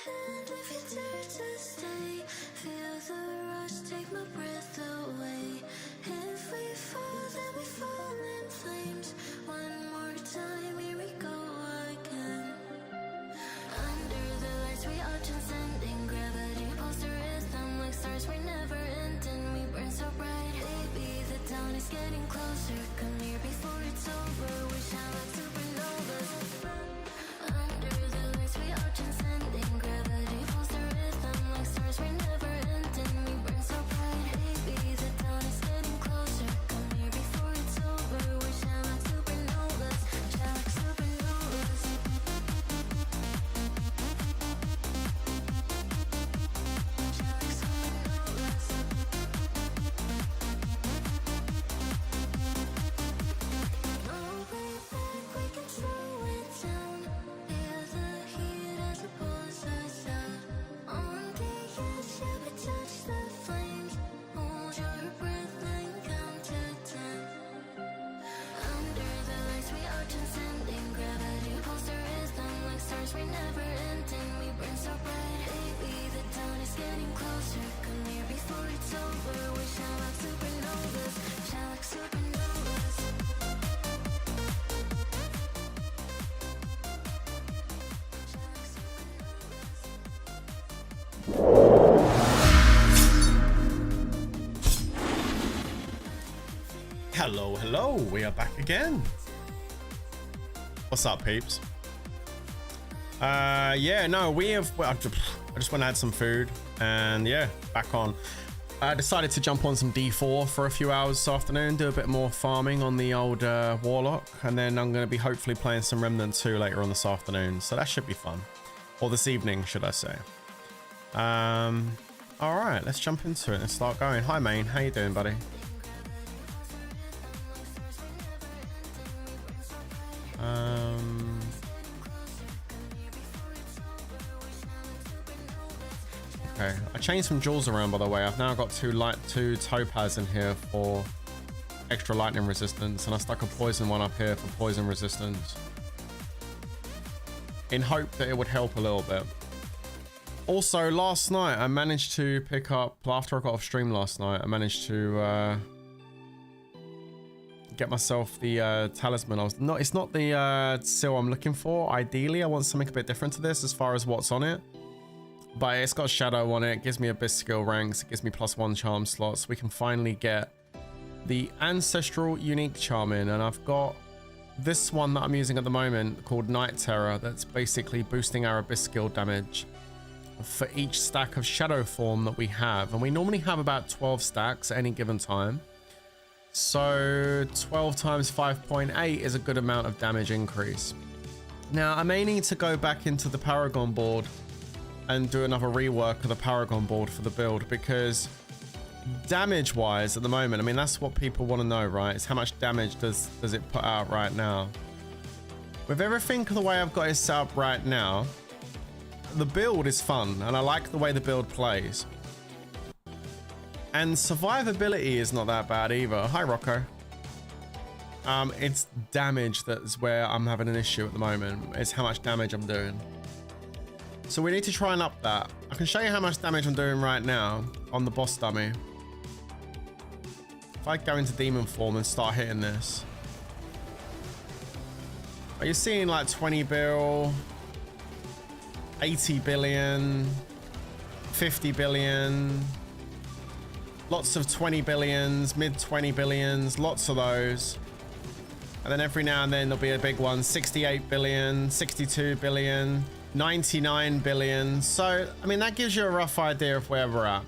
hand if you dare to stay. Feel the rush, take my breath away. If we fall, then we fall in flames. One more time, here we go again. Under the lights, we are transcending gravity, pulls the rhythm like stars. We're never ending. We burn so bright, baby. The dawn is getting closer. Come here before it's over. We shine like supernovas. Under the lights, we are transcending gravity, pulls the rhythm like stars. We're never ending. We burn so bright, baby. The dawn is getting closer. Come here before it's over. We shine like supernovas. Shine like supernovas. Shine like supernovas. No way back, we can slow it down. Feel the heat as it pulls us out. On the edge, yeah, we touch the flames. Hold your breath and count to 10. Under the lights, we are transcending gravity, pulls the rhythm like stars. We're never ending. We burn so bright, baby. The dawn is getting closer. Come here before it's over. We shine like supernovas. Shine like supernovas. Shine like supernovas. Hello, we are back again. What's up, peeps? Yeah, no, we have. I just went and had some food, and yeah, back on. I decided to jump on some D4 for a few hours this afternoon, do a bit more farming on the old Warlock, and then I'm going to be hopefully playing some Remnant 2 later on this afternoon, so that should be fun. Or this evening, should I say. All right, let's jump into it and start going. Hi, Main. How you doing, buddy? Okay, I changed some jewels around, by the way. I've now got two topaz in here for extra lightning resistance, and I stuck a poison one up here for poison resistance in hope that it would help a little bit. Also, last night I managed to pick up, after I got off stream last night, I managed to get myself the talisman. It's not the seal I'm looking for. Ideally, I want something a bit different to this as far as what's on it. But it's got shadow on it. It gives me abyss skill ranks. It gives me +1 charm slots. We can finally get the ancestral unique charm in, and I've got this one that I'm using at the moment called Night Terror. That's basically boosting our abyss skill damage for each stack of shadow form that we have, and we normally have about 12 stacks at any given time. So 12 times 5.8 is a good amount of damage increase. Now I may need to go back into the Paragon board and do another rework of the Paragon board for the build, because damage wise at the moment, I mean, that's what people want to know, right? It's how much damage does it put out right now. With everything the way I've got it set up right now, the build is fun and I like the way the build plays, and survivability is not that bad either. Hi Rocco. It's damage that's where I'm having an issue at the moment. It's how much damage I'm doing. So we need to try and up that. I can show you how much damage I'm doing right now on the boss dummy. If I go into demon form and start hitting this, are you seeing like 20 bill, 80 billion, 50 billion, lots of 20 billions, mid 20 billions, lots of those. And then every now and then there'll be a big one, 68 billion, 62 billion, 99 billion. So, I mean, that gives you a rough idea of where we're at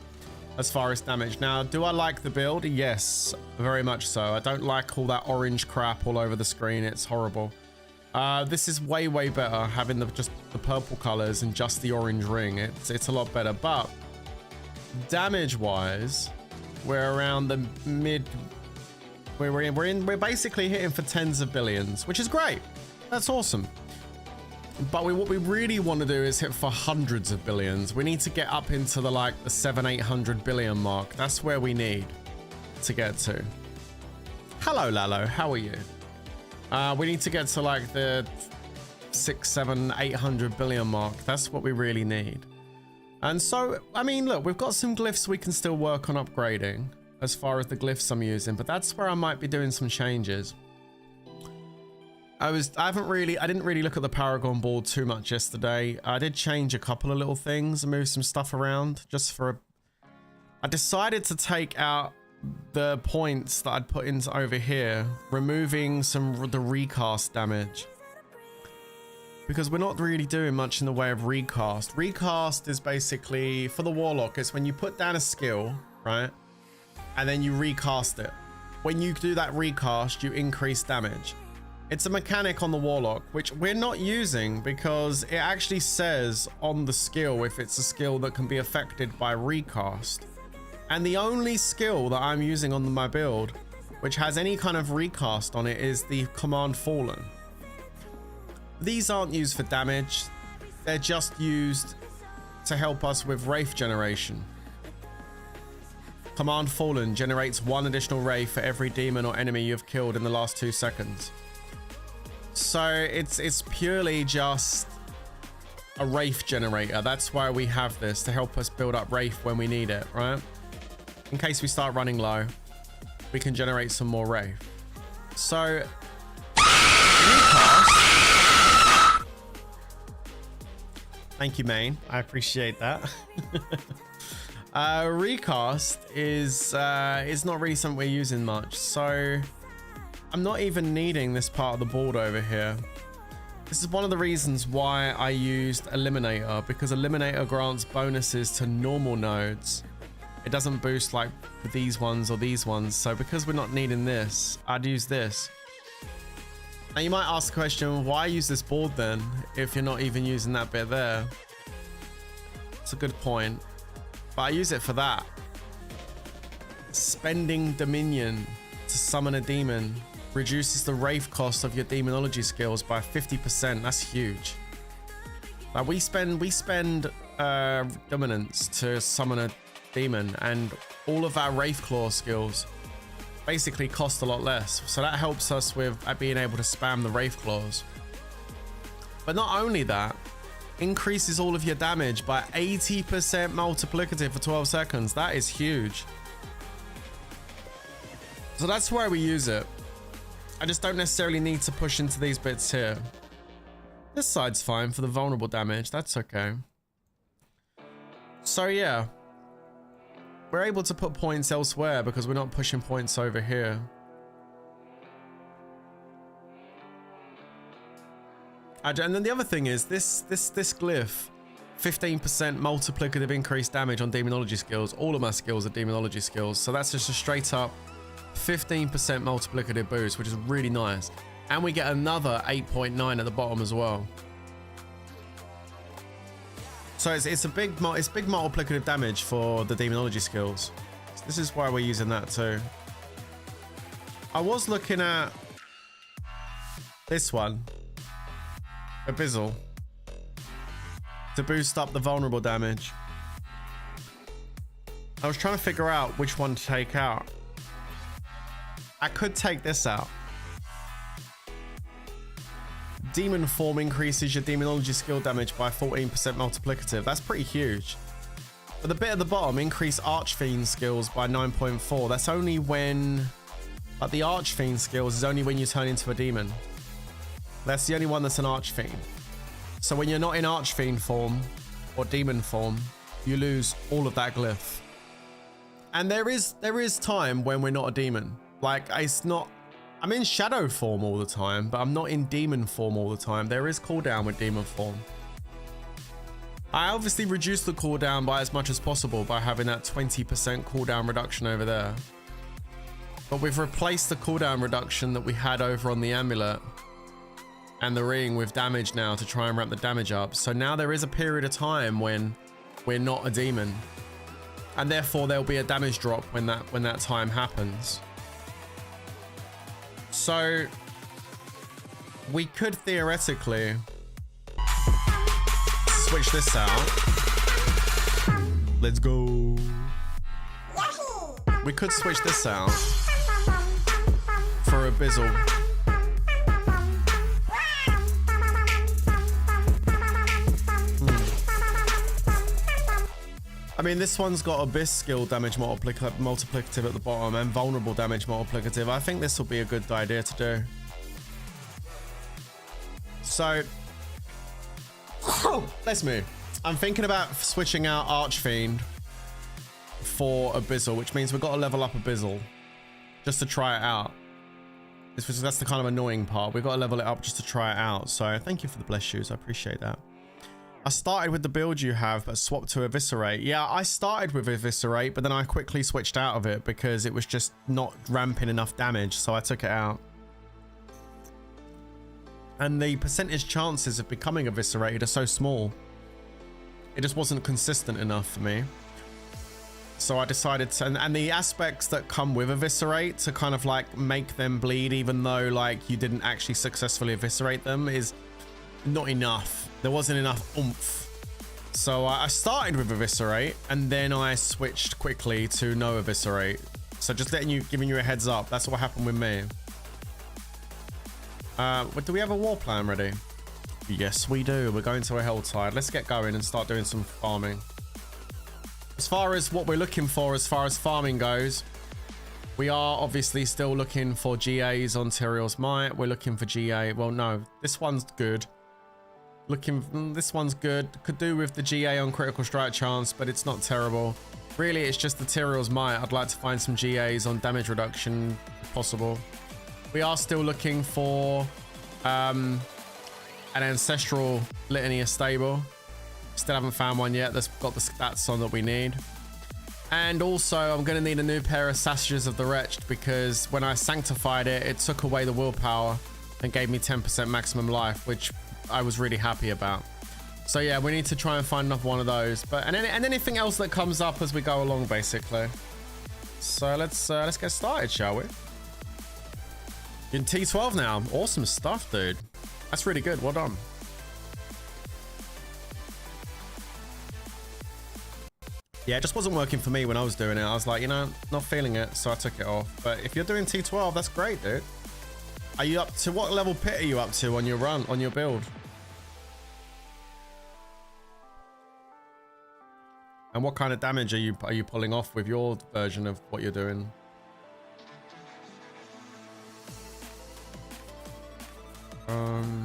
as far as damage. Now, do I like the build? Yes, very much so. I don't like all that orange crap all over the screen. It's horrible. This is way better, having just the purple colors and just the orange ring. It's a lot better. But damage wise, we're around the mid. We're basically hitting for tens of billions, which is great. That's awesome. But what we really want to do is hit for hundreds of billions. We need to get up into the 700-800 billion mark. That's where we need to get to. Hello, Lalo. How are you? We need to get to the 6, 7, 800 billion mark. That's what we really need. And so, I mean, look, we've got some glyphs we can still work on upgrading as far as the glyphs I'm using, but that's where I might be doing some changes. I didn't really look at the Paragon board too much yesterday. I did change a couple of little things and move some stuff around I decided to take out the points that I'd put into over here, removing the recast damage. Because we're not really doing much in the way of recast. Recast is basically, for the Warlock, it's when you put down a skill, right? And then you recast it. When you do that recast, you increase damage. It's a mechanic on the Warlock, which we're not using because it actually says on the skill if it's a skill that can be affected by recast. And the only skill that I'm using on my build, which has any kind of recast on it, is the Command Fallen. These aren't used for damage. They're just used to help us with Wraith generation. Command Fallen generates 1 additional Wraith for every demon or enemy you've killed in the last 2 seconds. So it's purely just a Wraith generator. That's why we have this, to help us build up Wraith when we need it, right? In case we start running low, we can generate some more Wraith. So, recast. Thank you, Main. I appreciate that. Recast is not really something we're using much. So, I'm not even needing this part of the board over here. This is one of the reasons why I used Eliminator, because Eliminator grants bonuses to normal nodes. It doesn't boost like these ones or these ones. So because we're not needing this, I'd use this. Now you might ask the question, why use this board then if you're not even using that bit there? It's a good point. But I use it for that. Spending Dominion to summon a demon reduces the Wraith cost of your demonology skills by 50%. That's huge. Like we spend dominance to summon a demon, and all of our Wraith Claw skills basically cost a lot less. So that helps us with being able to spam the Wraith Claws. But not only that, increases all of your damage by 80% multiplicative for 12 seconds. That is huge. So that's where we use it. I just don't necessarily need to push into these bits here. This side's fine for the vulnerable damage. That's okay. So yeah, we're able to put points elsewhere because we're not pushing points over here. And then the other thing is this glyph, 15% multiplicative increased damage on demonology skills. All of my skills are demonology skills, so that's just a straight up 15% multiplicative boost, which is really nice. And we get another 8.9 at the bottom as well. So it's big multiplicative damage for the demonology skills. So this is why we're using that too. I was looking at this one, Abyssal, to boost up the vulnerable damage. I was trying to figure out which one to take out. I could take this out. Demon form increases your demonology skill damage by 14% multiplicative. That's pretty huge. But the bit at the bottom, increase Archfiend skills by 9.4. That's only when, like the Archfiend skills is only when you turn into a demon. That's the only one that's an Archfiend. So when you're not in Archfiend form or demon form, you lose all of that glyph. And there is time when we're not a demon. Like it's not, I'm in shadow form all the time, but I'm not in demon form all the time. There is cooldown with demon form. I obviously reduce the cooldown by as much as possible by having that 20% cooldown reduction over there. But we've replaced the cooldown reduction that we had over on the amulet and the ring with damage now to try and ramp the damage up. So now there is a period of time when we're not a demon, and therefore there'll be a damage drop when that time happens. So we could theoretically switch this out. Let's go. We could switch this out for Abyssal. I mean, this one's got Abyss skill damage multiplicative at the bottom and vulnerable damage multiplicative. I think this will be a good idea to do. So, let's move. I'm thinking about switching out Archfiend for Abyssal, which means we've got to level up Abyssal just to try it out. That's the kind of annoying part. We've got to level it up just to try it out. So thank you for the blessed shoes. I appreciate that. I started with the build you have, but swapped to Eviscerate. Yeah, I started with Eviscerate, but then I quickly switched out of it because it was just not ramping enough damage. So I took it out. And the percentage chances of becoming eviscerated are so small. It just wasn't consistent enough for me. So I decided to, and the aspects that come with eviscerate to kind of like make them bleed, even though like you didn't actually successfully eviscerate them, is not enough. There wasn't enough oomph. So I started with eviscerate and then I switched quickly to no eviscerate. So just giving you a heads up. That's what happened with me. Do we have a war plan ready? Yes, we do. We're going to a Helltide. Let's get going and start doing some farming. As far as what we're looking for, as far as farming goes, we are obviously still looking for GAs on Tyrael's Might. We're looking for GA. Well, no, this one's good. This one's good. Could do with the GA on Critical Strike Chance, but it's not terrible. Really, it's just the Tyrael's Might. I'd like to find some GAs on damage reduction if possible. We are still looking for an Ancestral Litany stable. Still haven't found one yet that's got the stats on that we need. And also, I'm going to need a new pair of Sassages of the Wretched, because when I sanctified it, it took away the willpower and gave me 10% maximum life, which I was really happy about. So yeah, we need to try and find another one of those. And anything else that comes up as we go along, basically. So let's get started, shall we? In T12 now. Awesome stuff, dude. That's really good. Well done. Yeah, it just wasn't working for me when I was doing it. I was like, you know, not feeling it, so I took it off. But if you're doing T12, that's great, dude. Are you up to, what level pit are you up to on your run, on your build? And what kind of damage are you pulling off with your version of what you're doing? Okay.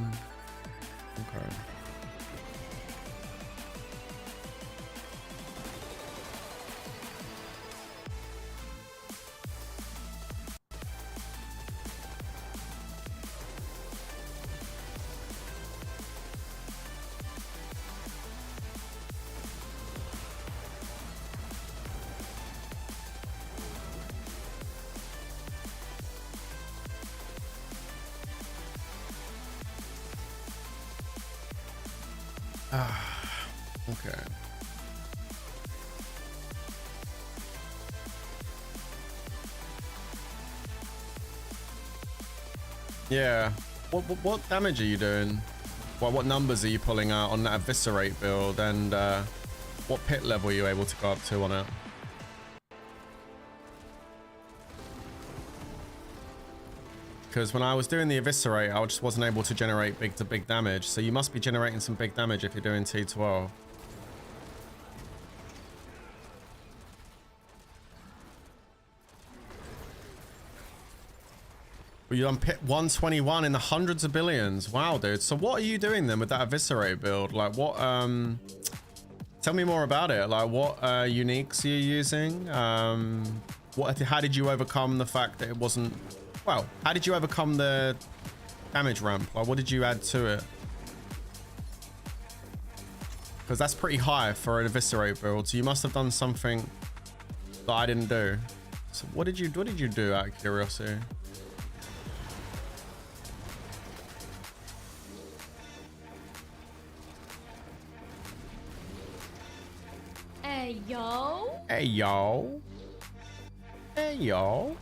Okay. Yeah. What damage are you doing? Well, what numbers are you pulling out on that eviscerate build, and what pit level are you able to go up to on it? Because when I was doing the eviscerate, I just wasn't able to generate big damage. So you must be generating some big damage if you're doing T12. Well, you done pit 121 in the hundreds of billions. Wow, dude. So what are you doing then with that eviscerate build? Like what, tell me more about it. Like what uniques are you using? How did you overcome the fact that it wasn't, well, how did you overcome the damage ramp? Like what did you add to it? Because that's pretty high for an eviscerate build. So you must have done something that I didn't do. So what did you do out of curiosity? Hey, yo. Hey, yo. Hey, yo.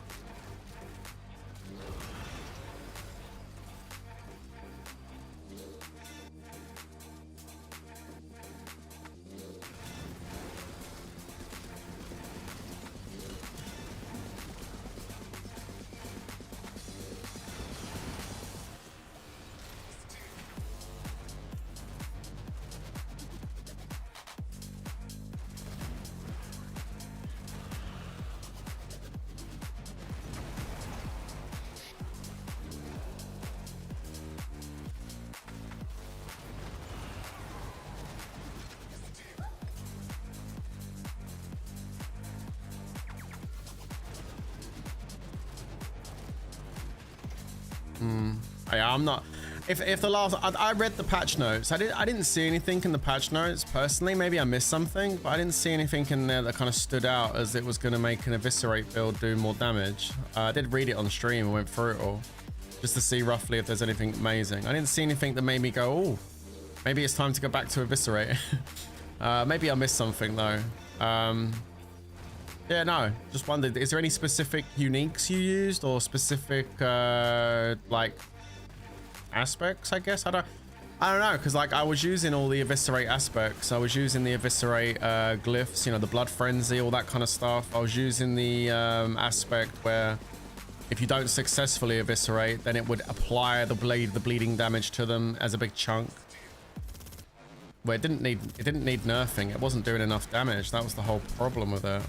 Yeah, I'm not. If the last, I read the patch notes. I didn't see anything in the patch notes personally. Maybe I missed something, but I didn't see anything in there that kind of stood out as it was going to make an eviscerate build do more damage. I did read it on stream and went through it all just to see roughly if there's anything amazing. I didn't see anything that made me go, oh, maybe it's time to go back to eviscerate. Maybe I missed something though. Yeah, no, just wondered, is there any specific uniques you used or specific like aspects, I guess? I don't know, because like I was using all the eviscerate aspects. I was using the eviscerate glyphs, you know, the blood frenzy, all that kind of stuff. I was using the aspect where if you don't successfully eviscerate, then it would apply the bleeding damage to them as a big chunk. Well, it didn't need nerfing. It wasn't doing enough damage. That was the whole problem with it.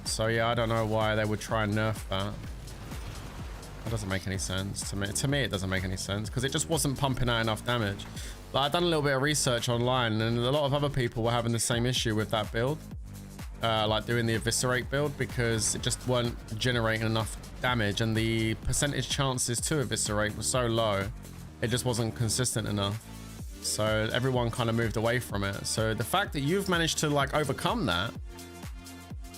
So yeah, I don't know why they would try and nerf that. That doesn't make any sense to me. To me, it doesn't make any sense because it just wasn't pumping out enough damage. But I've done a little bit of research online, and a lot of other people were having the same issue with that build, like doing the eviscerate build, because it just weren't generating enough damage, and the percentage chances to eviscerate were so low, it just wasn't consistent enough. So everyone kind of moved away from it. So the fact that you've managed to like overcome that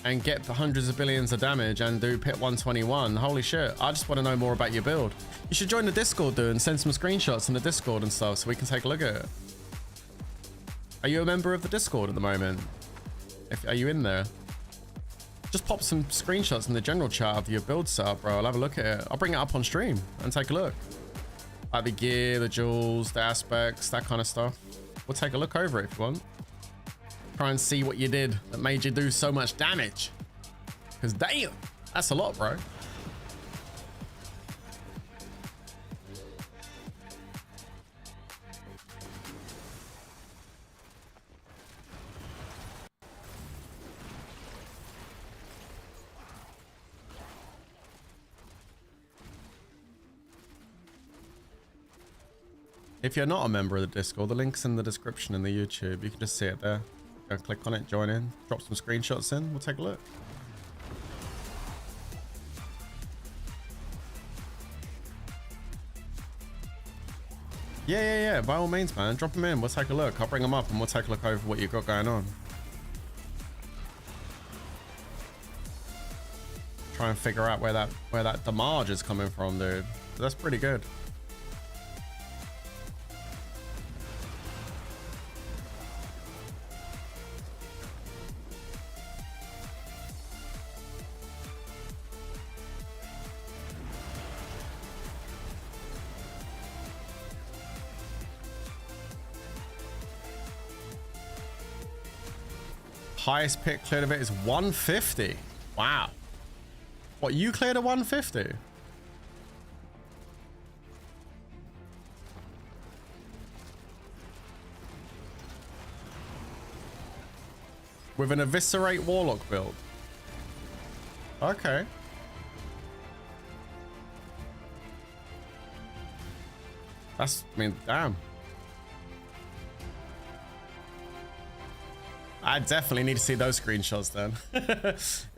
and get hundreds of billions of damage and do pit 121, holy shit, I just want to know more about your build. You should join the Discord, dude, and send some screenshots in the Discord and stuff so we can take a look at it. Are you a member of the Discord at the moment? Are you in there? Just pop some screenshots in the general chat of your build setup, bro. I'll have a look at it. I'll bring it up on stream and take a look. Like the gear, the jewels, the aspects, that kind of stuff. We'll take a look over it if you want. Try and see what you did that made you do so much damage. Because damn, that's a lot, bro. If you're not a member of the Discord, the link's in the description in the YouTube. You can just see it there. Go click on it, join in, drop some screenshots in. We'll take a look. Yeah. By all means, man. Drop them in. We'll take a look. I'll bring them up and we'll take a look over what you've got going on. Try and figure out where that damage is coming from, dude. That's pretty good. Highest pit cleared of it is 150. Wow. What, you cleared a 150? With an eviscerate Warlock build. Okay. That's, I mean, damn. I definitely need to see those screenshots then.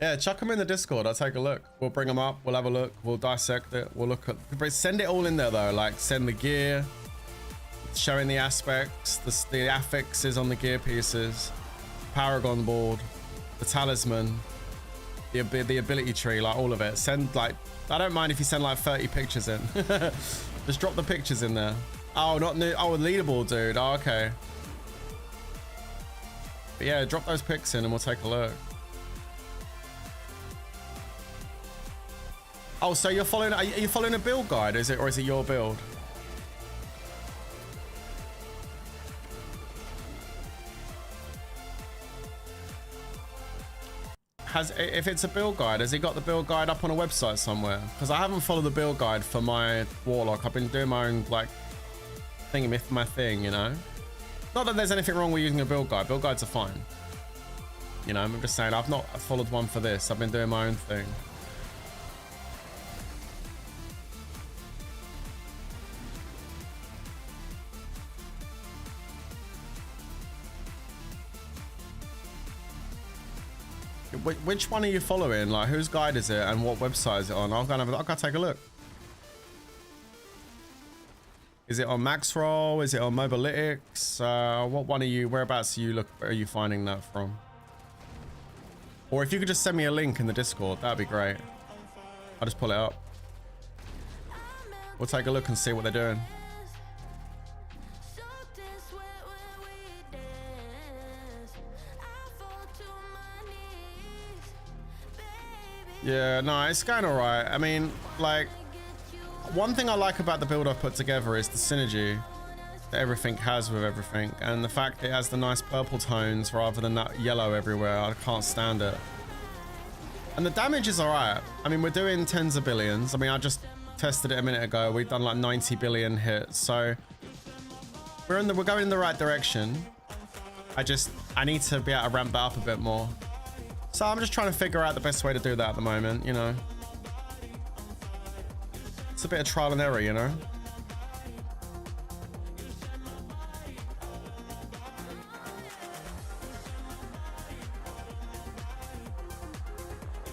Yeah, chuck them in the Discord. I'll take a look. We'll bring them up. We'll have a look. We'll dissect it. We'll look at... Send it all in there, though. Like, send the gear, showing the aspects, the affixes on the gear pieces, Paragon board, the talisman, the ability tree, like, all of it. Send, like... I don't mind if you send, like, 30 pictures in. Just drop the pictures in there. Oh, not new... Oh, a leaderboard, dude. Oh, okay. But yeah, drop those pics in and we'll take a look. Oh, so you're following? Are you following a build guide? Is it, or is it your build? If it's a build guide, has he got the build guide up on a website somewhere? Because I haven't followed the build guide for my Warlock. I've been doing my own like my thing, you know. Not that there's anything wrong with using a build guide. Build guides are fine. You know, I'm just saying I've not followed one for this. I've been doing my own thing. Which one are you following? Like, whose guide is it and what website is it on? I'll go take a look. Is it on max roll? Is it on mobalytics? What one are you, whereabouts are you finding that from? Or if you could just send me a link in the Discord, that'd be great. I'll just pull it up. We'll take a look and see what they're doing. Yeah, no, it's going all right. I mean, like, one thing I like about the build I've put together is the synergy that everything has with everything, and the fact that it has the nice purple tones rather than that yellow everywhere. I can't stand it. And the damage is all right. I mean, we're doing tens of billions. I mean, I just tested it a minute ago. We've done like 90 billion hits, so we're going in the right direction. I need to be able to ramp that up a bit more. So I'm just trying to figure out the best way to do that at the moment, you know. It's a bit of trial and error, you know.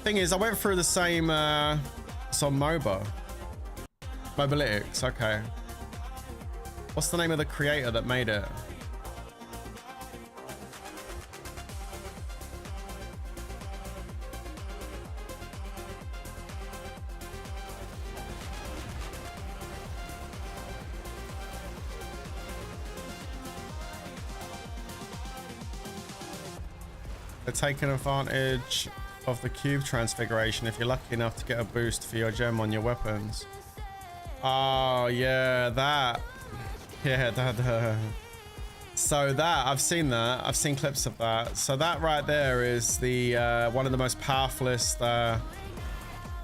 Thing is, I went through the same, it's on MOBA. Mobalytics, okay. What's the name of the creator that made it? They're taking advantage of the cube transfiguration if you're lucky enough to get a boost for your gem on your weapons. Oh yeah, that. Yeah, that. So that, I've seen that. I've seen clips of that. So that right there is the one of the most powerfulest,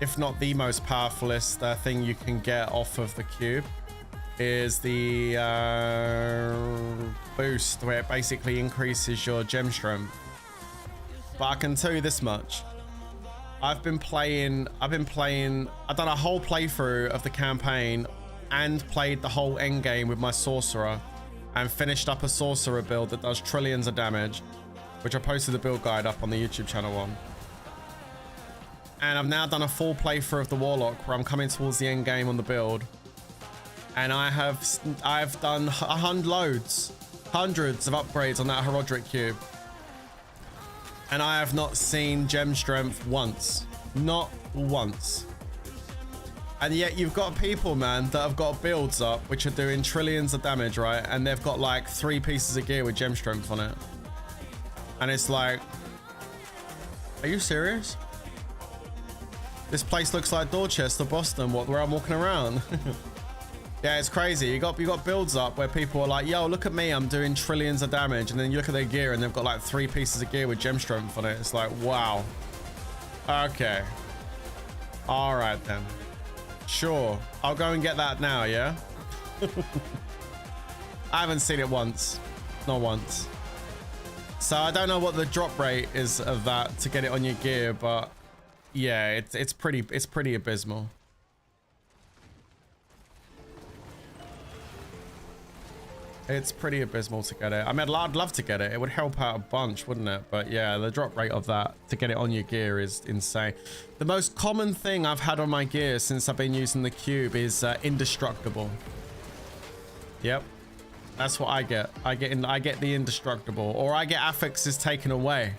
if not the most powerfulest thing you can get off of the cube, is the boost where it basically increases your gem strength. But I can tell you this much. I've done a whole playthrough of the campaign and played the whole end game with my sorcerer and finished up a sorcerer build that does trillions of damage, which I posted the build guide up on the YouTube channel on. And I've now done a full playthrough of the Warlock where I'm coming towards the end game on the build. And I've done hundreds of upgrades on that Herodric cube. And I have not seen gem strength once. Not once. And yet you've got people, man, that have got builds up which are doing trillions of damage, right? And they've got like 3 pieces of gear with gem strength on it. And it's like, are you serious? This place looks like Dorchester, Boston, where I'm walking around. Yeah, it's crazy. You got builds up where people are like, yo, look at me, I'm doing trillions of damage. And then you look at their gear and they've got like 3 pieces of gear with gem strength on it. It's like, wow. Okay. All right then. Sure. I'll go and get that now, yeah? I haven't seen it once. Not once. So I don't know what the drop rate is of that to get it on your gear, but yeah, it's pretty abysmal. It's pretty abysmal to get it. I mean, I'd love to get it. It would help out a bunch, wouldn't it? But yeah, the drop rate of that to get it on your gear is insane. The most common thing I've had on my gear since I've been using the cube is indestructible. Yep. That's what I get. I get the indestructible, or I get affixes taken away.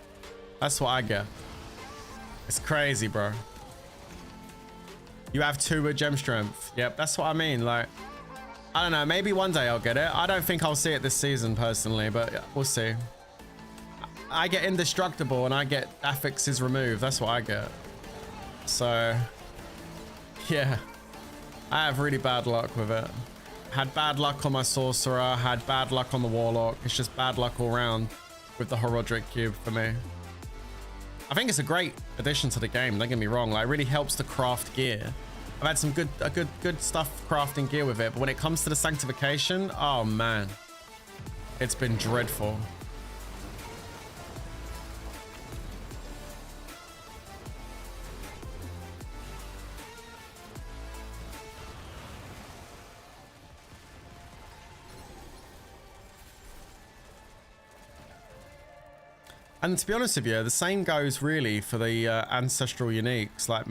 That's what I get. It's crazy, bro. You have 2 with gem strength. Yep, that's what I mean. Like, I don't know, maybe one day I'll get it. I don't think I'll see it this season personally, but we'll see. I get indestructible and I get affixes removed. That's what I get. So yeah, I have really bad luck with it. Had bad luck on my sorcerer, had bad luck on the warlock. It's just bad luck all around with the Herodric cube for me. I think it's a great addition to the game, don't get me wrong. Like, it really helps to craft gear. I've had some good stuff crafting gear with it, but when it comes to the sanctification, oh man, it's been dreadful. And to be honest with you, the same goes really for the ancestral uniques. Like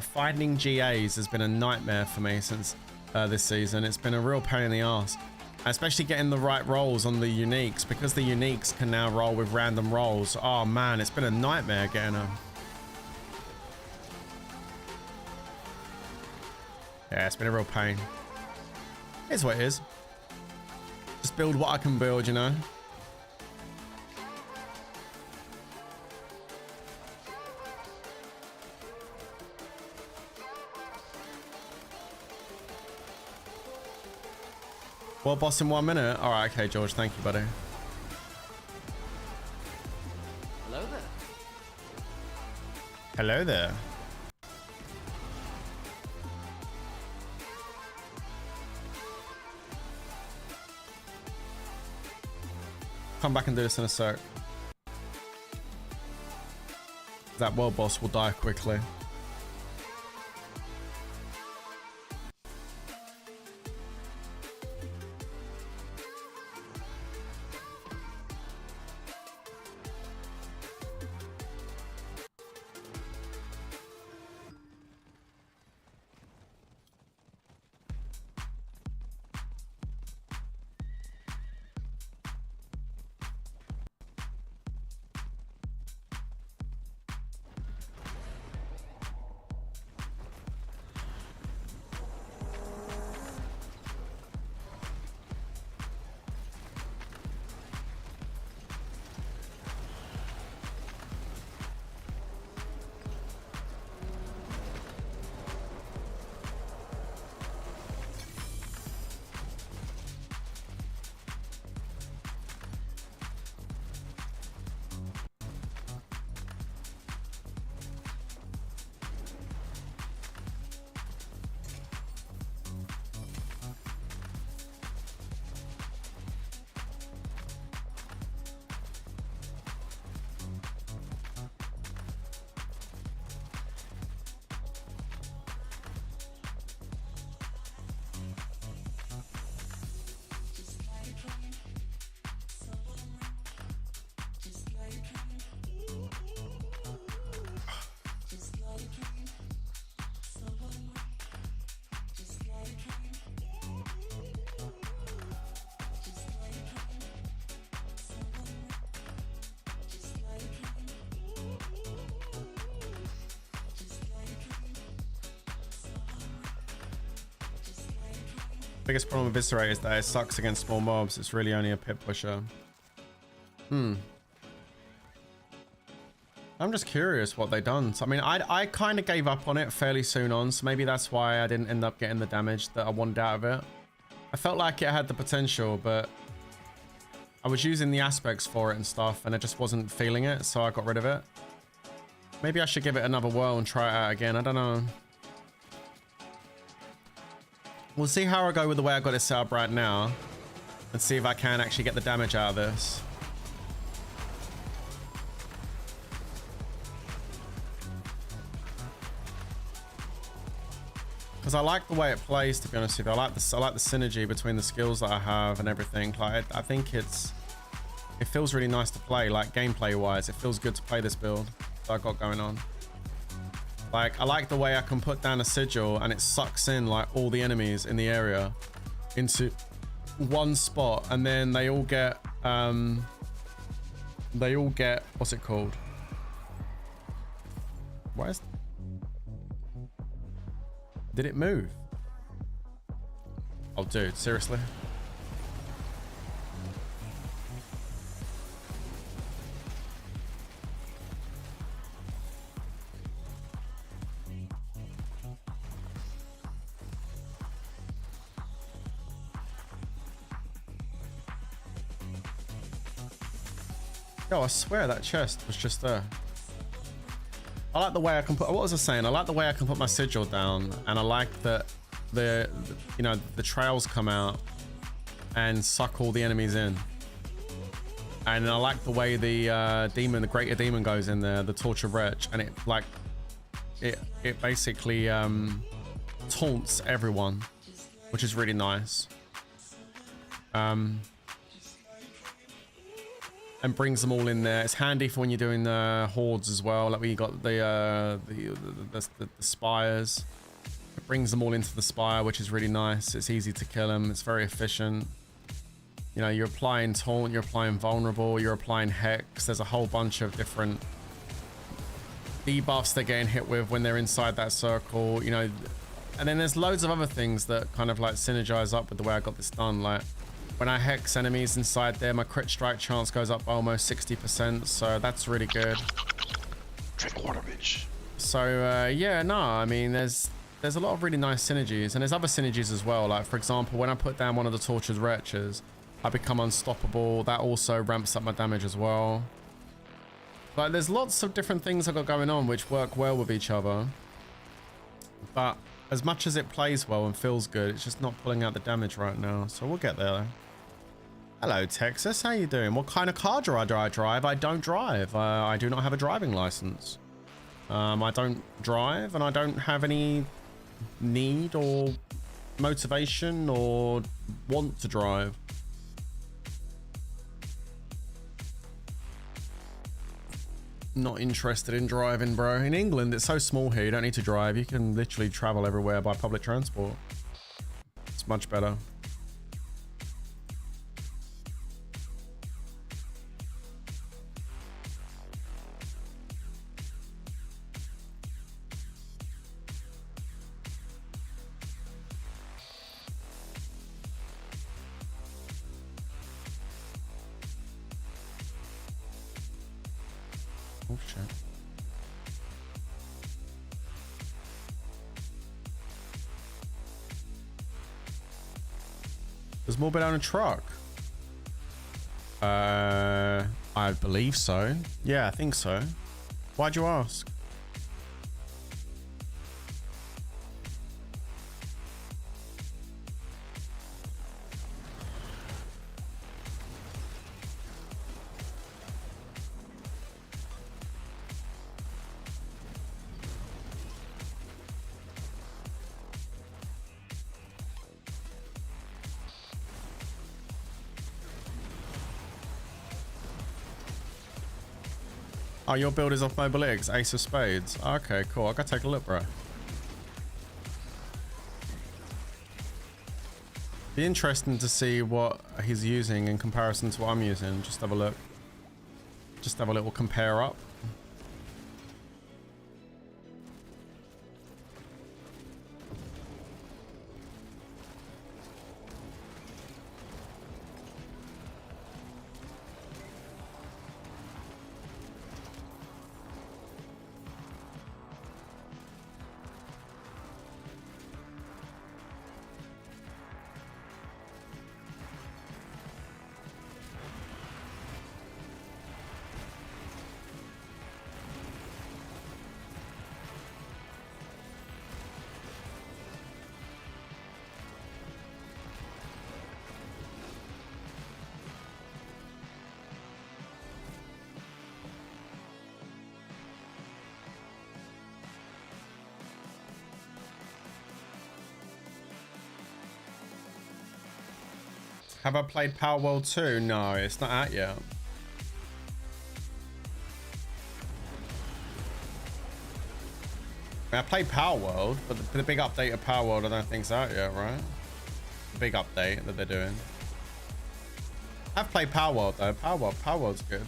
finding GAs has been a nightmare for me since this season. It's been a real pain in the ass, especially getting the right rolls on the uniques, because the uniques can now roll with random rolls. Oh man, it's been a nightmare getting them. Yeah, it's been a real pain. Here's what it is. Just build what I can build, you know. World boss in 1 minute. All right, okay, George. Thank you, buddy. Hello there. Hello there. Come back and do this in a sec. That world boss will die quickly. Biggest problem with Viscerate is that it sucks against small mobs. It's really only a pit pusher. I'm just curious what they done. So, I mean, I kind of gave up on it fairly soon on, so maybe that's why I didn't end up getting the damage that I wanted out of it. I felt like it had the potential, but I was using the aspects for it and stuff, and I just wasn't feeling it, so I got rid of it. Maybe I should give it another whirl and try it out again. I don't know. We'll see how I go with the way I got it set up right now, and see if I can actually get the damage out of this. Because I like the way it plays, to be honest with you. I like the synergy between the skills that I have and everything. Like, I think it feels really nice to play. Like, gameplay wise, it feels good to play this build that I got going on. Like, I like the way I can put down a sigil and it sucks in like all the enemies in the area into one spot, and then they all get what's it called? Why is... Did it move? Oh, dude, seriously? Yo, I swear that chest was just there. I like the way I can put... What was I saying? I like the way I can put my sigil down, and I like that the you know, the trails come out and suck all the enemies in. And I like the way the demon, the greater demon goes in there, the torture wretch, and it like it basically taunts everyone, which is really nice. And brings them all in there. It's handy for when you're doing the hordes as well. Like, we got the spires. brings them all into the spire, which is really nice. It's easy to kill them. It's very efficient. You know, you're applying taunt, you're applying vulnerable, you're applying hex. There's a whole bunch of different debuffs they're getting hit with when they're inside that circle, you know. And then there's loads of other things that kind of like synergize up with the way I got this done. Like when I hex enemies inside there, my crit strike chance goes up by almost 60%. So that's really good. Drink water, bitch. So yeah, no, I mean, there's a lot of really nice synergies, and there's other synergies as well. Like for example, when I put down one of the tortured wretches, I become unstoppable. That also ramps up my damage as well. Like there's lots of different things I've got going on which work well with each other. But as much as it plays well and feels good, it's just not pulling out the damage right now. So we'll get there. Hello, Texas. How you doing? What kind of car do I drive? I don't drive. I do not have a driving license. I don't drive, and I don't have any need or motivation or want to drive. Not interested in driving, bro. In England, it's so small here. You don't need to drive. You can literally travel everywhere by public transport. It's much better. Oh shit. There's more on a truck. I believe so. Yeah, I think so. Why'd you ask? Oh, your build is off Mobile X, Ace of Spades. Okay, cool. I gotta take a look, bro. Be interesting to see what he's using in comparison to what I'm using. Just have a look. Just have a little compare up. Have I played Power World 2? No, it's not out yet. I played Power World, but the big update of Power World I don't think's out yet, right? The big update that they're doing. I've played Power World though. Power World's good.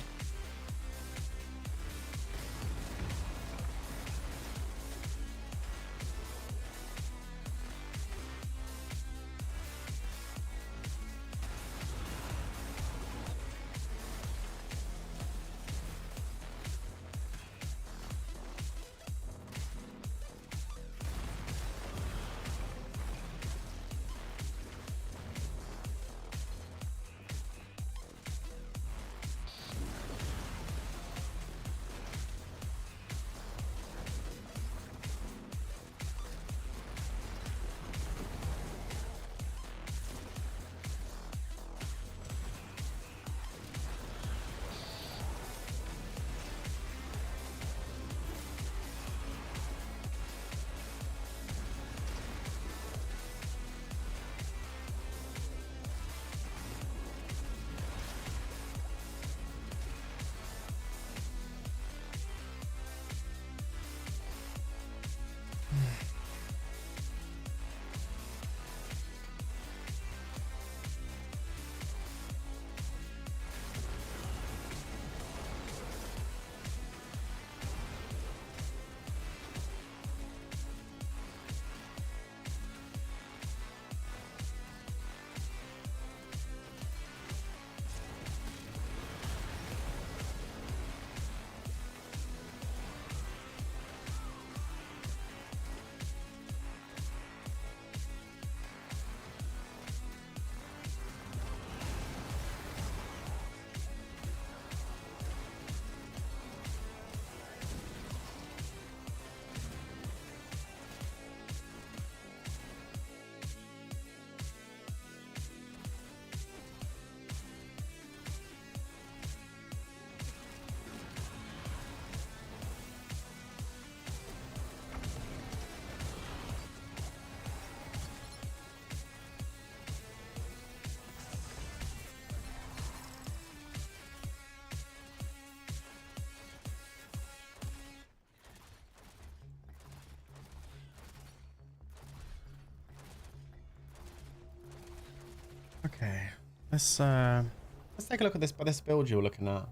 Okay, let's take a look at this build you're looking at.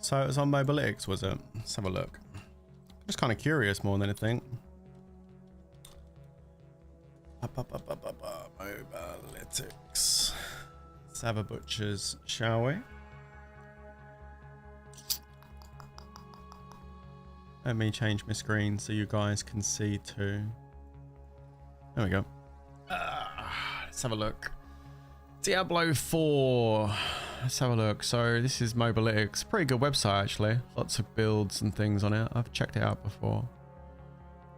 So it was on Mobalytics, was it? Let's have a look. Just kind of curious more than anything. Mobalytics. Let's have a butcher's, shall we? Let me change my screen so you guys can see too. There we go. Let's have a look. Diablo 4. Let's have a look. So this is Mobalytics. Pretty good website actually. Lots of builds and things on it. I've checked it out before.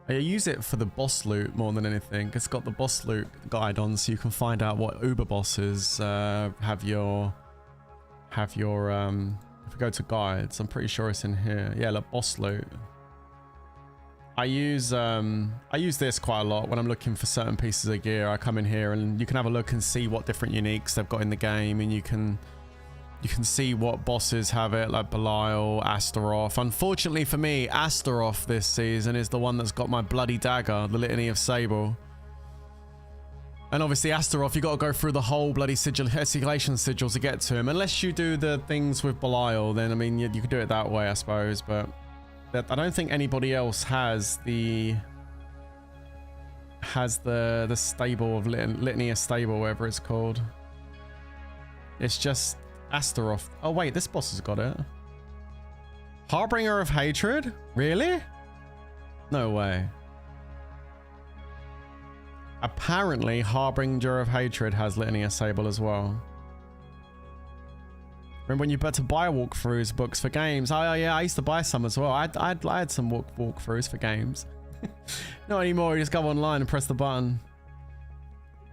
I use it for the boss loot more than anything. It's got the boss loot guide on, so you can find out what uber bosses have your if you go to guides, I'm pretty sure it's in here. Yeah, look, boss loot. I use this quite a lot when I'm looking for certain pieces of gear. I come in here and you can have a look and see what different uniques they've got in the game, and you can see what bosses have it, like Belial, Astaroth. Unfortunately for me, Astaroth this season is the one that's got my bloody dagger, the Litany of Sable. And obviously Astaroth, you got to go through the whole bloody escalation sigil to get to him. Unless you do the things with Belial, then I mean you could do it that way, I suppose. But I don't think anybody else has the stable of Litany of Stable, whatever it's called. It's just Astaroth. Oh wait, this boss has got it. Harbinger of Hatred? Really? No way. Apparently, Harbinger of Hatred has Litany of Sable as well. Remember when you had to buy walkthroughs books for games? Oh yeah, I used to buy some as well. I had some walkthroughs for games. Not anymore, you just go online and press the button.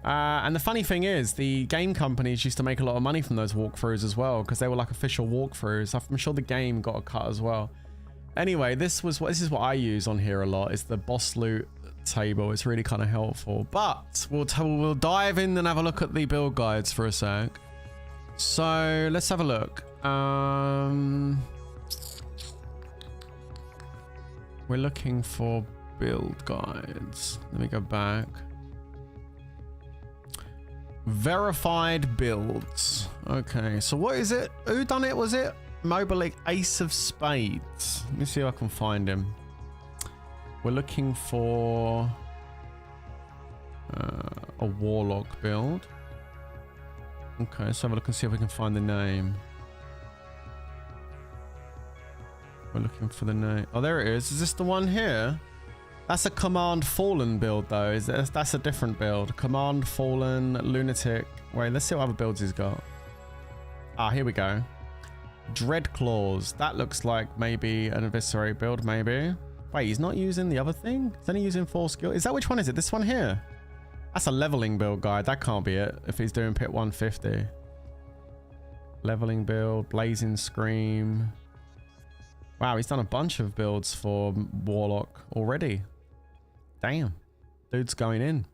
And the funny thing is, the game companies used to make a lot of money from those walkthroughs as well, because they were like official walkthroughs. I'm sure the game got a cut as well. Anyway, this is what I use on here a lot, is the boss loot table. It's really kind of helpful. But we'll dive in and have a look at the build guides for a sec. So let's have a look. We're looking for build guides. Let me go back. Verified builds. Okay, so what is it? Who done it? Was it Mobalytic Ace of Spades? Let me see if I can find him. We're looking for a Warlock build. Okay, let's have a look and see if we can find the name. We're looking for the name. Oh, there it is. Is this the one here? That's a Command Fallen build, though. That's a different build. Command Fallen, Lunatic. Wait, let's see what other builds he's got. Ah, here we go. Dread Claws. That looks like maybe an Eviscerate build, maybe. Wait, he's not using the other thing? He's only using 4 skill. Is that which one is it? This one here? That's a leveling build guide. That can't be it if he's doing pit 150. Leveling build, Blazing Scream. Wow, he's done a bunch of builds for Warlock already. Damn. Dude's going in.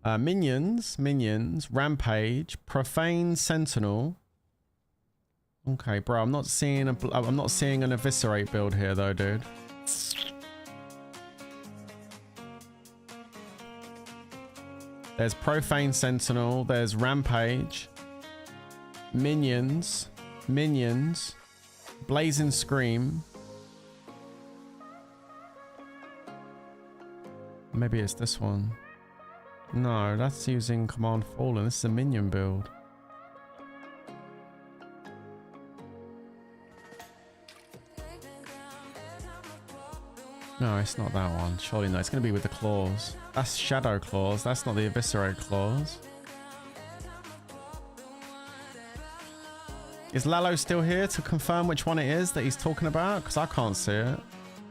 Minions, Rampage, Profane Sentinel. Okay, bro, I'm not seeing an Eviscerate build here though, dude. There's Profane Sentinel, there's Rampage, Minions, Blazing Scream. Maybe it's this one. No, that's using Command Fallen. This is a minion build. No, it's not that one. Surely no. It's going to be with the claws. That's Shadow Claws. That's not the Eviscerate Claws. Is Lalo still here to confirm which one it is that he's talking about? Because I can't see it.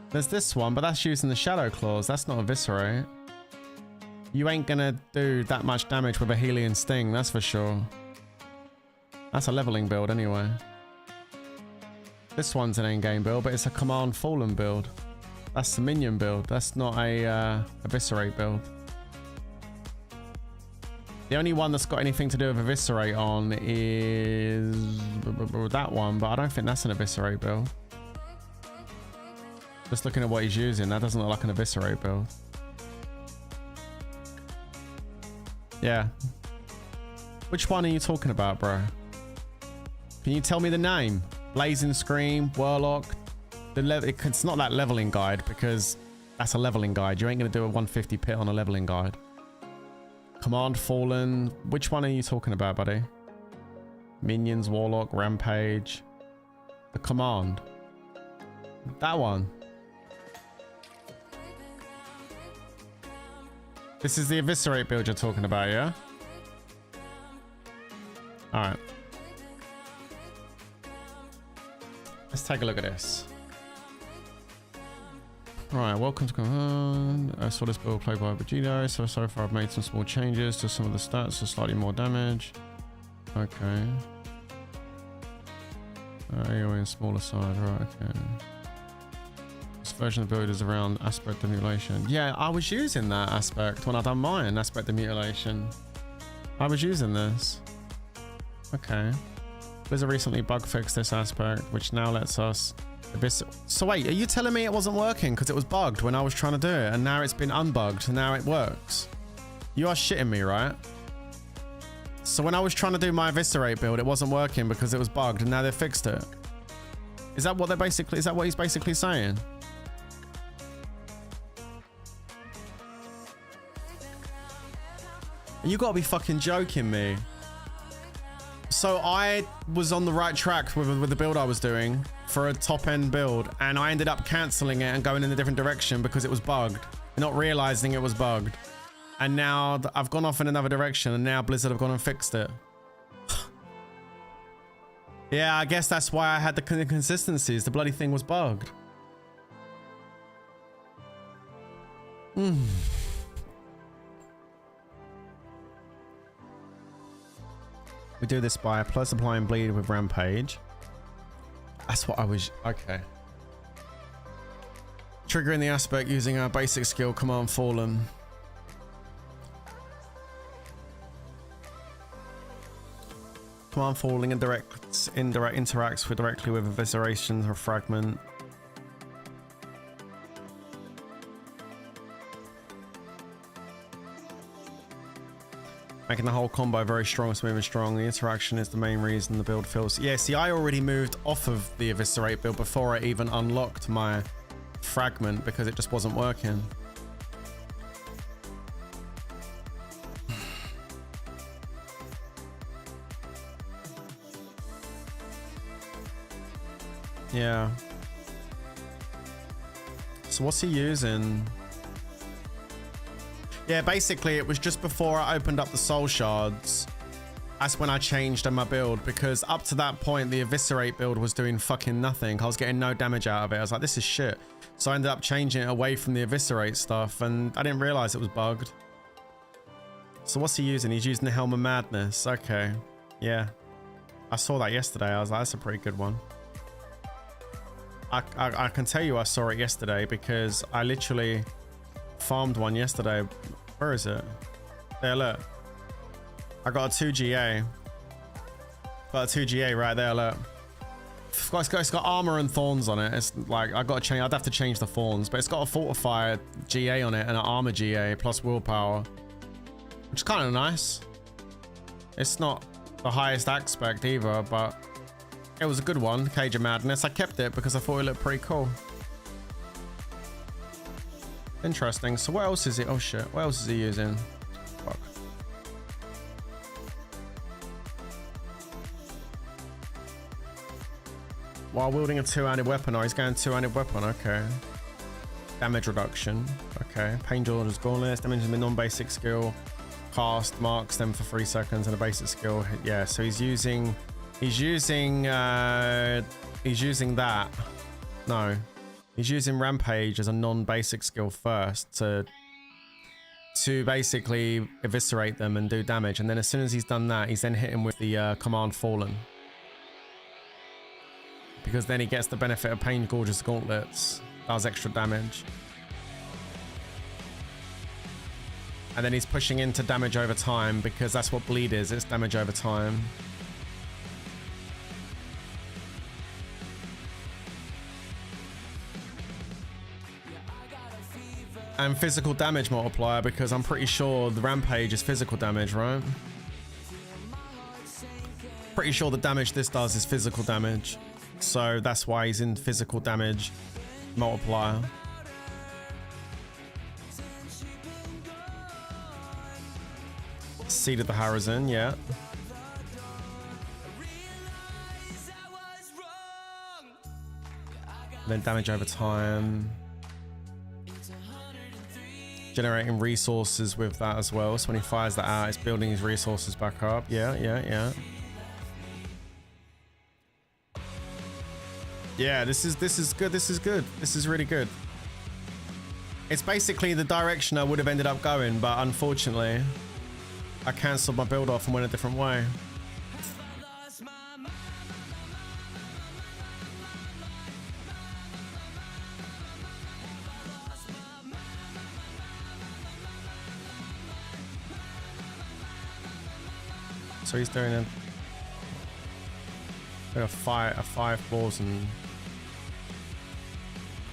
There's this one, but that's using the Shadow Claws. That's not Eviscerate. You ain't going to do that much damage with a Helion Sting, that's for sure. That's a leveling build anyway. This one's an in-game build, but it's a Command Fallen build. That's the minion build. That's not a Eviscerate build. The only one that's got anything to do with Eviscerate on is that one, but I don't think that's an Eviscerate build. Just looking at what he's using, that doesn't look like an eviscerate build. Yeah. Which one are you talking about, bro? Can you tell me the name? Blazing Scream, Warlock. It's not that leveling guide because that's a leveling guide. You ain't gonna do a 150 pit on a leveling guide. Command Fallen. Which one are you talking about, buddy? Minions, Warlock, Rampage. The command. That one. This is the eviscerate build you're talking about, yeah? Alright. Let's take a look at this. Alright, welcome to command. I saw this build played by Vegito, so far I've made some small changes to some of the stats, so slightly more damage. Okay. AoE and smaller side, right, okay. This version of the build is around aspect of mutilation. Yeah, I was using that aspect when I done mine, aspect of mutilation. I was using this. Okay. Blizzard recently bug fixed this aspect, which now lets us... So wait, are you telling me it wasn't working because it was bugged when I was trying to do it, and now it's been unbugged and now it works? You are shitting me, right? So when I was trying to do my eviscerate build, it wasn't working because it was bugged, and now they fixed it. Is that what they're basically? Is that what he's basically saying? You gotta be fucking joking me. So I was on the right track with the build I was doing for a top end build, and I ended up cancelling it and going in a different direction because it was bugged, not realizing it was bugged. And now I've gone off in another direction, and now Blizzard have gone and fixed it. Yeah, I guess that's why I had the inconsistencies. The bloody thing was bugged. We do this by plus applying bleed with Rampage. That's what I was... Okay. Triggering the aspect using our basic skill, Command Fallen. Command Falling interacts directly with evisceration or fragment. Making the whole combo very strong, smooth and strong. The interaction is the main reason the build feels... Yeah, see, I already moved off of the eviscerate build before I even unlocked my fragment because it just wasn't working. Yeah. So what's he using? Yeah, basically it was just before I opened up the soul shards. That's when I changed my build, because up to that point the eviscerate build was doing fucking nothing. I was getting no damage out of it. I was like, this is shit. So I ended up changing it away from the eviscerate stuff, and I didn't realize it was bugged. So what's he using? He's using the Helm of Madness. Okay. Yeah. I saw that yesterday. I was like, that's a pretty good one. I can tell you I saw it yesterday because I literally farmed one yesterday. Where is it? There, look. I got a 2GA. Got a 2GA right there, look. It's got armor and thorns on it. It's like, I'd have to change the thorns, but it's got a fortified GA on it and an armor GA plus willpower, which is kind of nice. It's not the highest aspect either, but it was a good one. Cage of Madness. I kept it because I thought it looked pretty cool. Interesting. So what else is it? Oh shit. What else is he using? Fuck. While wielding a two-handed weapon. Oh, he's going two-handed weapon. Okay. Damage reduction. Okay. Pain Jordan's Gauntlet. Damage is a non-basic skill. Cast marks them for 3 seconds and a basic skill. Yeah. So he's using that. No. He's using Rampage as a non-basic skill first to basically eviscerate them and do damage. And then as soon as he's done that, he's then hitting with the Command Fallen. Because then he gets the benefit of Pain Gorgeous Gauntlets. Does extra damage. And then he's pushing into damage over time because that's what bleed is. It's damage over time. And physical damage multiplier, because I'm pretty sure the rampage is physical damage, right? Pretty sure the damage this does is physical damage. So that's why he's in physical damage multiplier. Seed of the Harrison, yeah. And then damage over time. Generating resources with that as well. So when he fires that out, it's building his resources back up. Yeah. Yeah, this is good. This is good. This is really good. It's basically the direction I would have ended up going, but unfortunately, I cancelled my build off and went a different way. So he's doing a five balls and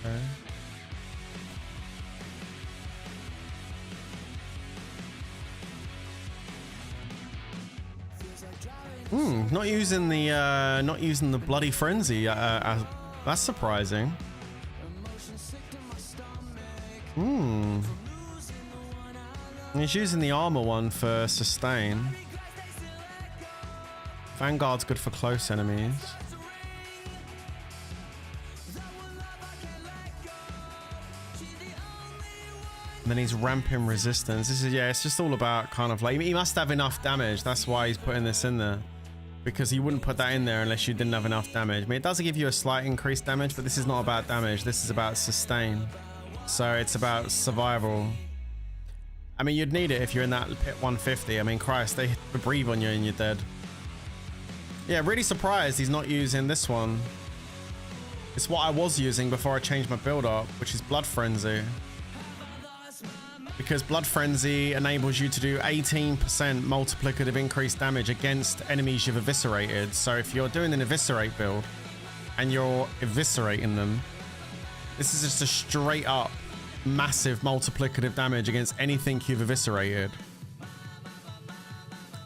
okay. Not using the bloody frenzy. That's surprising. He's using the armor one for sustain. Vanguard's good for close enemies. And then he's ramping resistance. This is, yeah, it's just all about kind of like, he must have enough damage. That's why he's putting this in there. Because he wouldn't put that in there unless you didn't have enough damage. I mean, it does give you a slight increased damage, but this is not about damage. This is about sustain. So it's about survival. I mean, you'd need it if you're in that pit 150. I mean, Christ, they breathe on you and you're dead. Yeah, really surprised he's not using this one. It's what I was using before I changed my build up, which is Blood Frenzy. Because Blood Frenzy enables you to do 18% multiplicative increased damage against enemies you've eviscerated. So if you're doing an eviscerate build and you're eviscerating them, this is just a straight up massive multiplicative damage against anything you've eviscerated.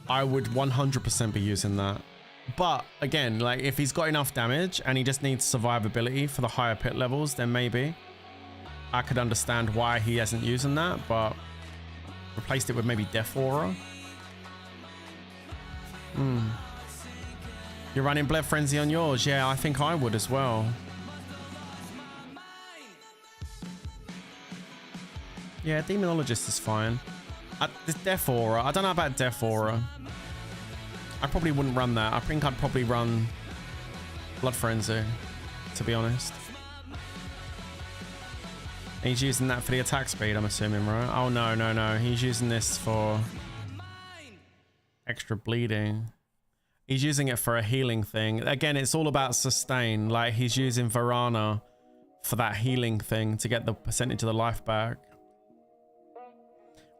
I would 100% be using that. But again, like if he's got enough damage and he just needs survivability for the higher pit levels, then maybe I could understand why he isn't using that, but replaced it with maybe Death Aura. You're running Blood Frenzy on yours? Yeah, I think I would as well. Yeah, Demonologist is fine. This Death Aura, I don't know about Death Aura. I probably wouldn't run that. I think I'd probably run Blood Frenzy, to be honest. He's using that for the attack speed, I'm assuming, right? Oh, no. He's using this for extra bleeding. He's using it for a healing thing. Again, it's all about sustain. Like, he's using Varana for that healing thing to get the percentage of the life back.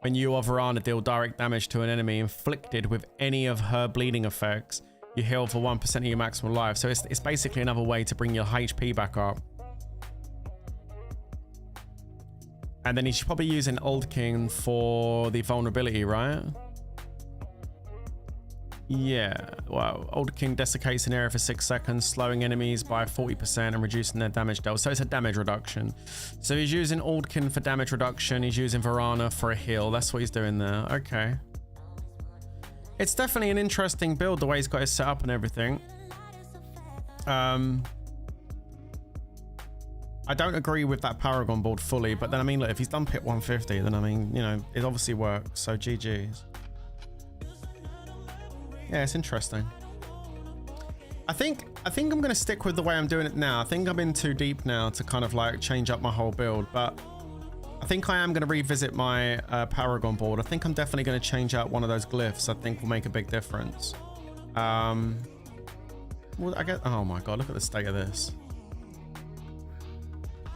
When you or Varana deal direct damage to an enemy inflicted with any of her bleeding effects, you heal for 1% of your maximum life. So it's basically another way to bring your HP back up. And then he's probably using Old King for the vulnerability, right? Yeah, well, Old King desiccates an area for 6 seconds, slowing enemies by 40% and reducing their damage dealt. So it's a damage reduction. So he's using Old King for damage reduction. He's using Varana for a heal. That's what he's doing there. Okay. It's definitely an interesting build, the way he's got it set up and everything. I don't agree with that Paragon board fully, but then I mean, look, if he's done pit 150, then I mean, you know, it obviously works. So GG's. Yeah, it's interesting. I think I'm going to stick with the way I'm doing it now. I think I'm in too deep now to kind of like change up my whole build, but I think I am going to revisit my Paragon board. I think I'm definitely going to change out one of those glyphs. I think will make a big difference. Well, I guess, oh my God, look at the state of this.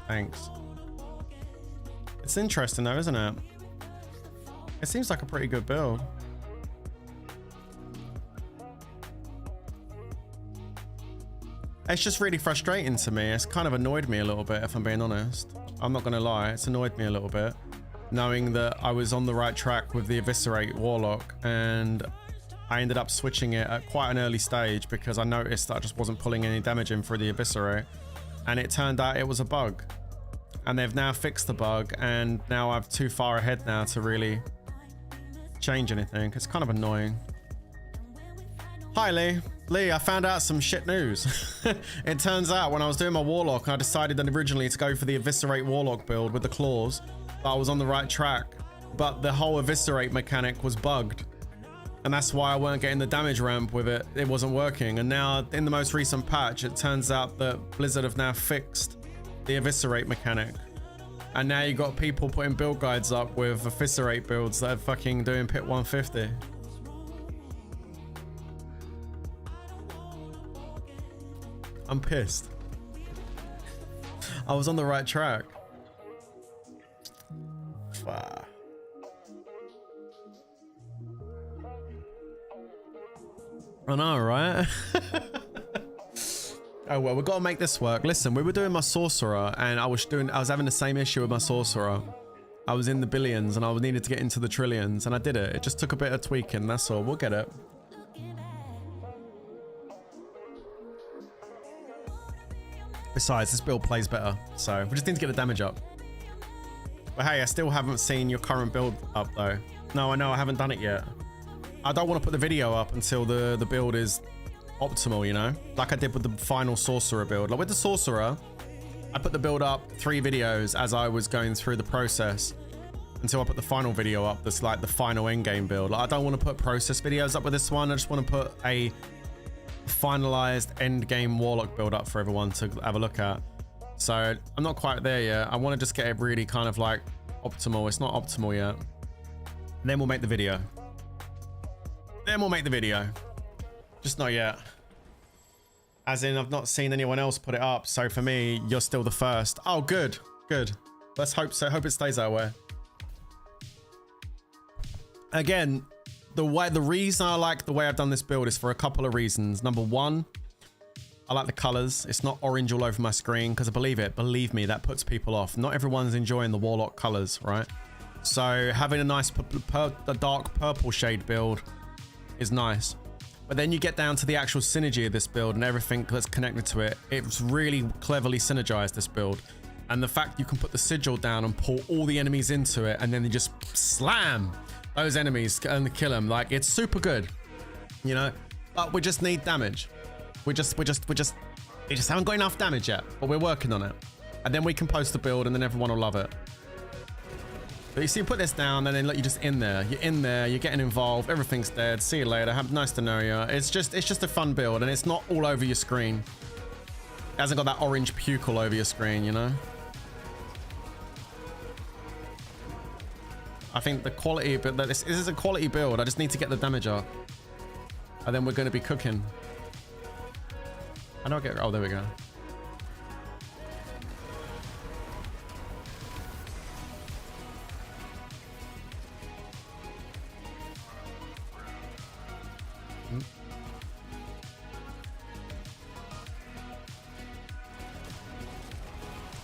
Thanks. It's interesting though, isn't it? It seems like a pretty good build. It's just really frustrating to me. It's kind of annoyed me a little bit, if I'm being honest. I'm not gonna lie, it's annoyed me a little bit. knowing that I was on the right track with the Eviscerate Warlock, and I ended up switching it at quite an early stage because I noticed that I just wasn't pulling any damage in through the Eviscerate, and it turned out it was a bug. And they've now fixed the bug, and now I'm too far ahead now to really change anything. It's kind of annoying. Hi, Lee. Lee, I found out some shit news. It turns out when I was doing my Warlock, I decided that originally to go for the Eviscerate Warlock build with the claws. I was on the right track, but the whole Eviscerate mechanic was bugged. And that's why I weren't getting the damage ramp with it. It wasn't working. And now in the most recent patch, it turns out that Blizzard have now fixed the Eviscerate mechanic. And now you got people putting build guides up with Eviscerate builds that are fucking doing pit 150. I'm pissed. I was on the right track. Fuck. I know, right? Oh well, we've got to make this work. Listen, we were doing my sorcerer, and I was having the same issue with my sorcerer. I was in the billions, and I needed to get into the trillions, and I did it. It just took a bit of tweaking. That's all. We'll get it. Besides, this build plays better, so we just need to get the damage up. But hey, I still haven't seen your current build up though. No, I know I haven't done it yet. I don't want to put the video up until the build is optimal, you know? Like I did with the final sorcerer build. Like with the sorcerer, I put the build up 3 videos as I was going through the process until I put the final video up. That's like the final endgame build. Like I don't want to put process videos up with this one. I just want to put a finalized end game Warlock build up for everyone to have a look at. So I'm not quite there yet. I want to just get it really kind of like optimal. It's not optimal yet. Then we'll make the video. Just not yet. As in, I've not seen anyone else put it up. So for me, you're still the first. Oh, good. Good. Let's hope so. Hope it stays that way. Again, the reason I like the way I've done this build is for a couple of reasons. Number one, I like the colors. It's not orange all over my screen because believe me, that puts people off. Not everyone's enjoying the Warlock colors, right? So having a nice dark purple shade build is nice. But then you get down to the actual synergy of this build and everything that's connected to it. It's really cleverly synergized, this build. And the fact you can put the sigil down and pull all the enemies into it and then they just slam those enemies and kill them. Like, it's super good, you know? But we just need damage. We just haven't got enough damage yet, but we're working on it. And then we can post the build and then everyone will love it. But you see, you put this down and then look, you're just in there. You're in there, you're getting involved, everything's dead. See you later, nice to know you. It's just a fun build and it's not all over your screen. It hasn't got that orange puke all over your screen, you know? I think the quality, but this is a quality build. I just need to get the damage up. And then we're going to be cooking. How do I get, oh, there we go.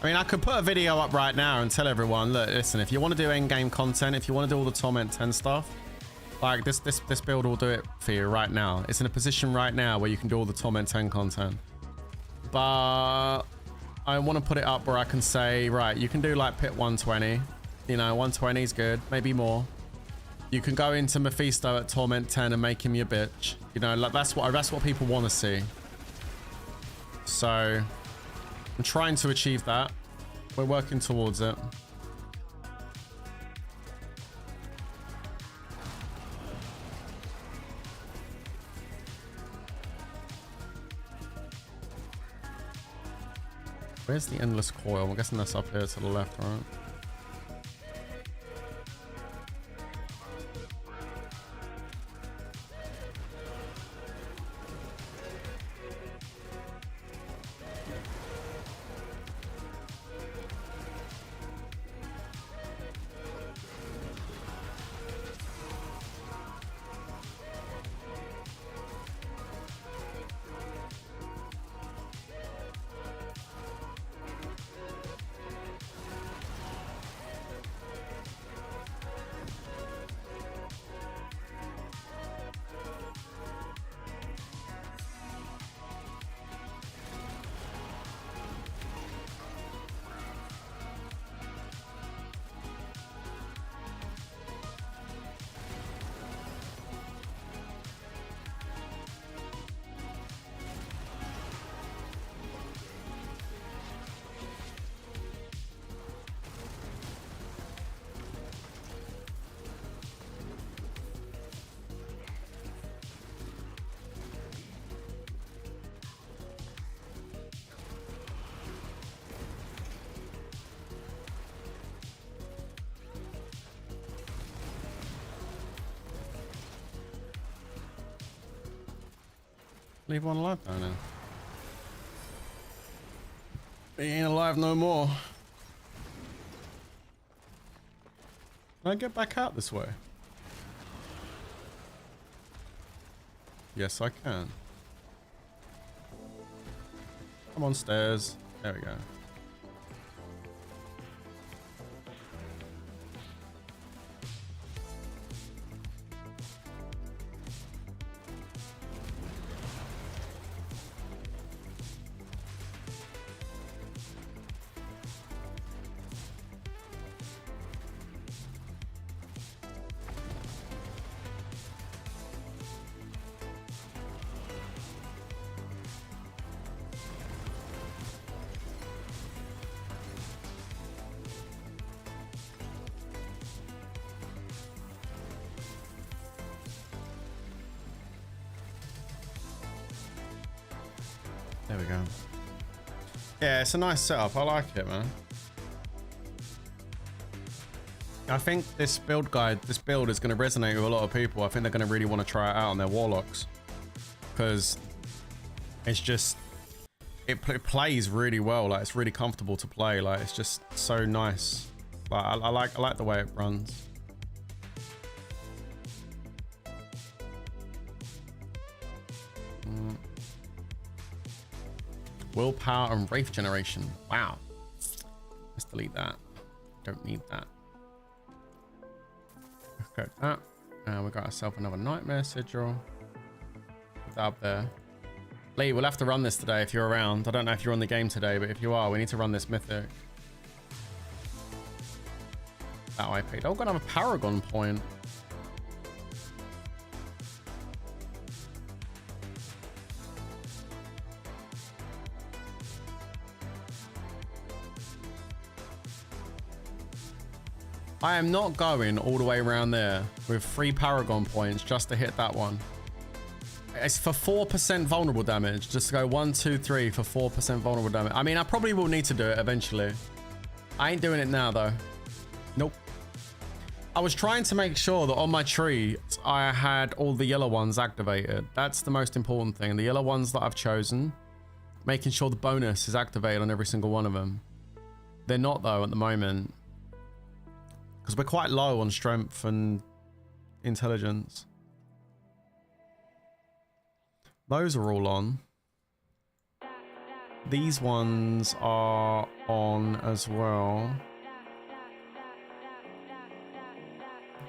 I mean, I could put a video up right now and tell everyone, look, listen, if you want to do end-game content, if you want to do all the Torment 10 stuff, like this build will do it for you right now. It's in a position right now where you can do all the Torment 10 content. But I want to put it up where I can say, right, you can do like pit 120. You know, 120 is good, maybe more. You can go into Mephisto at Torment 10 and make him your bitch. You know, like that's what people want to see. So I'm trying to achieve that. We're working towards it. Where's the endless coil? I'm guessing that's up here to the left, right? Leave one alive down there. He ain't alive no more. Can I get back out this way? Yes, I can. Come on, stairs. There we go. There we go. Yeah, it's a nice setup. I like it, man. I think this build guide, this build is going to resonate with a lot of people. I think they're going to really want to try it out on their Warlocks. Because it's just, it plays really well. Like, it's really comfortable to play. Like, it's just so nice. Like, I like the way it runs. Willpower and Wraith generation. Wow. Let's delete that. Don't need that. Okay, that. And we got ourselves another nightmare sigil. Put that up there. Lee, we'll have to run this today if you're around. I don't know if you're on the game today, but if you are, we need to run this mythic. That I paid. Oh, we're gonna have a Paragon point. I am not going all the way around there with 3 Paragon points just to hit that one. It's for 4% vulnerable damage. Just to go 1, 2, 3 for 4% vulnerable damage. I mean, I probably will need to do it eventually. I ain't doing it now though. Nope. I was trying to make sure that on my tree, I had all the yellow ones activated. That's the most important thing. The yellow ones that I've chosen, making sure the bonus is activated on every single one of them. They're not though at the moment. Because we're quite low on strength and intelligence. Those are all on. These ones are on as well.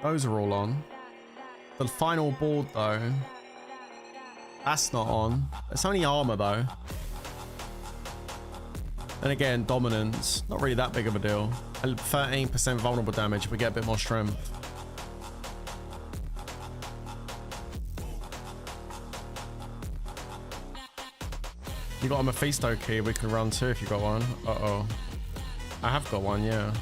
Those are all on. The final board though, that's not on. It's only armor though. And again, dominance, not really that big of a deal. 13% vulnerable damage if we get a bit more strength. You got a Mephisto key we can run too if you got one. Uh-oh. I have got one, yeah.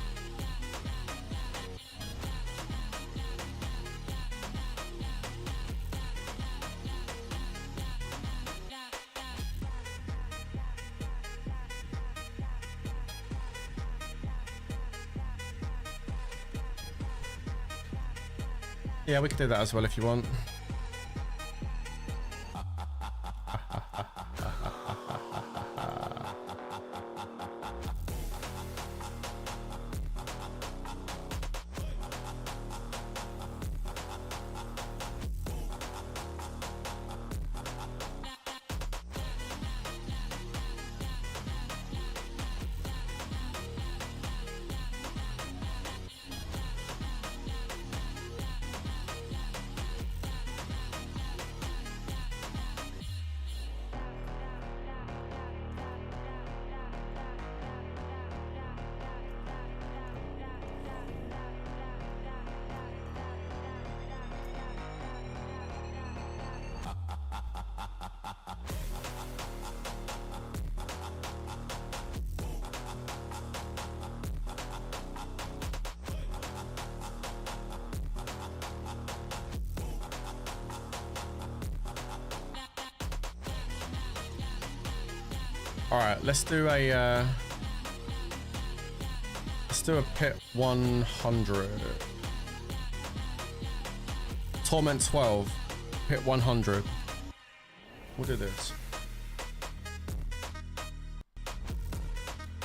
Yeah, we could do that as well if you want. All right, let's do a pit 100. Torment 12, pit 100. We'll do this.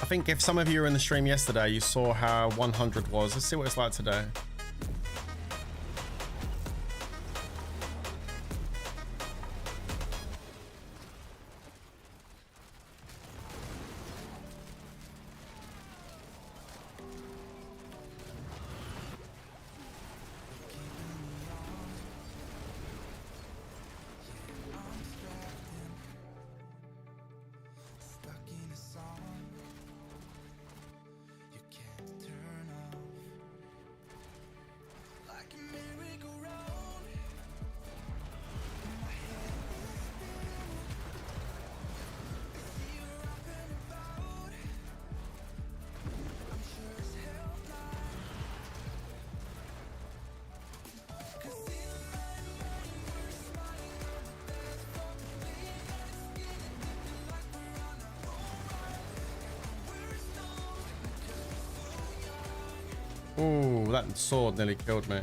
I think if some of you were in the stream yesterday, you saw how 100 was. Let's see what it's like today. Ooh, that sword nearly killed me.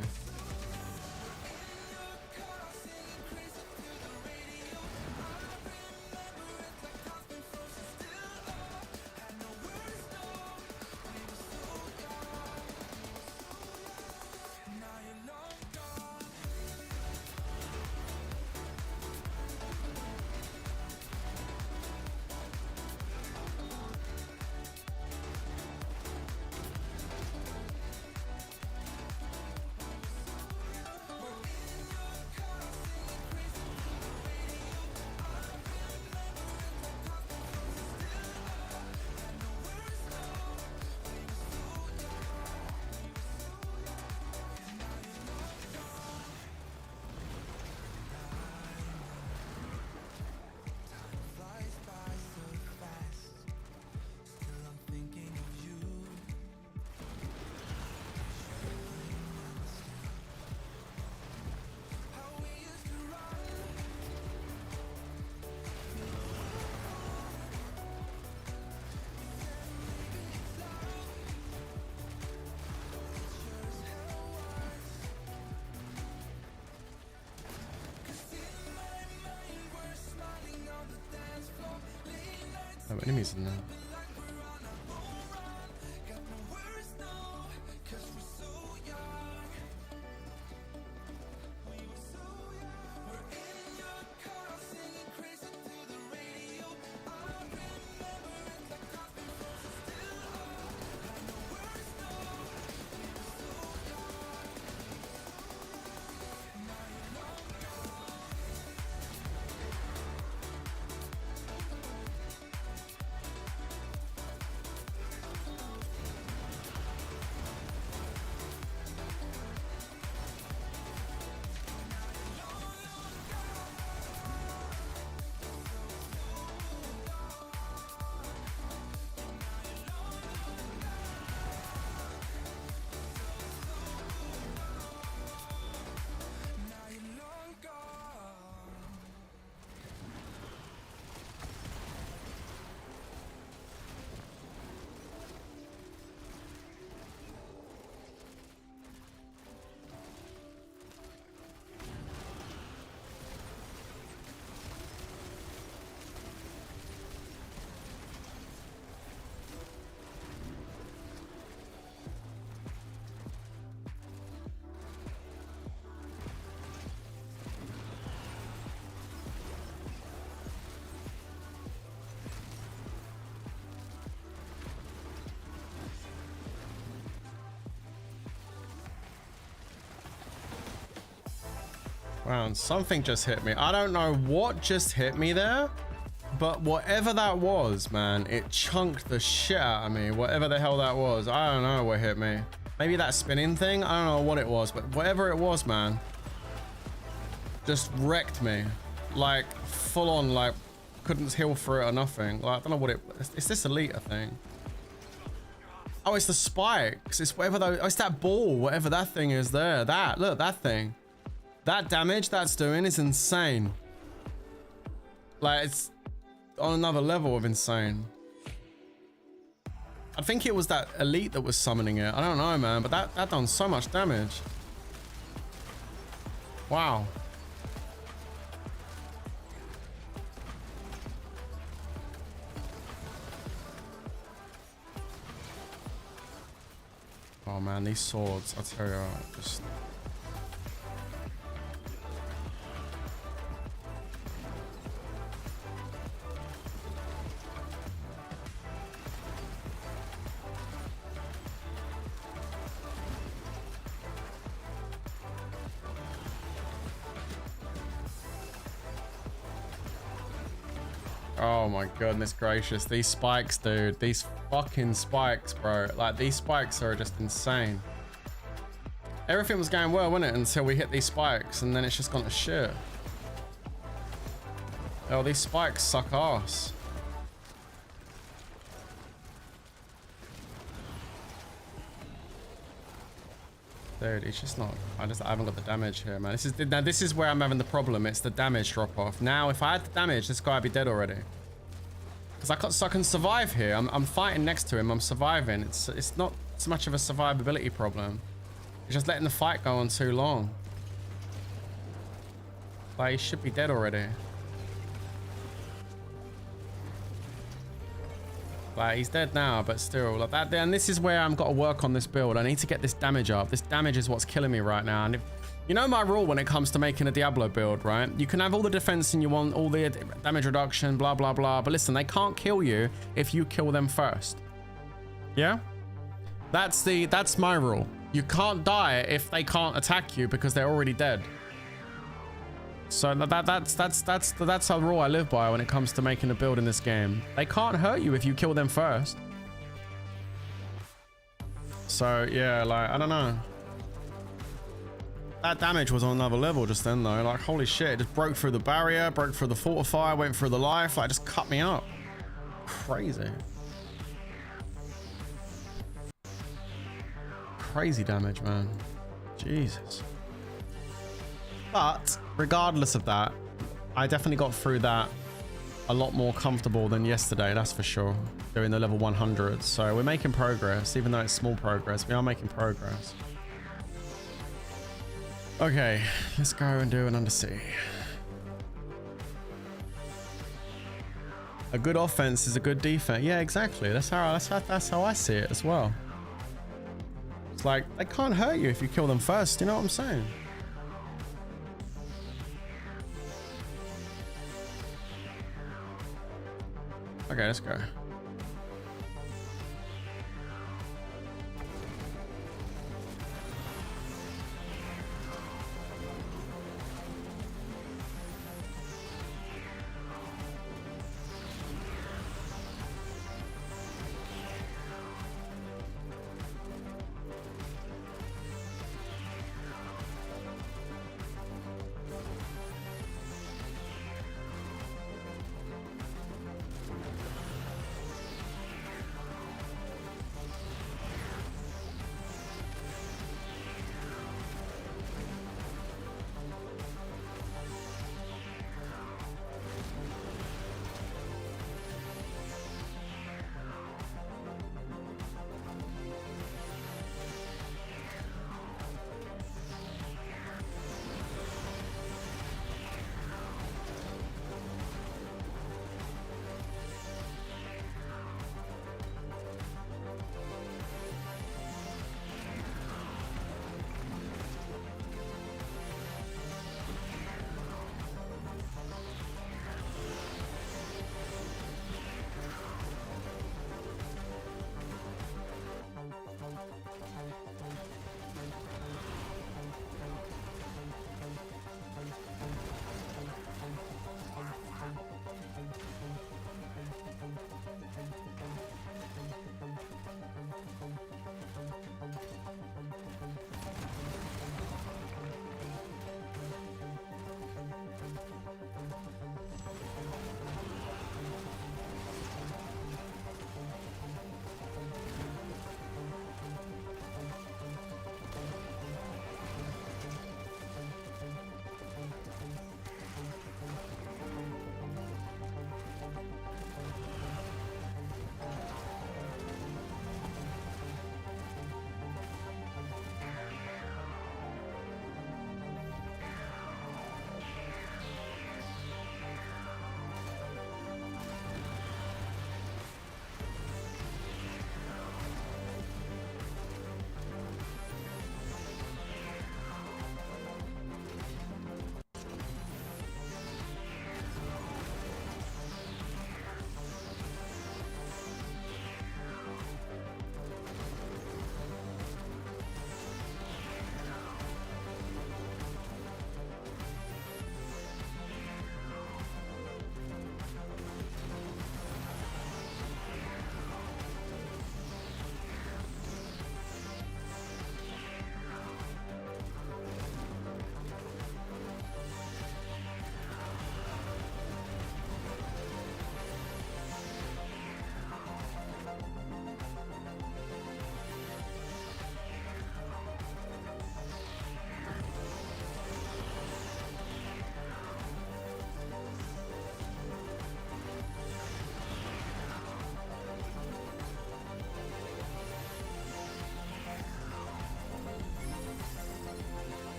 No enemies in there. Wow, and something just hit me. I don't know what just hit me there, but whatever that was, man, it chunked the shit out of me. Whatever the hell that was, I don't know what hit me. Maybe that spinning thing? I don't know what it was, but whatever it was, man, just wrecked me. Like, full on, like, couldn't heal through it or nothing. Like, I don't know what it... It's this elite, I think. Oh, it's the spikes. It's whatever those... Oh, it's that ball, whatever that thing is there. That, look, that thing. That damage that's doing is insane. Like, it's on another level of insane. I think it was that elite that was summoning it. I don't know, man, but that done so much damage. Wow. Oh man, these swords, I tell you, just... Oh my goodness gracious, these spikes, dude. These fucking spikes, bro. Like, these spikes are just insane. Everything was going well, wasn't it? Until we hit these spikes, and then it's just gone to shit. Oh, these spikes suck ass. Dude, it's just not... I haven't got the damage here, man. This is where I'm having the problem. It's the damage drop off. Now, if I had the damage, this guy would be dead already. Because I can survive here. I'm fighting next to him. I'm surviving. It's not so much of a survivability problem. It's just letting the fight go on too long. Like, he should be dead already. Like, he's dead now, but still, like that. And this is where I've got to work on this build. I need to get this damage up. This damage is what's killing me right now. And if, you know my rule when it comes to making a Diablo build, right? You can have all the defense and you want all the damage reduction, blah, blah, blah. But listen, they can't kill you if you kill them first. Yeah? That's my rule. You can't die if they can't attack you because they're already dead. So that's a rule I live by when it comes to making a build in this game. They can't hurt you if you kill them first. So yeah, like, I don't know. That damage was on another level just then though. Like, holy shit, it just broke through the barrier, broke through the fortify, went through the life, like, just cut me up. Crazy. Crazy damage, man. Jesus. But regardless of that, I definitely got through that a lot more comfortable than yesterday, that's for sure, doing the level 100. So we're making progress, even though it's small progress, we are making progress. Okay, let's go and do an undersea. A good offense is a good defense. Yeah, exactly. That's how I see it as well. It's like, they can't hurt you if you kill them first, you know what I'm saying? Okay, let's go.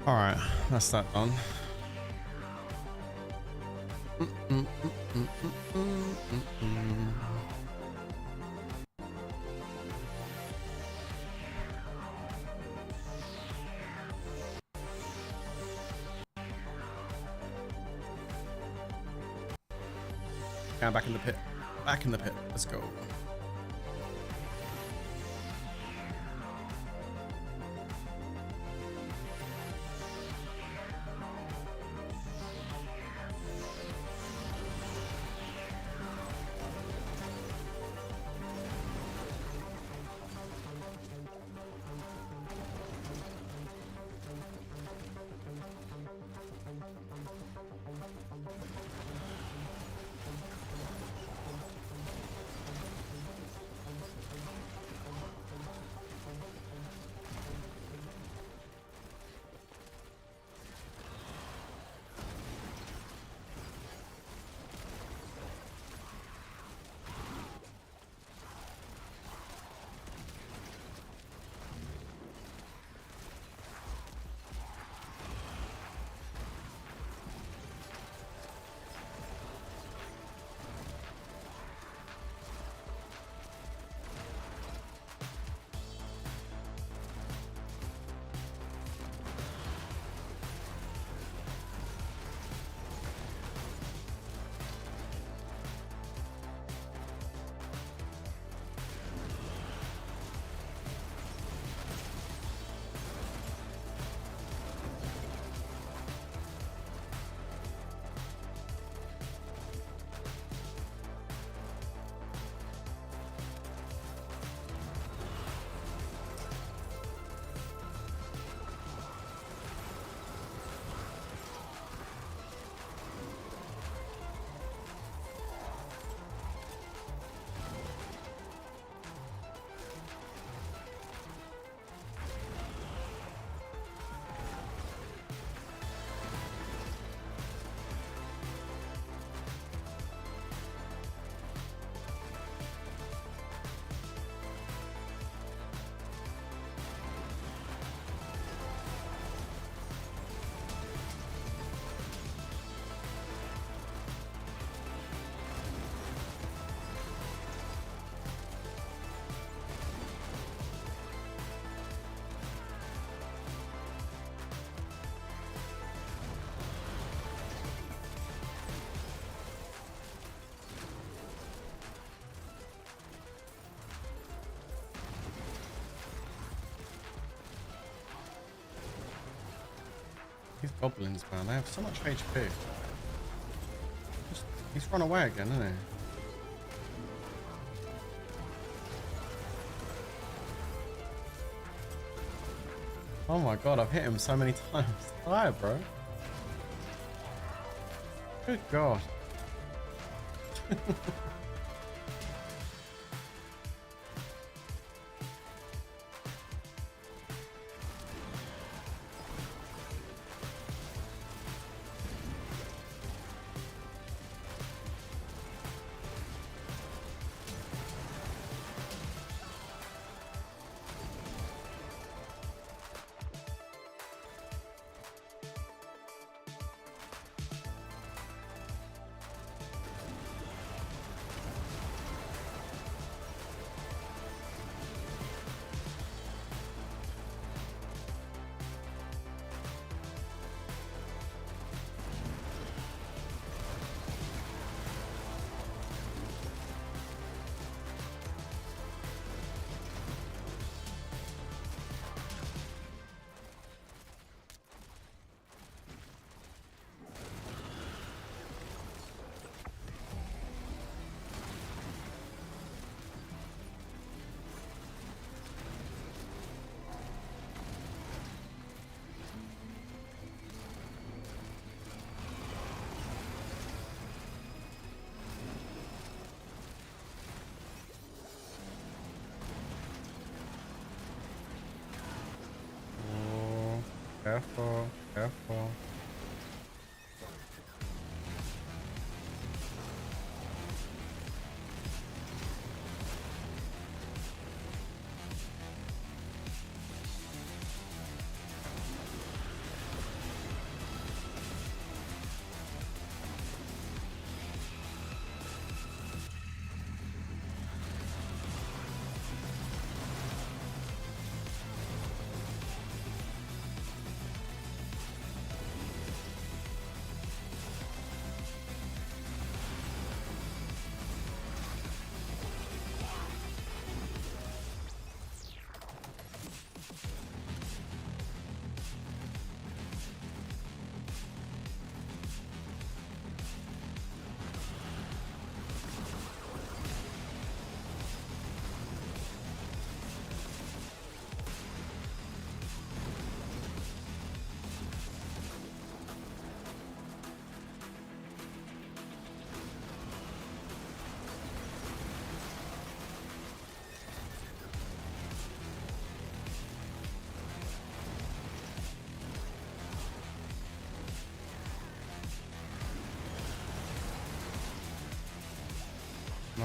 All right, that's that done. Yeah, back in the pit. Back in the pit. Let's go. These goblins, man, they have so much HP. He's run away again, isn't he? Oh my god, I've hit him so many times. Die, bro. Good god. Careful, careful.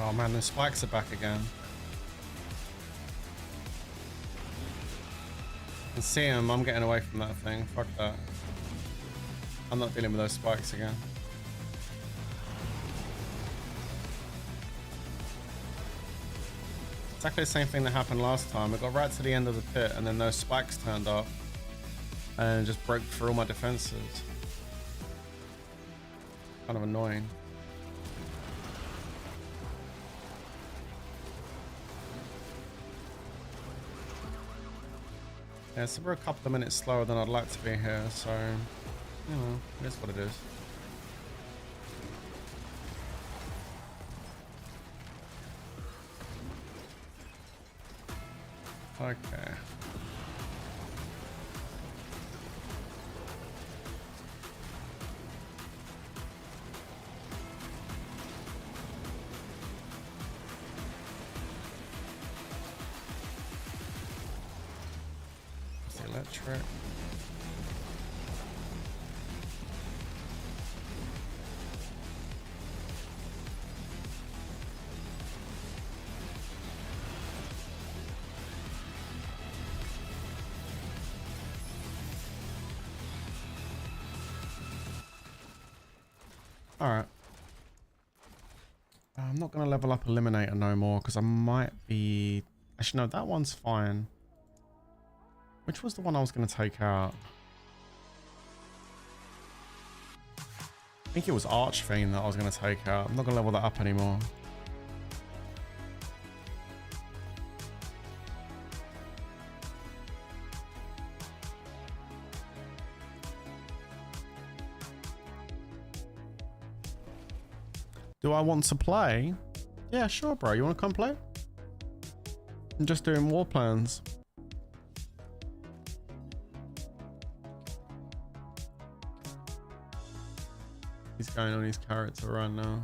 Oh man, the spikes are back again. I can see him. I'm getting away from that thing. Fuck that. I'm not dealing with those spikes again. Exactly the same thing that happened last time. I got right to the end of the pit and then those spikes turned up and just broke through all my defenses. Kind of annoying. Yeah, so we're a couple of minutes slower than I'd like to be here, so you know, it is what it is. Okay. It's the electric. Alright. I'm not going to level up Eliminator no more because I might be... Actually, no, that one's fine. Which was the one I was going to take out? I think it was Archfiend that I was going to take out. I'm not going to level that up anymore. Do I want to play? Yeah, sure, bro. You want to come play? I'm just doing war plans. He's going on his character right now.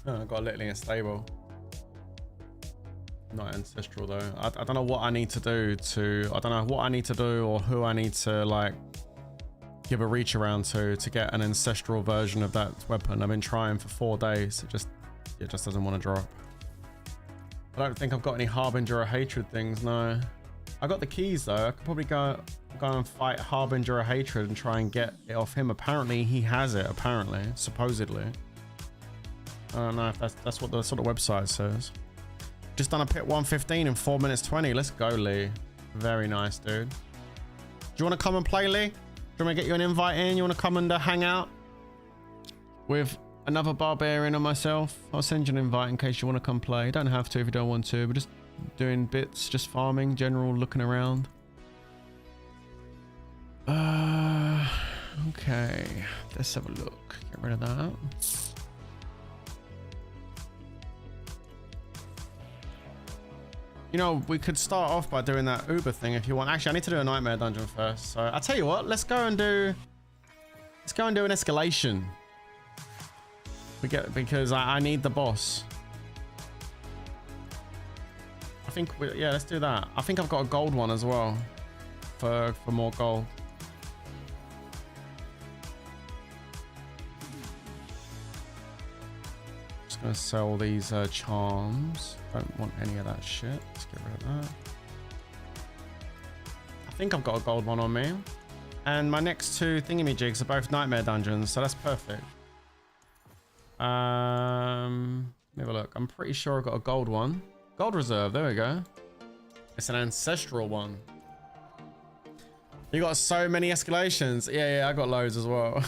Oh, I got a Littling stable. Not ancestral though. I don't know what I need to do to... I don't know what I need to do or who I need to like give a reach around to get an ancestral version of that weapon. I've been trying for 4 days. It just doesn't want to drop. I don't think I've got any Harbinger of Hatred things, no. I got the keys though. I could probably go and fight Harbinger of Hatred and try and get it off him. Apparently he has it, apparently, supposedly. I don't know if that's what the sort of website says. Just done a pit 115 in 4 minutes 20. Let's go, Lee. Very nice, dude. Do you want to come and play, Lee? Do you want me to get you an invite in? You want to come and hang out with another barbarian or myself? I'll send you an invite in case you want to come play. You don't have to if you don't want to, but just doing bits, just farming, general looking around. Okay. Let's have a look. Get rid of that. You know, we could start off by doing that Uber thing if you want. Actually, I need to do a nightmare dungeon first. So I'll tell you what, let's go and do an escalation. Because I need the boss. I think yeah, let's do that. I think I've got a gold one as well for more gold. Just gonna sell these charms. Don't want any of that shit. Let's get rid of that. I think I've got a gold one on me. And my next two thingamajigs are both nightmare dungeons, so that's perfect. Let me have a look. I'm pretty sure I've got a gold one. Gold reserve, there we go. It's an ancestral one. You got so many escalations. Yeah, I got loads as well.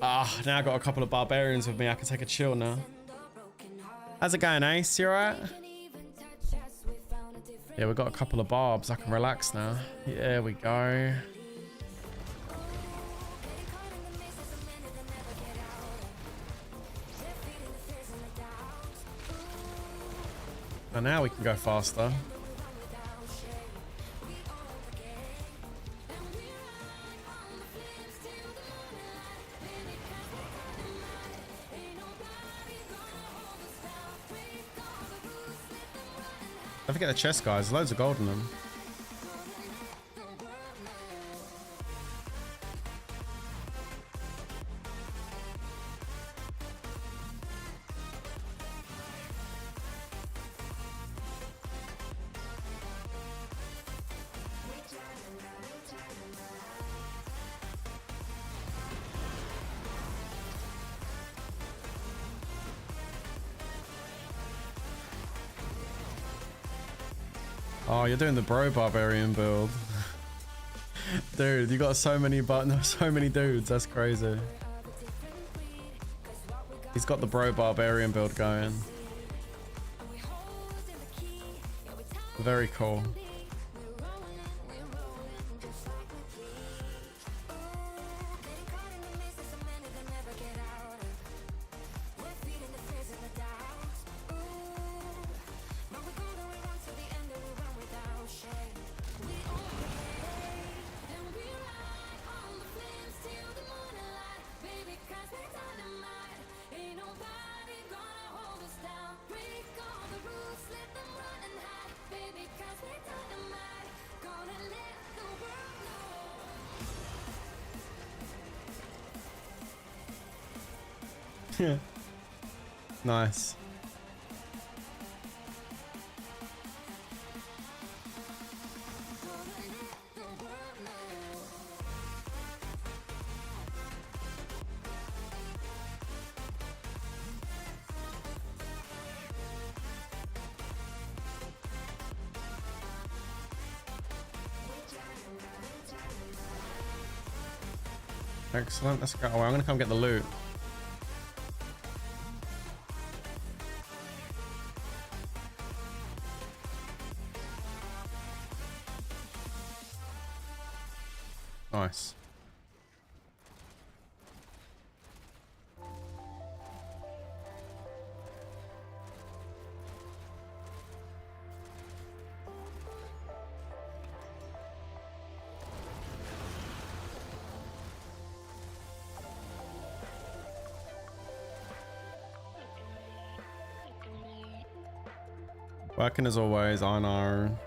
Now I got a couple of barbarians with me. I can take a chill now. How's it going, Ace? You alright? Yeah, we've got a couple of barbs. I can relax now. Yeah, there we go. And now we can go faster. Don't forget the chest, guys. Loads of gold in them. Oh, you're doing the bro barbarian build. Dude, you got so many so many dudes. That's crazy. He's got the bro barbarian build going. Very cool. Nice. Excellent. Let's go. Oh, I'm gonna come get the loot. Nice. Working as always, I know.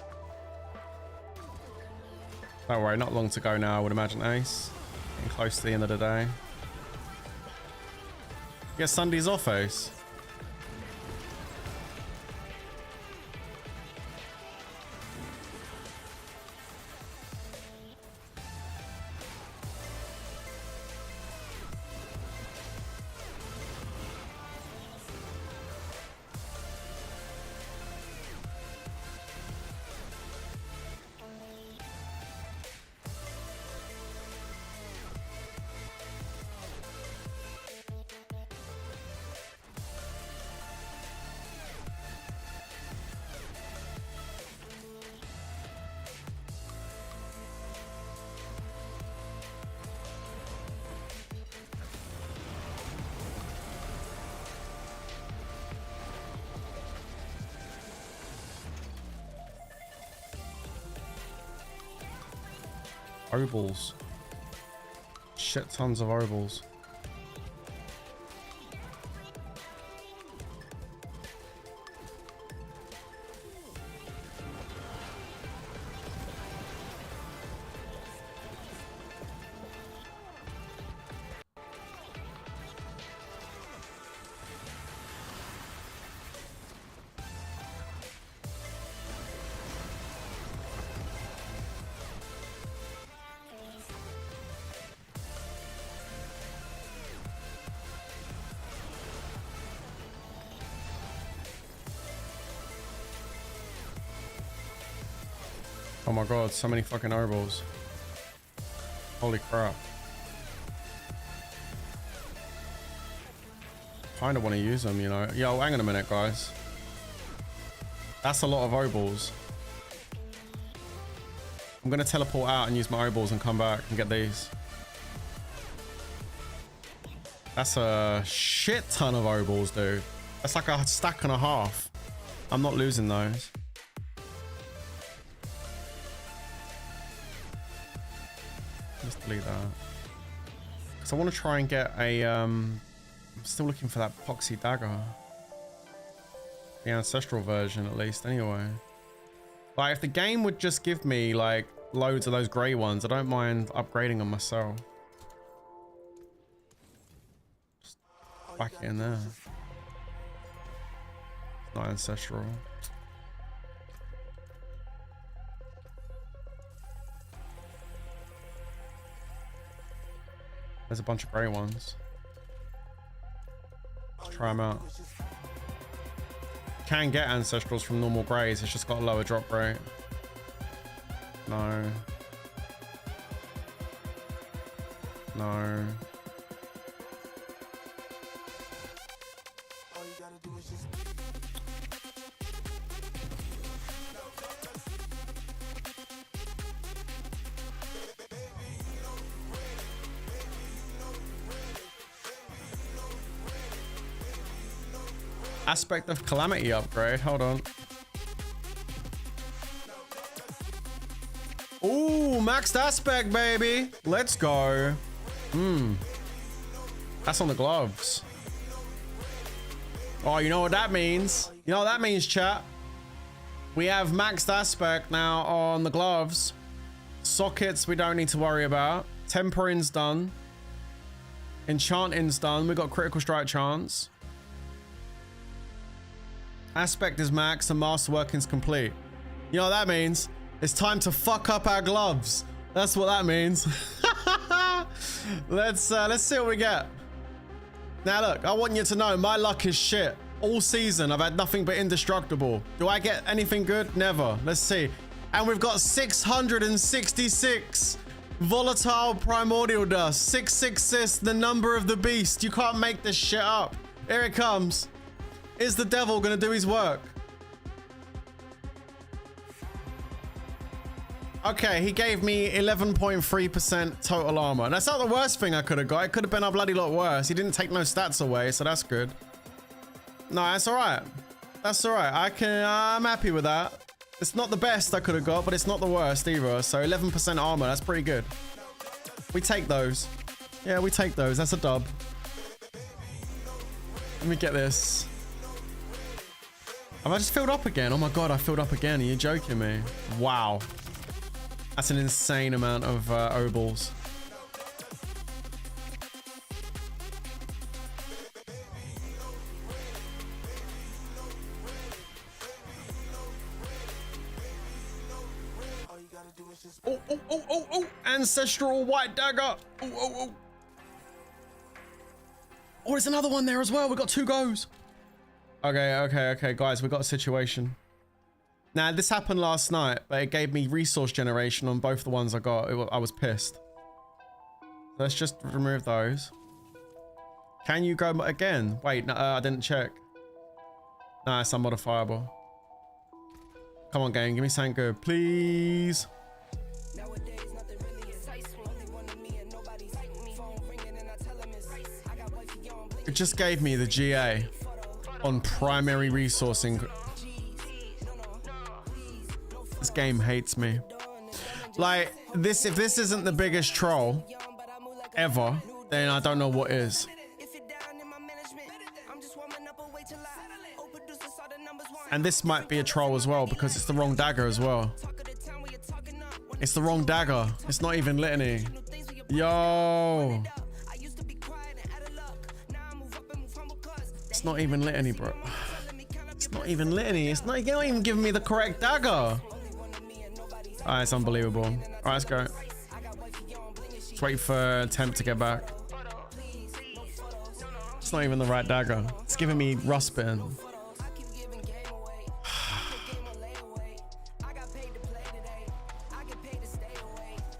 Don't worry, not long to go now, I would imagine, Ace. Getting close to the end of the day. Get Sundays off, Ace. Obols. Shit tons of obols. Oh my god, so many fucking obols. Holy crap. Kinda want to use them, you know. Yo, hang on a minute, guys. That's a lot of obols. I'm gonna teleport out and use my eyeballs and come back and get these. That's a shit ton of eyeballs, dude. That's like a stack and a half. I'm not losing those. Let's delete that. Because I want to try and get a... I'm still looking for that epoxy dagger. The ancestral version, at least, anyway. Like, if the game would just give me, like, loads of those grey ones, I don't mind upgrading them myself. Just whack it in there. It's not ancestral. There's a bunch of grey ones. Let's try them out. Can get ancestrals from normal greys, it's just got a lower drop rate. No. No. Aspect of Calamity upgrade. Hold on. Ooh, maxed aspect, baby. Let's go. That's on the gloves. Oh, you know what that means? You know what that means, chat? We have maxed aspect now on the gloves. Sockets we don't need to worry about. Tempering's done. Enchanting's done. We got critical strike chance. Aspect is max and master working's complete. You know what that means? It's time to fuck up our gloves. That's what that means. Let's see what we get. Now look, I want you to know my luck is shit. All season I've had nothing but indestructible. Do I get anything good? Never. Let's see. And we've got 666 volatile primordial dust. 666, the number of the beast. You can't make this shit up. Here it comes. Is the devil gonna do his work? Okay, he gave me 11.3% total armor. That's not the worst thing I could have got. It could have been a bloody lot worse. He didn't take no stats away, so that's good. No, that's all right. That's all right. I'm happy with that. It's not the best I could have got, but it's not the worst either. So 11% armor, that's pretty good. We take those. Yeah, we take those. That's a dub. Let me get this. Have I just filled up again? Oh my god, I filled up again. Are you joking me? Wow. That's an insane amount of obols. Oh, oh, oh, oh, oh! Ancestral white dagger! Oh, oh, oh! Oh, there's another one there as well. We got 2 goes. Okay, guys, we got a situation. Now, this happened last night, but it gave me resource generation on both the ones I got. I was pissed. Let's just remove those. Can you go again? Wait, no, I didn't check. Nah, it's unmodifiable. Come on, game, give me something good, please. It just gave me the GA on primary resourcing. This game hates me. Like, this, if this isn't the biggest troll ever, then I don't know what is. And this might be a troll as well because it's the wrong dagger as well. It's the wrong dagger. It's not even litany. Yo. It's not even litany, bro. It's not even litany. It's not even giving me the correct dagger. Alright, it's unbelievable. Alright, let's go. Let's wait for Temp to get back. It's not even the right dagger. It's giving me Ruspin.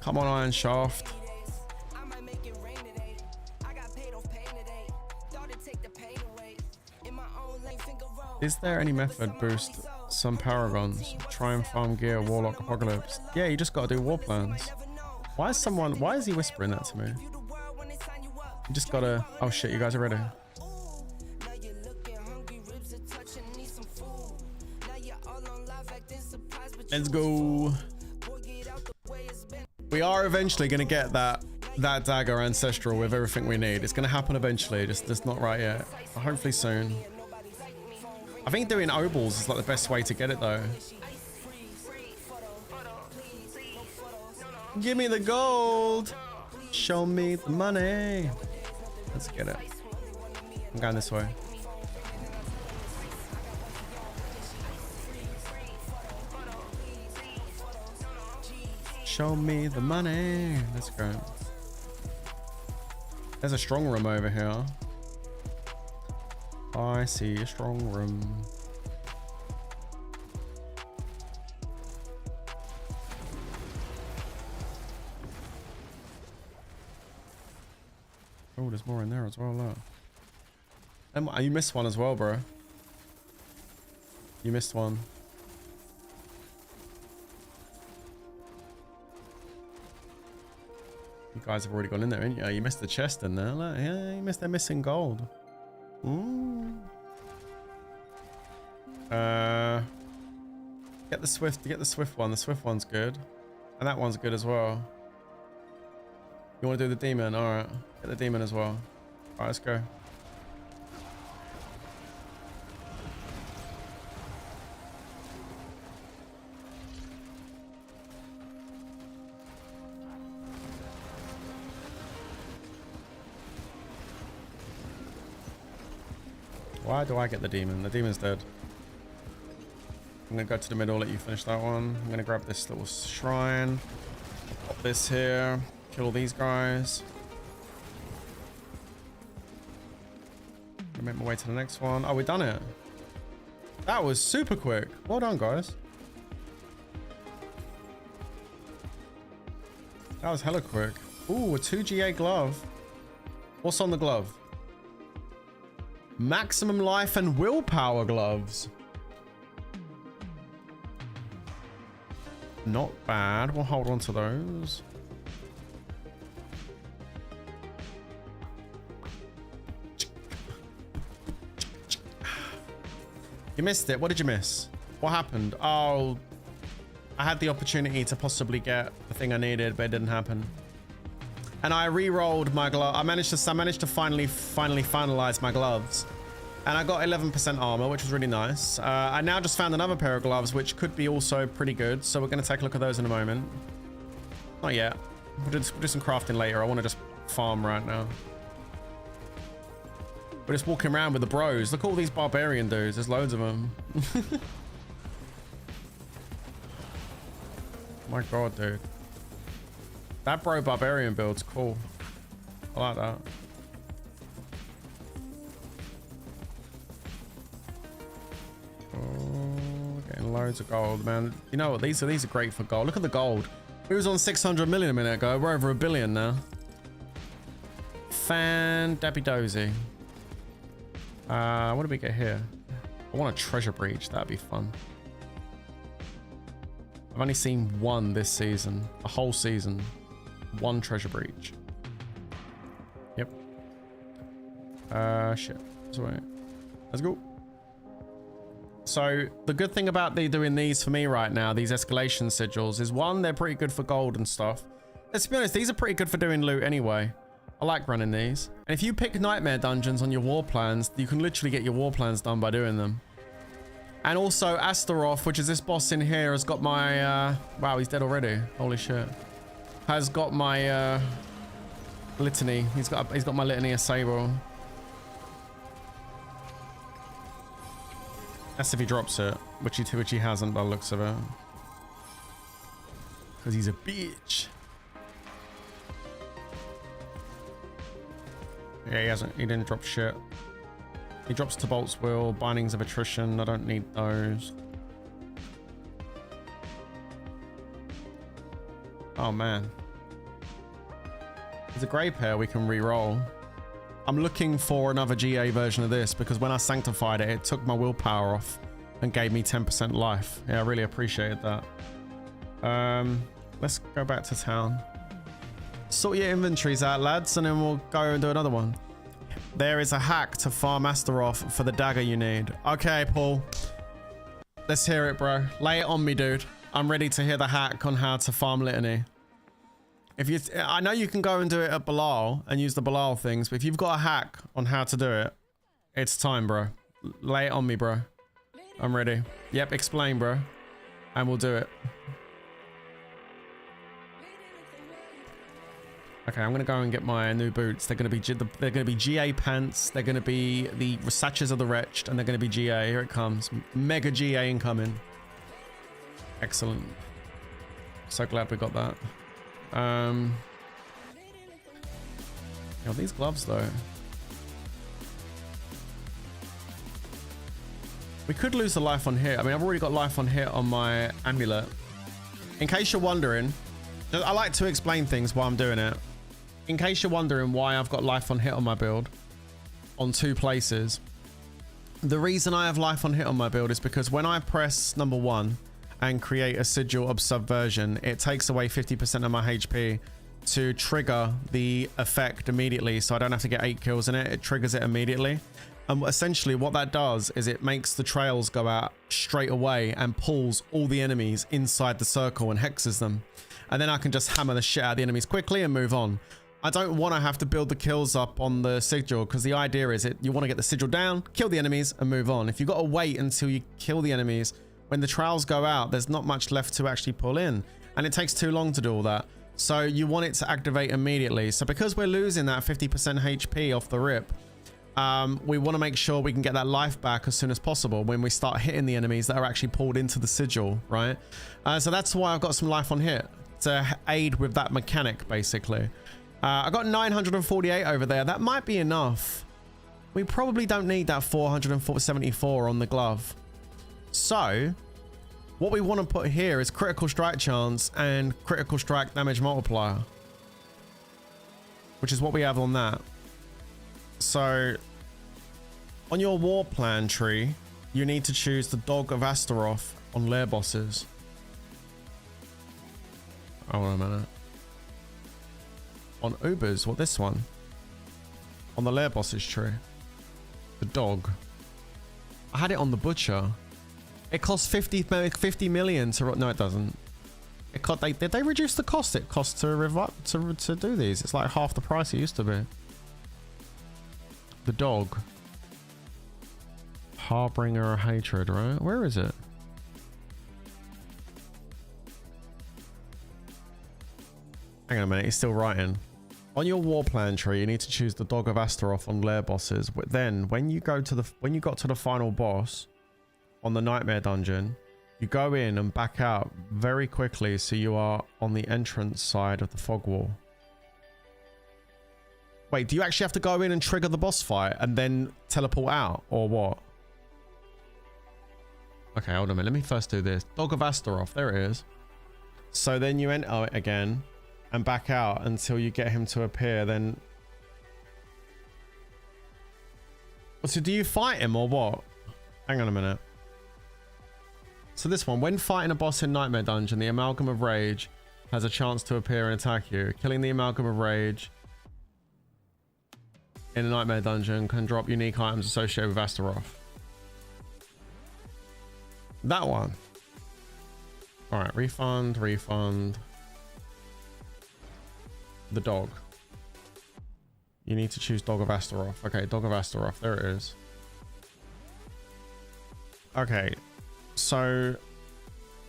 Come on, Iron Shaft. Is there any method boost some paragons. Try and farm gear, Warlock, Apocalypse. Yeah, you just gotta do war plans. Why is he whispering that to me? You just gotta... Oh shit, you guys are ready. Let's go. We are eventually gonna get that dagger ancestral with everything we need. It's gonna happen eventually, just not right yet. But hopefully soon. I think doing obols is like the best way to get it though. Give me the gold. Show me the money. Let's get it. I'm going this way. Show me the money. Let's go. There's a strong room over here. I see a strong room. Oh, there's more in there as well, look. You missed one as well, bro. You missed one. You guys have already gone in there, haven't you? You missed the chest in there. Look, yeah, you missed their missing gold. Ooh. Get the swift one. The swift one's good. And that one's good as well. You want to do the demon? Alright. Get the demon as well. Alright, let's go. Why do I get the demon? The demon's dead. I'm gonna go to the middle, let you finish that one. I'm gonna grab this little shrine. Pop this here. Kill all these guys. Gonna make my way to the next one. Oh, we done it. That was super quick. Well done, guys. That was hella quick. Ooh, a 2GA glove. What's on the glove? Maximum life and willpower gloves. Not bad. We'll hold on to those. You missed it. What did you miss? What happened? Oh, I had the opportunity to possibly get the thing I needed, but it didn't happen. And I re-rolled my glove. I managed to finally finalize my gloves. And I got 11% armor, which was really nice. I now just found another pair of gloves, which could be also pretty good. So we're going to take a look at those in a moment. Not yet. We'll do some crafting later. I want to just farm right now. We're just walking around with the bros. Look at all these barbarian dudes. There's loads of them. My god, dude. That bro barbarian build's cool. I like that. Oh, getting loads of gold, man. You know what? These are great for gold. Look at the gold. We was on 600 million a minute ago. We're over 1 billion now. Fan-dappy-dozy. What do we get here? I want a treasure breach. That'd be fun. I've only seen one this season. A whole season. One treasure breach. Yep. Shit. Sorry. Let's go. So the good thing about doing these for me right now, these escalation sigils, is one, they're pretty good for gold and stuff. Let's be honest, these are pretty good for doing loot anyway. I like running these. And if you pick nightmare dungeons on your war plans, you can literally get your war plans done by doing them. And also Astaroth, which is this boss in here, has got my wow, he's dead already. Holy shit. Has got my litany. He's got my litany of Sable. That's if he drops it, which he hasn't by the looks of it. Because he's a bitch. Yeah, he hasn't. He didn't drop shit. He drops Tobolt's Will, Bindings of Attrition. I don't need those. Oh, man. There's a grey pair we can re-roll. I'm looking for another GA version of this because when I sanctified it, it took my willpower off and gave me 10% life. Yeah, I really appreciated that. Let's go back to town. Sort your inventories out, lads, and then we'll go and do another one. There is a hack to farm Astaroth for the dagger you need. Okay, Paul. Let's hear it, bro. Lay it on me, dude. I'm ready to hear the hack on how to farm Litany. I know you can go and do it at Bilal and use the Bilal things, but if you've got a hack on how to do it, it's time, bro. Lay it on me, bro. I'm ready. Yep, explain, bro. And we'll do it. Okay, I'm gonna go and get my new boots. They're gonna be GA pants. They're gonna be the Satches of the Wretched, and they're gonna be GA. Here it comes. Mega GA incoming. Excellent. So glad we got that. Yo, these gloves though. We could lose the life on hit. I mean, I've already got life on hit on my amulet. In case you're wondering, I like to explain things while I'm doing it. In case you're wondering why I've got life on hit on my build on 2 places, the reason I have life on hit on my build is because when I press number 1 and create a sigil of subversion, it takes away 50% of my HP to trigger the effect immediately, so I don't have to get 8 kills in it. It triggers it immediately. And essentially what that does is it makes the trails go out straight away and pulls all the enemies inside the circle and hexes them. And then I can just hammer the shit out of the enemies quickly and move on. I don't want to have to build the kills up on the sigil, because the idea is you want to get the sigil down, kill the enemies, and move on. If you've got to wait until you kill the enemies, when the trails go out, there's not much left to actually pull in, and it takes too long to do all that. So you want it to activate immediately. So because we're losing that 50% HP off the rip, we want to make sure we can get that life back as soon as possible when we start hitting the enemies that are actually pulled into the sigil, right? So that's why I've got some life on hit to aid with that mechanic, basically. I got 948 over there. That might be enough. We probably don't need that 474 on the glove. So what we want to put here is critical strike chance and critical strike damage multiplier, which is what we have on that. So on your war plan tree, you need to choose the Dog of Astaroth on lair bosses. Hold on a minute. On Ubers, what, this one? On the lair bosses tree. The dog. I had it on the butcher. It costs 50 million to... No, it doesn't. It cost, did they reduce the cost it costs to do these? It's like half the price it used to be. The dog. Harbinger of Hatred, right? Where is it? Hang on a minute, he's still writing. On your war plan tree, you need to choose the Dog of Astaroth on lair bosses. Then, when you got to the final boss on the Nightmare Dungeon, you go in and back out very quickly, so you are on the entrance side of the fog wall. Wait, do you actually have to go in and trigger the boss fight and then teleport out, or what? Okay, hold on a minute. Let me first do this. Dog of Astaroth, there it is. So then you enter it again and back out until you get him to appear. Then, so do you fight him or what? Hang on a minute. So this one, when fighting a boss in Nightmare Dungeon, the Amalgam of Rage has a chance to appear and attack you. Killing the Amalgam of Rage in a Nightmare Dungeon can drop unique items associated with Astaroth. That one. All right, refund. The dog. You need to choose Dog of Astaroth. Okay, Dog of Astaroth. There it is. Okay, so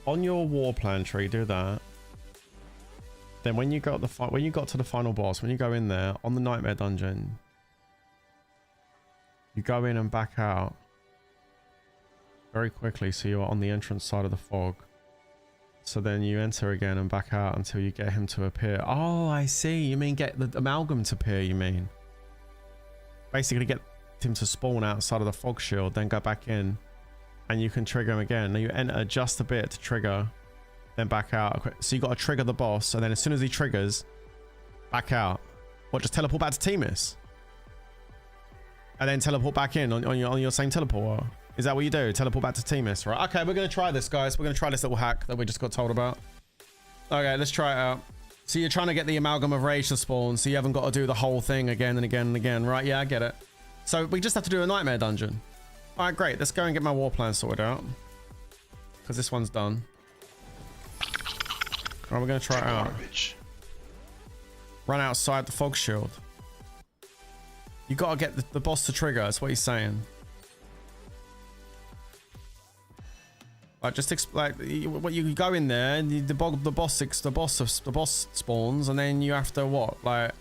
on your war plan tree, do that. Then when you got to the final boss, when you go in there on the Nightmare Dungeon, you go in and back out very quickly, so you are on the entrance side of the fog. So then you enter again and back out until you get him to appear. Oh, I see. You mean get the Amalgam to appear, you mean? Basically get him to spawn outside of the fog shield, then go back in, and you can trigger him again. Now you enter just a bit to trigger, then back out. So you got to trigger the boss, and then as soon as he triggers, back out. What, just teleport back to Timus? And then teleport back in on your same teleporter? Is that what you do? Teleport back to Temis, right? Okay, we're going to try this, guys. We're going to try this little hack that we just got told about. Okay, let's try it out. So you're trying to get the Amalgam of Rage to spawn, so you haven't got to do the whole thing again and again and again, right? Yeah, I get it. So we just have to do a Nightmare Dungeon. All right, great. Let's go and get my war plan sorted out. Because this one's done. All right, we're going to try it out. Garbage. Run outside the fog shield. You got to get the boss to trigger. That's what he's saying. Like, just what you go in there and the boss spawns, and then you have to what? Like,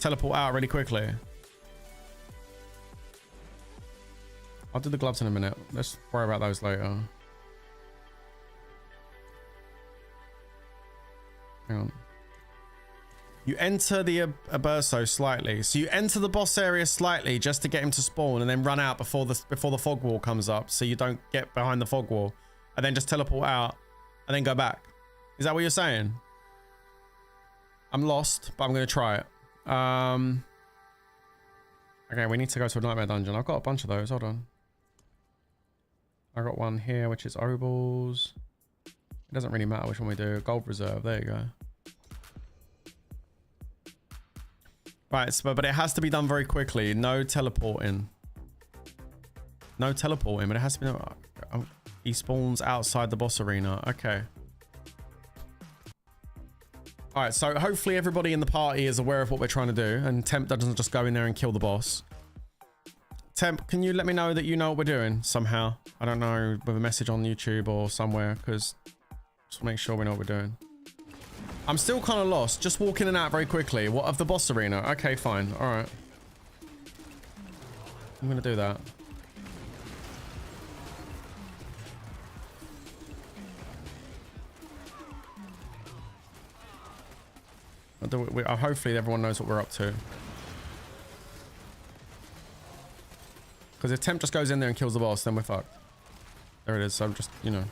teleport out really quickly. I'll do the gloves in a minute. Let's worry about those later. Hang on. You enter the Aberso slightly. So you enter the boss area slightly just to get him to spawn, and then run out before the fog wall comes up, so you don't get behind the fog wall. And then just teleport out and then go back. Is that what you're saying? I'm lost, but I'm going to try it. Okay, we need to go to a Nightmare Dungeon. I've got a bunch of those. Hold on. I got one here, which is Oballs. It doesn't really matter which one we do. Gold Reserve. There you go. Right, so, but it has to be done very quickly. No teleporting. No teleporting, but it has to be... He spawns outside the boss arena. Okay. All right, so hopefully everybody in the party is aware of what we're trying to do, and Temp doesn't just go in there and kill the boss. Temp, can you let me know that you know what we're doing somehow? I don't know, with a message on YouTube or somewhere, because just make sure we know what we're doing. I'm still kind of lost. Just walk in and out very quickly. What of the boss arena? Okay, fine. All right. I'm going to do that. Hopefully everyone knows what we're up to. Because if Temp just goes in there and kills the boss, then we're fucked. There it is. So just, you know.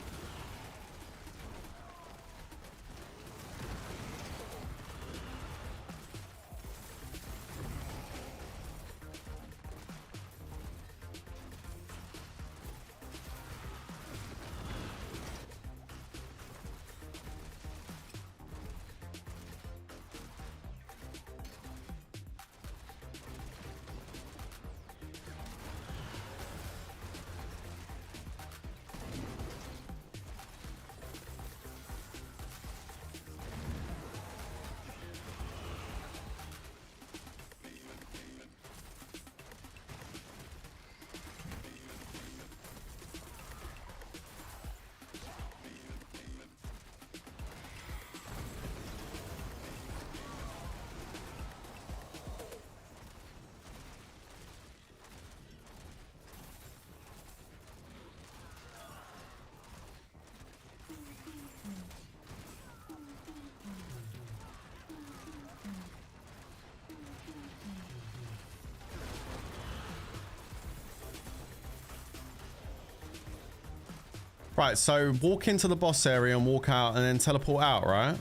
Right, so walk into the boss area and walk out and then teleport out, right?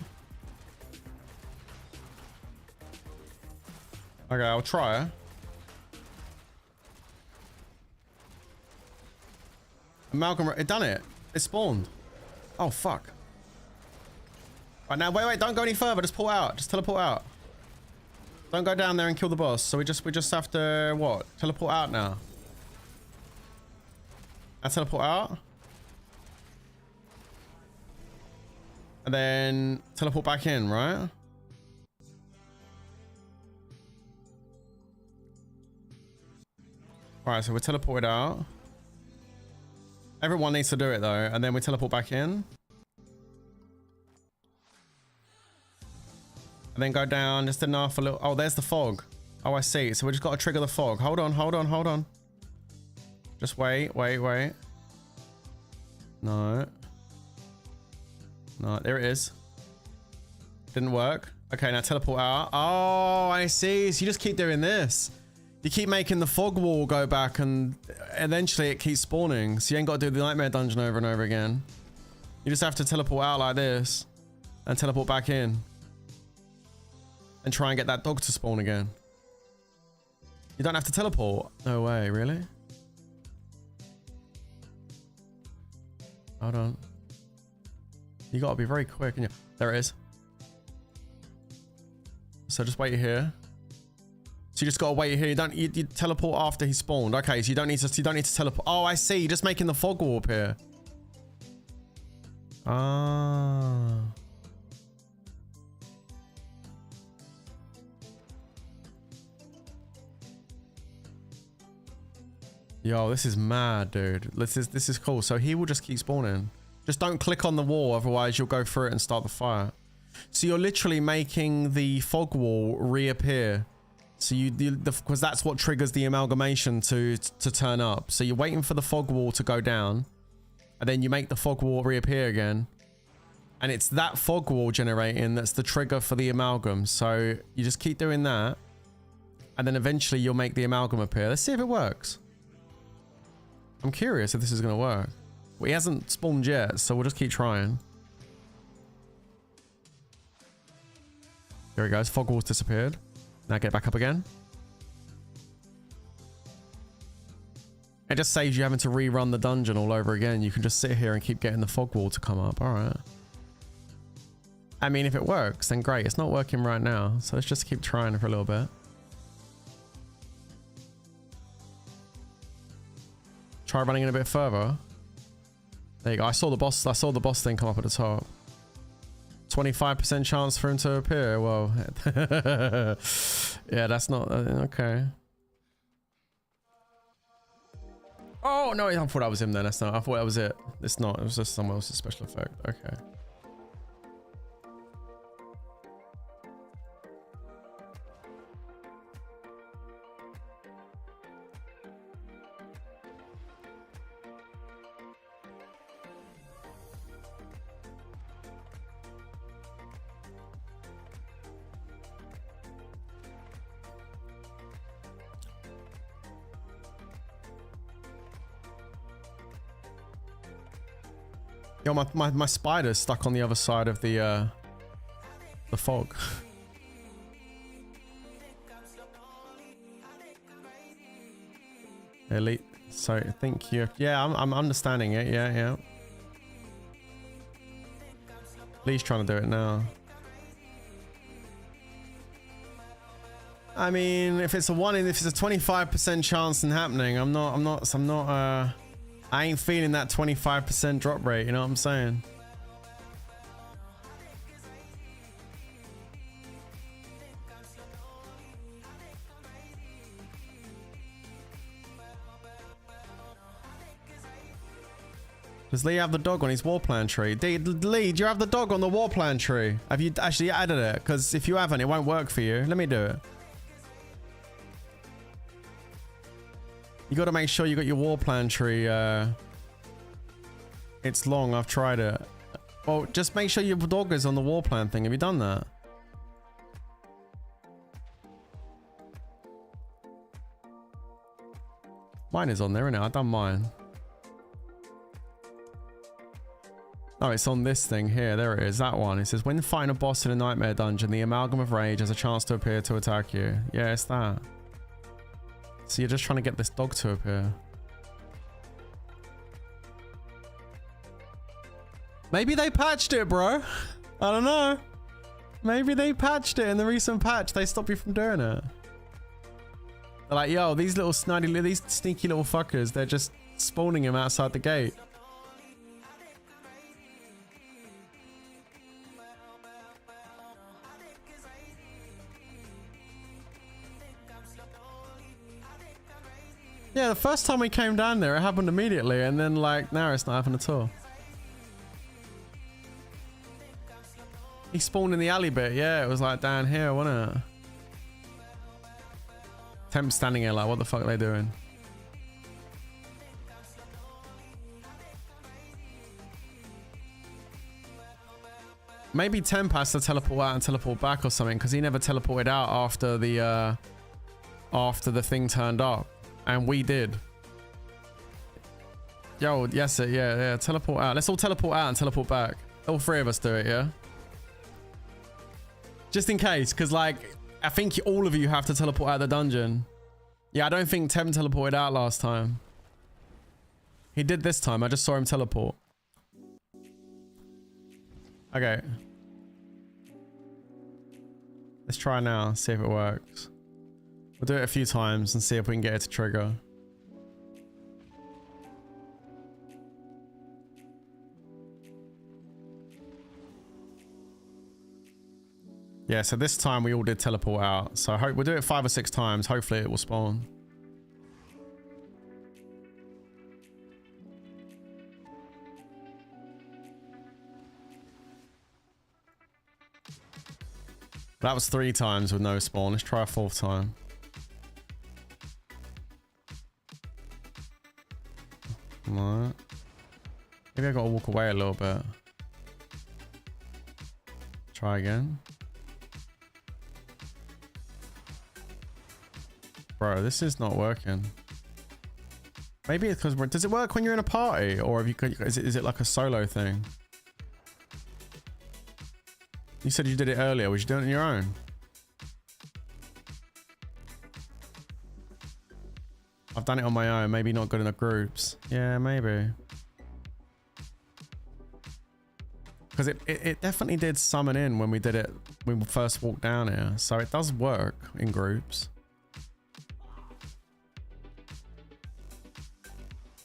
Okay, I'll try. Amalgam, it done it. It spawned. Oh, fuck. Right, now, wait, don't go any further. Just pull out. Just teleport out. Don't go down there and kill the boss. So we just have to, what? Teleport out now. And teleport out. And then teleport back in, right? Alright, so we're teleported out. Everyone needs to do it though, and then we teleport back in. And then go down just enough a little. Oh, there's the fog. Oh, I see. So we just got to trigger the fog. Hold on. Just wait. No, there it is. Didn't work. Okay, now teleport out. Oh, I see. So you just keep doing this. You keep making the fog wall go back, and eventually it keeps spawning. So you ain't got to do the Nightmare Dungeon over and over again. You just have to teleport out like this and teleport back in. And try and get that dog to spawn again. You don't have to teleport. No way, really? Hold on. You gotta be very quick. There it is. So just wait here. So you just gotta wait here. You teleport after he spawned. Okay, so you don't need to teleport. Oh, I see. You're just making the fog wall appear. Ah. Yo, this is mad, dude. This is cool. So he will just keep spawning. Just don't click on the wall, otherwise you'll go through it and start the fire. So you're literally making the fog wall reappear. So because that's what triggers the amalgamation to turn up. So you're waiting for the fog wall to go down, and then you make the fog wall reappear again. And it's that fog wall generating that's the trigger for the amalgam. So you just keep doing that, and then eventually you'll make the amalgam appear. Let's see if it works. I'm curious if this is going to work. Well, he hasn't spawned yet, so we'll just keep trying. There he goes. Fog wall's disappeared. Now get back up again. It just saves you having to rerun the dungeon all over again. You can just sit here and keep getting the fog wall to come up. All right. I mean, if it works, then great. It's not working right now, so let's just keep trying for a little bit. Try running in a bit further. There you go. I saw the boss thing come up at the top. 25% chance for him to appear. Well, yeah, that's not okay. Oh no, I thought that was him then. That's not. I thought that was it. It's not. It was just someone else's special effect. Okay. Yo, my spider's stuck on the other side of the fog. Elite. So I think you. Yeah, I'm understanding it. Yeah, yeah. Lee's trying to do it now. I mean, if it's a 25% chance in happening, I ain't feeling that 25% drop rate, you know what I'm saying? Does Lee have the dog on his war plan tree? Lee, do you have the dog on the war plan tree? Have you actually added it? Because if you haven't, it won't work for you. Let me do it. You got to make sure you got your war plan tree. It's long. I've tried it. Well, just make sure your dog is on the war plan thing. Have you done that? Mine is on there, isn't it? I've done mine. Oh, it's on this thing here. There it is. That one. It says, when fighting a boss in a nightmare dungeon, the amalgam of rage has a chance to appear to attack you. Yeah, it's that. So you're just trying to get this dog to appear. Maybe they patched it, bro. I don't know. Maybe they patched it in the recent patch. They stopped you from doing it. They're like, yo, these little snidey, these sneaky little fuckers, they're just spawning him outside the gate. Yeah, the first time we came down there, it happened immediately, and then like now it's not happening at all. He spawned in the alley bit, yeah, it was like down here, wasn't it? Temp's standing here like, what the fuck are they doing? Maybe Temp has to teleport out and teleport back or something, because he never teleported out after the thing turned up. And we did. Yo, yes, yeah. Teleport out. Let's all teleport out and teleport back. All three of us do it, yeah? Just in case, because, like, I think all of you have to teleport out of the dungeon. Yeah, I don't think Tem teleported out last time. He did this time. I just saw him teleport. Okay. Let's try now, see if it works. We'll do it a few times and see if we can get it to trigger. Yeah, so this time we all did teleport out. So I hope we'll do it 5 or 6 times. Hopefully it will spawn. That was 3 times with no spawn. Let's try a 4th time. Right. Maybe I gotta walk away a little bit. Try again. Bro, this is not working. Maybe it's because... Does it work when you're in a party? Or have you, is it like a solo thing? You said you did it earlier. Was you doing it on your own? I've done it on my own. Maybe not good enough groups. Yeah, maybe. Because it definitely did summon in when we did it when we first walked down here. So it does work in groups.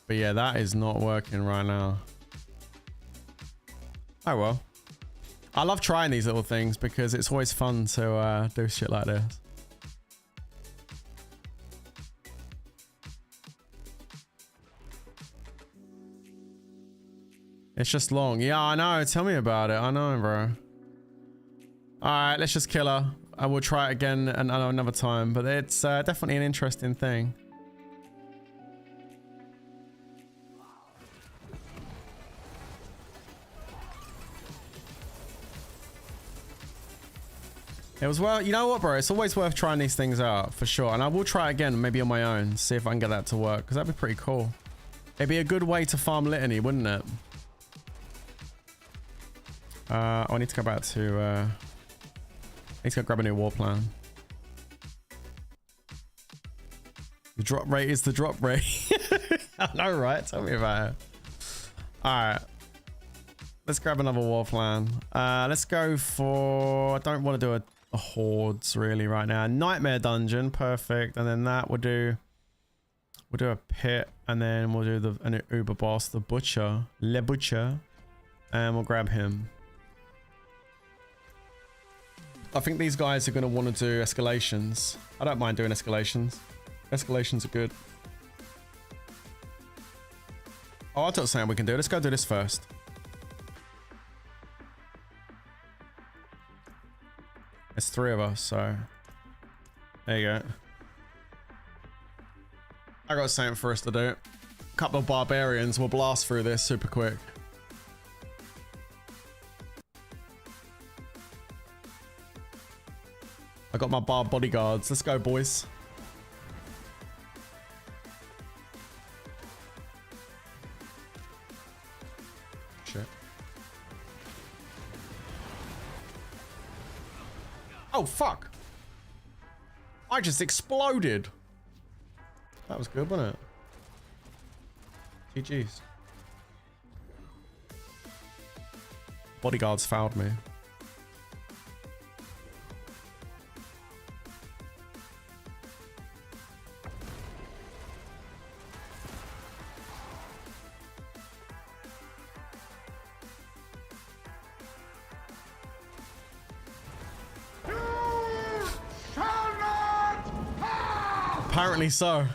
But yeah, that is not working right now. Oh well. I love trying these little things because it's always fun to do shit like this. It's just long. Yeah, I know. Tell me about it. I know, bro. Alright, let's just kill her. I will try it again another time. But it's definitely an interesting thing. It was well, you know what, bro? It's always worth trying these things out for sure. And I will try again, maybe on my own, see if I can get that to work. Because that'd be pretty cool. It'd be a good way to farm litany, wouldn't it? I need to go back to... I need to go grab a new war plan. The drop rate is the drop rate. I know, right? Tell me about it. Alright. Let's grab another war plan. Let's go for... I don't want to do a hordes really right now. Nightmare dungeon, perfect. And then that we'll do a pit, and then we'll do an uber boss, the butcher, Le Butcher, and we'll grab him. I think these guys are going to want to do escalations. I don't mind doing escalations. Escalations are good. Oh, I thought saying we can do it. Let's go do this first. It's 3 of us, so there you go. I got something for us to do. A couple of barbarians will blast through this super quick. I got my bar bodyguards. Let's go, boys. Shit. Oh, fuck. I just exploded. That was good, wasn't it? GG's. Bodyguards fouled me. Apparently so.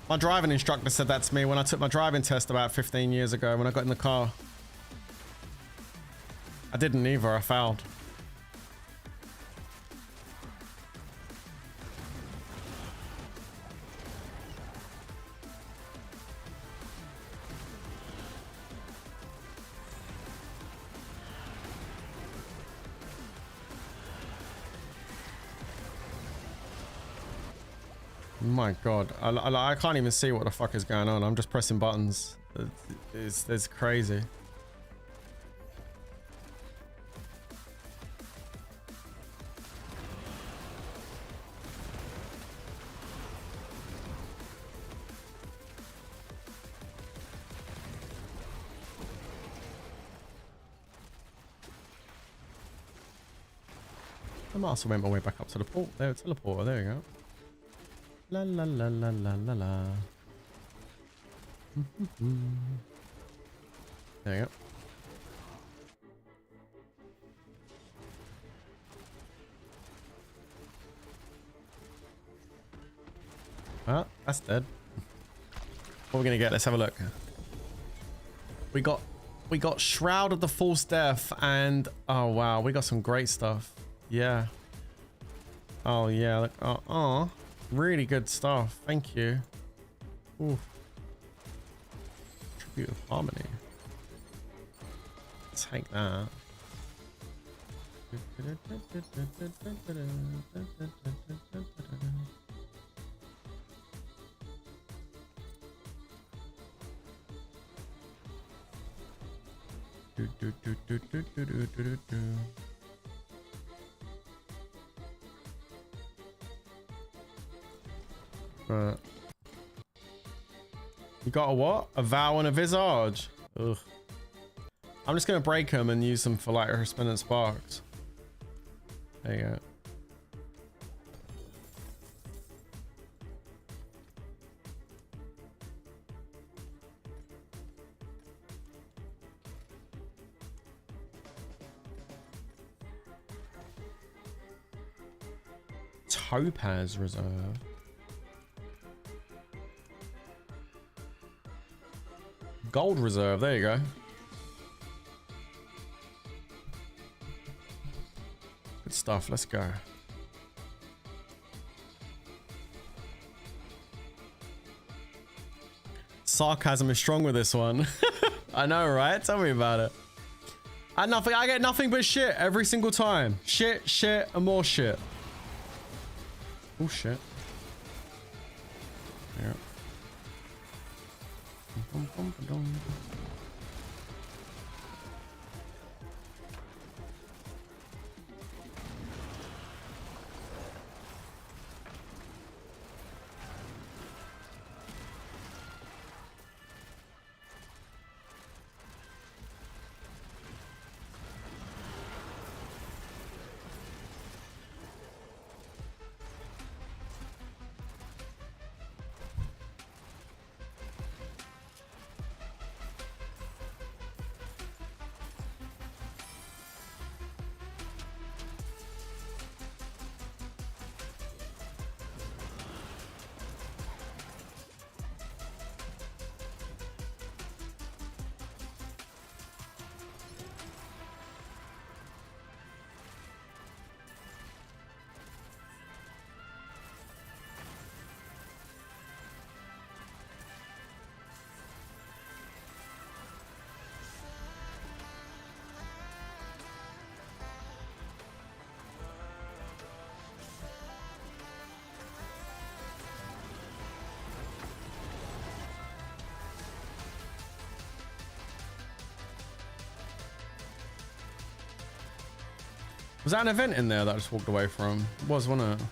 My driving instructor said that to me when I took my driving test about 15 years ago when I got in the car. I didn't either, I failed. My god, I can't even see what the fuck is going on. I'm just pressing buttons. It's crazy. I might also make my way back up to the port. There, teleporter. There you go. La la la la la la la. There you go. Well, that's dead. What are we gonna get? Let's have a look. We got Shroud of the False Death, and oh wow, we got some great stuff. Yeah. Oh yeah. Look, really good stuff. Thank you. Ooh. Tribute of Harmony. Take that. You got a what? A vow and a visage. Ugh. I'm just gonna break them and use them for like resplendent sparks. There you go. Topaz Reserve. Gold Reserve, there you go. Good stuff, let's go. Sarcasm is strong with this one. I know, right? Tell me about it. I get nothing but shit every single time. Shit, shit, and more shit. Oh shit. Yeah. Was that an event in there that I just walked away from? It was, wasn't it?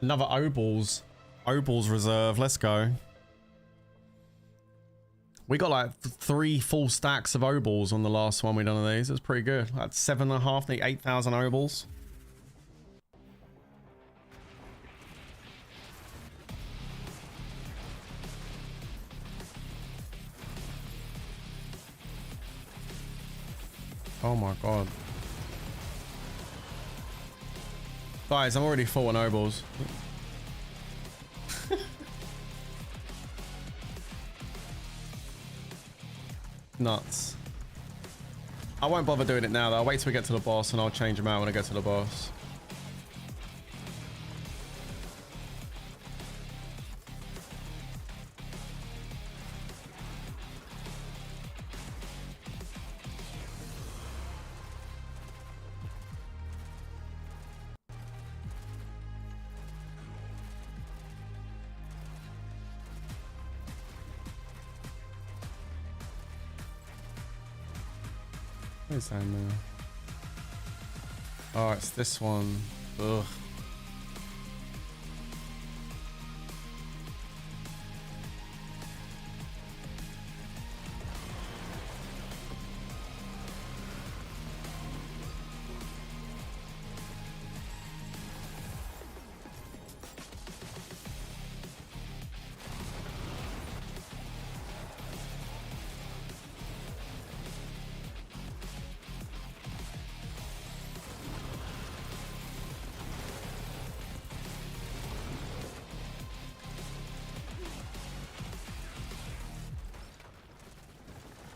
Another Obal's Reserve. Let's go. We got like 3 full stacks of Obals on the last one we done of these. It was pretty good. That's 7.5, nearly 8,000 Obals. Oh my god. Guys, I'm already full on Obals. Nuts. I won't bother doing it now though. I'll wait till we get to the boss and I'll change them out when I get to the boss. Where's that now? Oh, it's this one. Ugh.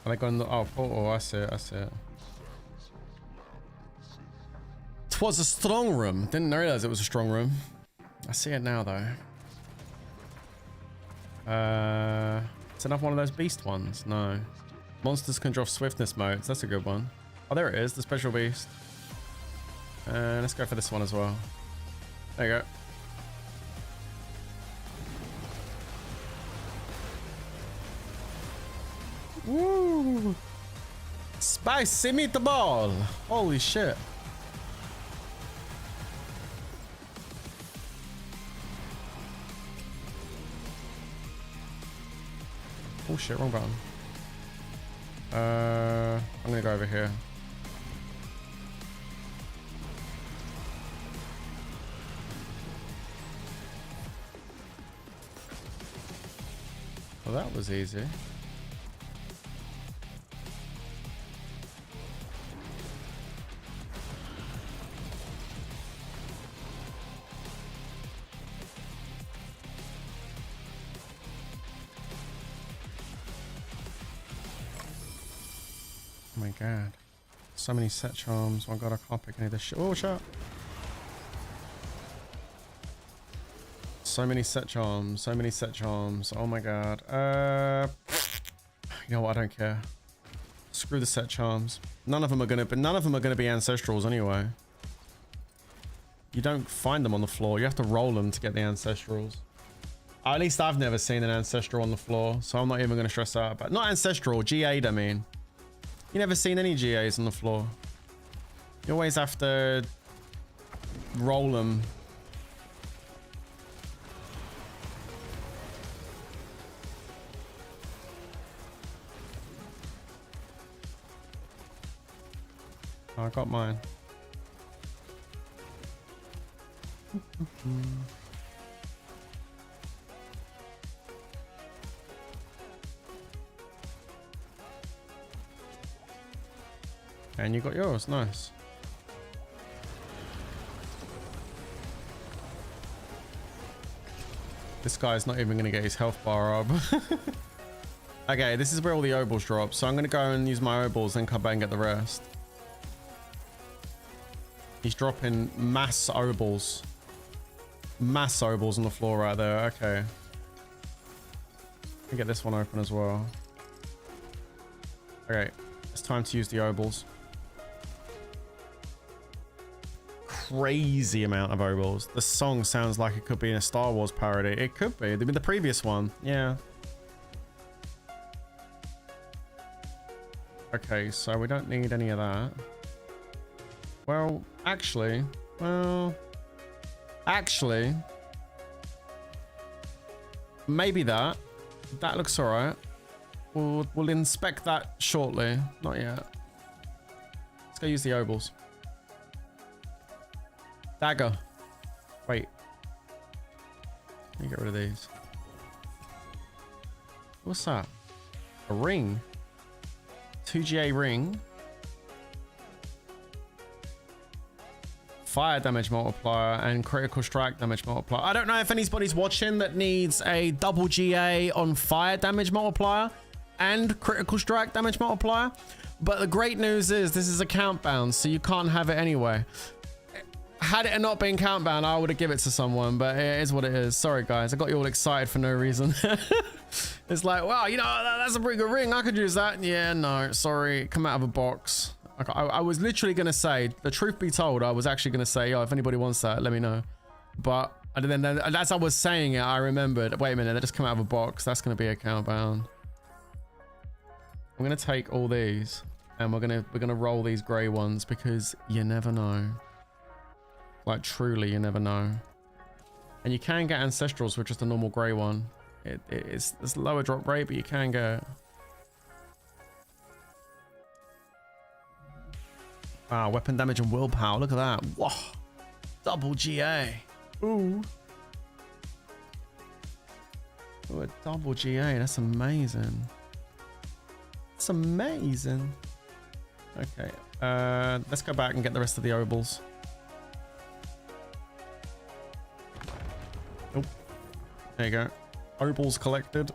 Are they going? Oh, portal. I see it. I see it. Twas a strong room. Didn't realize it was a strong room. I see it now, though. It's another one of those beast ones. No. Monsters can draw swiftness modes. That's a good one. Oh, there it is. The special beast. Let's go for this one as well. There you go. Woo! Spicy meatball! Holy shit. Oh shit, wrong button. I'm gonna go over here. Well, that was easy. Oh my god. So many set charms. Oh my god, I can't pick any of this shit. Oh, shut up. So many set charms. So many set charms. Oh my god. You know what? I don't care. Screw the set charms. None of them are gonna be ancestrals anyway. You don't find them on the floor. You have to roll them to get the ancestrals. At least I've never seen an ancestral on the floor, so I'm not even gonna stress out about. Not ancestral, GA'd I mean. You never seen any GAs on the floor. You always have to roll them. Oh, I got mine. And you got yours, nice. This guy's not even gonna get his health bar up. Okay, this is where all the obols drop, so I'm gonna go and use my obols, then come back and get the rest. He's dropping mass obols. Mass obols on the floor right there, okay. Let me get this one open as well. Okay, it's time to use the obols. Crazy amount of obols. The song sounds like it could be in a Star Wars parody. It could be. The previous one. Yeah. Okay, so we don't need any of that. Well, actually. Maybe that. That looks alright. We'll inspect that shortly. Not yet. Let's go use the obols. Dagger. Wait. Let me get rid of these. What's that? A ring. 2GA ring. Fire damage multiplier and critical strike damage multiplier. I don't know if anybody's watching that needs a double GA on fire damage multiplier and critical strike damage multiplier, But the great news is this is account bound, so you can't have it anyway. Had it not been count bound, I would have given it to someone, but it is what it is. Sorry guys, I got you all excited for no reason. It's like, wow, you know, that's a pretty good ring. I could use that. Yeah, no, sorry. Come out of a box. I was literally going to say, the truth be told, I was actually going to say, oh, if anybody wants that, let me know. But then as I was saying it, I remembered, wait a minute, they just come out of a box. That's going to be account bound. I'm going to take all these and we're going to roll these gray ones because you never know. Like truly, you never know. And you can get ancestrals with just a normal gray one. It's lower drop rate, but you can get. Wow, weapon damage and willpower. Look at that. Whoa. Double GA. Ooh. Ooh, a double GA. That's amazing. That's amazing. Okay. Let's go back and get the rest of the obols. Oh. There you go. Obols collected.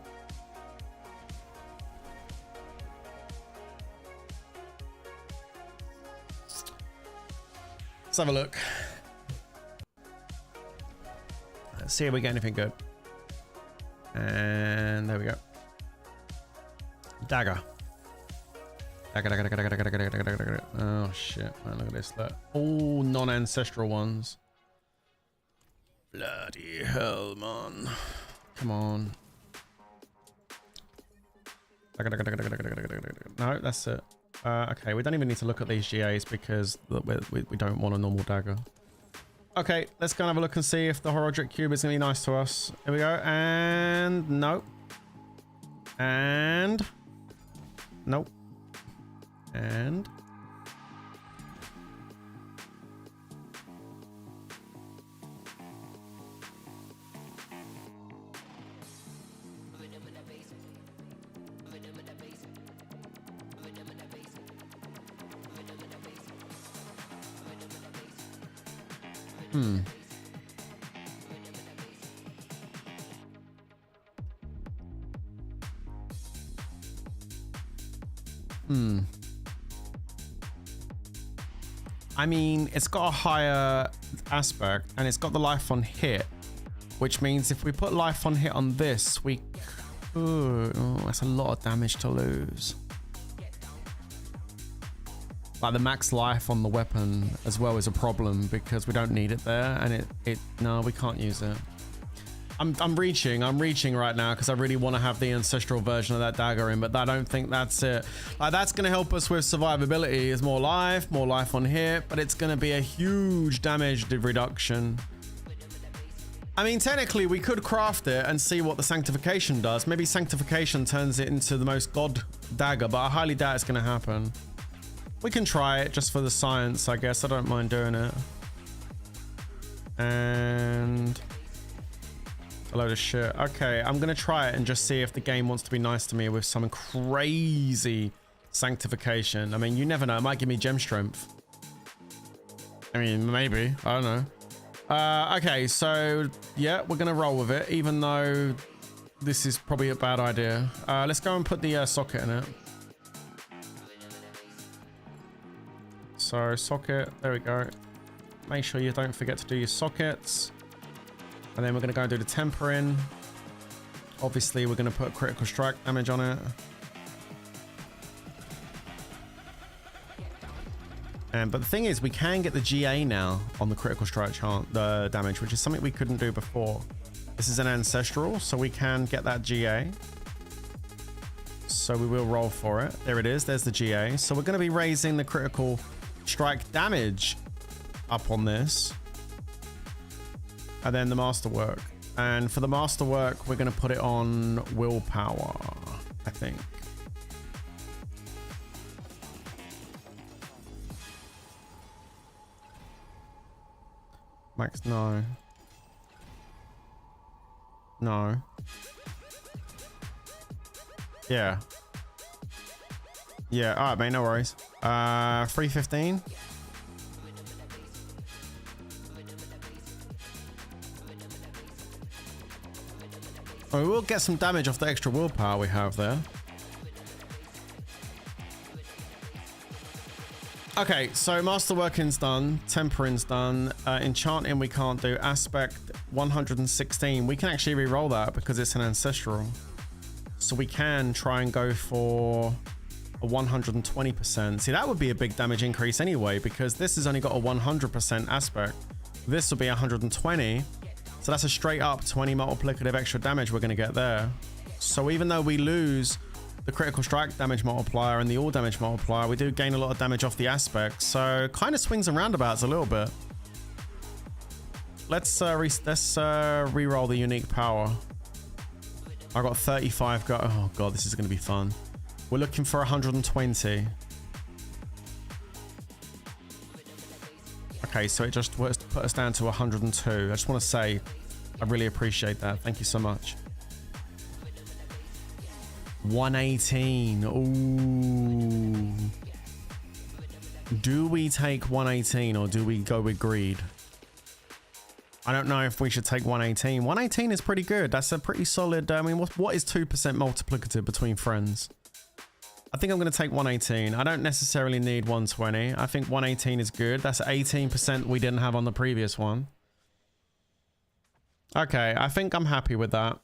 Let's have a look. Let's see if we get anything good. And there we go. Dagger. Dagger. Oh shit, man, look at this. Look. All non-ancestral ones. Bloody hell, man. Come on. No, that's it. Okay, we don't even need to look at these GAs because we don't want a normal dagger. Okay, let's go and have a look and see if the Horodric Cube is going to be nice to us. Here we go. And nope. And nope. And I mean, it's got a higher aspect and it's got the life on hit, which means if we put life on hit on this, we could... Oh, that's a lot of damage to lose. Like the max life on the weapon as well is a problem because we don't need it there, and no, we can't use it. I'm reaching right now because I really want to have the ancestral version of that dagger in, but I don't think that's it. Like that's going to help us with survivability. Is more life on hit, but it's going to be a huge damage reduction. I mean, technically we could craft it and see what the sanctification does. Maybe sanctification turns it into the most god dagger, but I highly doubt it's going to happen. We can try it just for the science, I guess. I don't mind doing it. And a load of shit. Okay, I'm gonna try it and just see if the game wants to be nice to me with some crazy sanctification. I mean, you never know. It might give me gem strength. I mean, maybe. I don't know. Okay, so yeah, we're gonna roll with it, even though this is probably a bad idea. Let's go and put the socket in it. So socket, there we go. Make sure you don't forget to do your sockets. And then we're going to go and do the tempering. Obviously, we're going to put critical strike damage on it. But the thing is, we can get the GA now on the critical strike the damage, which is something we couldn't do before. This is an ancestral, so we can get that GA. So we will roll for it. There it is. There's the GA. So we're going to be raising the critical strike damage up on this. And then the masterwork. And for the masterwork, we're going to put it on willpower, I think. Max, no. No. Yeah. Yeah, alright, mate, no worries. 315. We will get some damage off the extra willpower we have there. Okay, so masterworking's done, tempering's done, enchanting we can't do, aspect 116. We can actually re-roll that because it's an ancestral. So we can try and go for a 120%. See, that would be a big damage increase anyway, because this has only got a 100% aspect. This will be 120. So that's a straight up 20 multiplicative extra damage we're going to get there. So even though we lose the critical strike damage multiplier and the all damage multiplier, we do gain a lot of damage off the aspects. So kind of swings and roundabouts a little bit. Let's re-roll the unique power. I got 35 go. Oh god, this is going to be fun. We're looking for 120. Okay, so it just put us down to 102. I just want to say I really appreciate that. Thank you so much. 118. Ooh. Do we take 118 or do we go with greed? I don't know if we should take 118. 118 is pretty good. That's a pretty solid. I mean, what is 2% multiplicative between friends? I think I'm going to take 118. I don't necessarily need 120. I think 118 is good. That's 18% we didn't have on the previous one. Okay, I think I'm happy with that.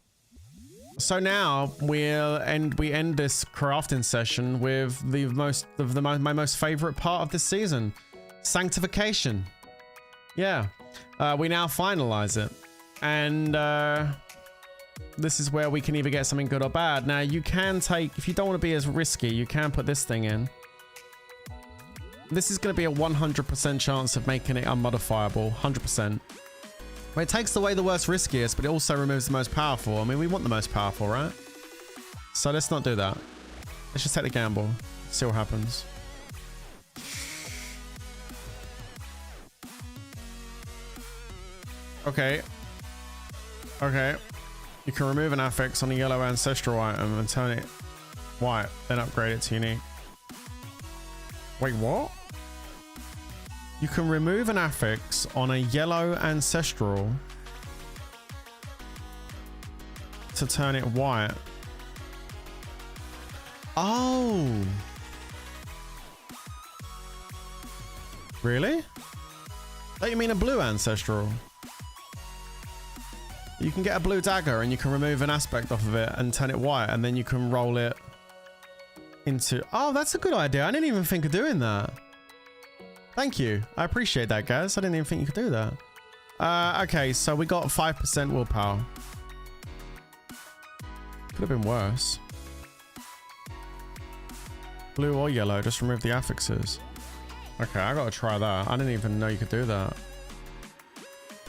So now we end this crafting session with my most favorite part of this season, sanctification. Yeah, we now finalize it, and this is where we can either get something good or bad. Now you can take, if you don't want to be as risky, you can put this thing in. This is going to be a 100% chance of making it unmodifiable, 100%. Well, it takes away the worst riskiest, but it also removes the most powerful. I mean, we want the most powerful, right? So let's not do that. Let's just take the gamble. See what happens. Okay. Okay. You can remove an affix on a yellow ancestral item and turn it white, then upgrade it to unique. Wait, what? You can remove an affix on a yellow ancestral to turn it white. Oh. Really? Oh, you mean a blue ancestral? You can get a blue dagger and you can remove an aspect off of it and turn it white, and then you can roll it into... Oh, that's a good idea. I didn't even think of doing that. Thank you. I appreciate that, guys. I didn't even think you could do that. Okay, so we got 5% willpower. Could have been worse. Blue or yellow, just remove the affixes. Okay, I gotta try that. I didn't even know you could do that.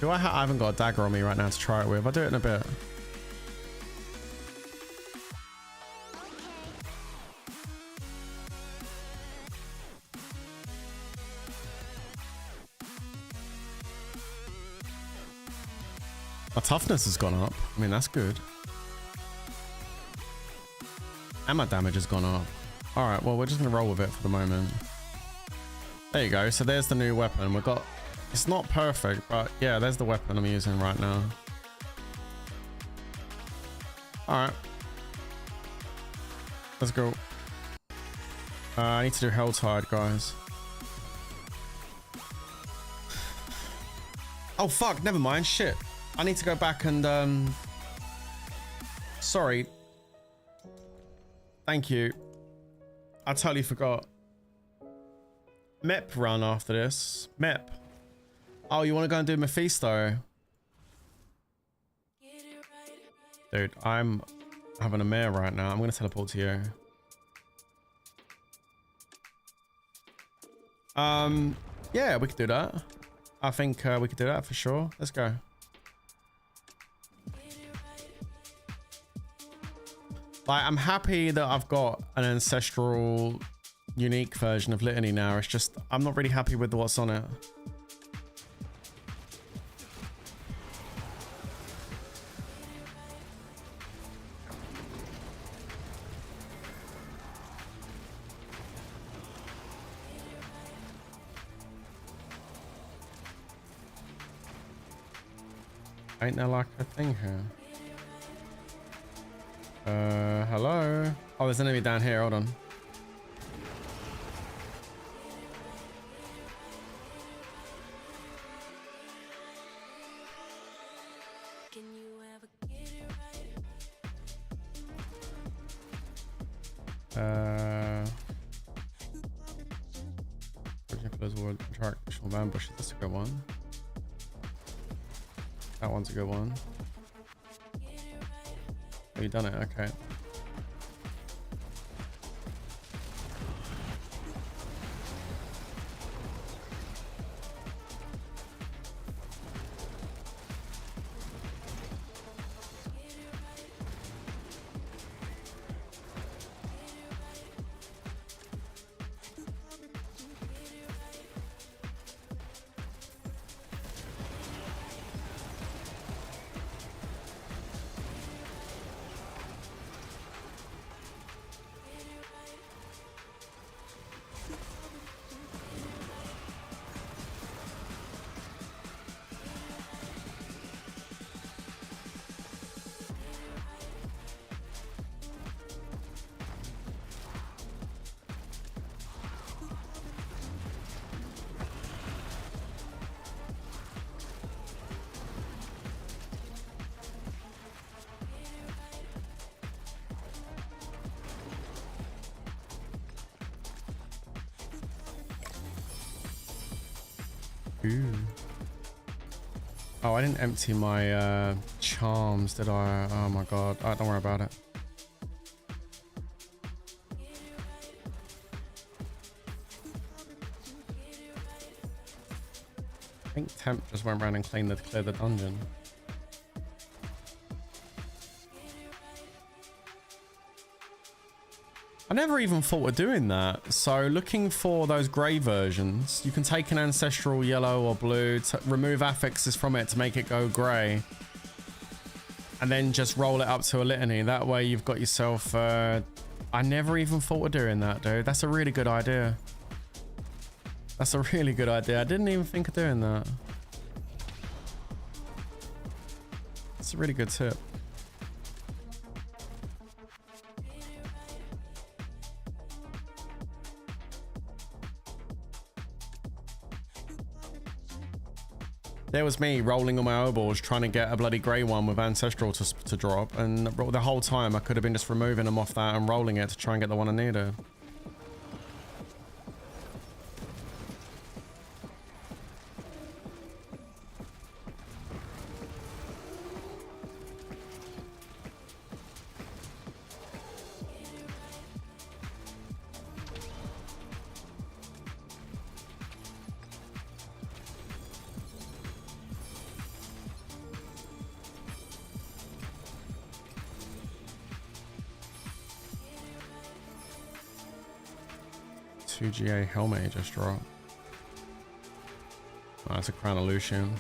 I haven't got a dagger on me right now to try it with. I'll do it in a bit. My toughness has gone up. I mean, that's good. And my damage has gone up. Alright, well, we're just going to roll with it for the moment. There you go. So there's the new weapon. We've got... It's not perfect, but yeah, there's the weapon I'm using right now. Alright. Let's go. I need to do Helltide, guys. Oh, fuck. Never mind. Shit. I need to go back and... Sorry. Thank you. I totally forgot. Mep run after this. Mep. Oh, you want to go and do Mephisto? Dude, I'm having a mare right now. I'm going to teleport to you. Yeah, we could do that. I think we could do that for sure. Let's go. Like, I'm happy that I've got an ancestral unique version of Litany now. It's just, I'm not really happy with what's on it. Ain't there like a thing here? Hello? Oh, there's an enemy down here. Hold on. Attractional ambush. That's a good one. That one's a good one. Oh, you done it? Okay. Ooh. Oh, I didn't empty my charms, did I? Oh my god. Oh, don't worry about it. I think Temp just went around and cleared the dungeon. I never even thought of doing that. So looking for those grey versions, you can take an ancestral yellow or blue, remove affixes from it to make it go grey, and then just roll it up to a litany. That way you've got yourself... I never even thought of doing that, dude. That's a really good idea. That's a really good idea. I didn't even think of doing that. It's a really good tip. There was me rolling on my obols trying to get a bloody grey one with ancestral to drop, and the whole time I could have been just removing them off that and rolling it to try and get the one I needed. GA helmet just dropped. Oh, that's a Crown of Lucian.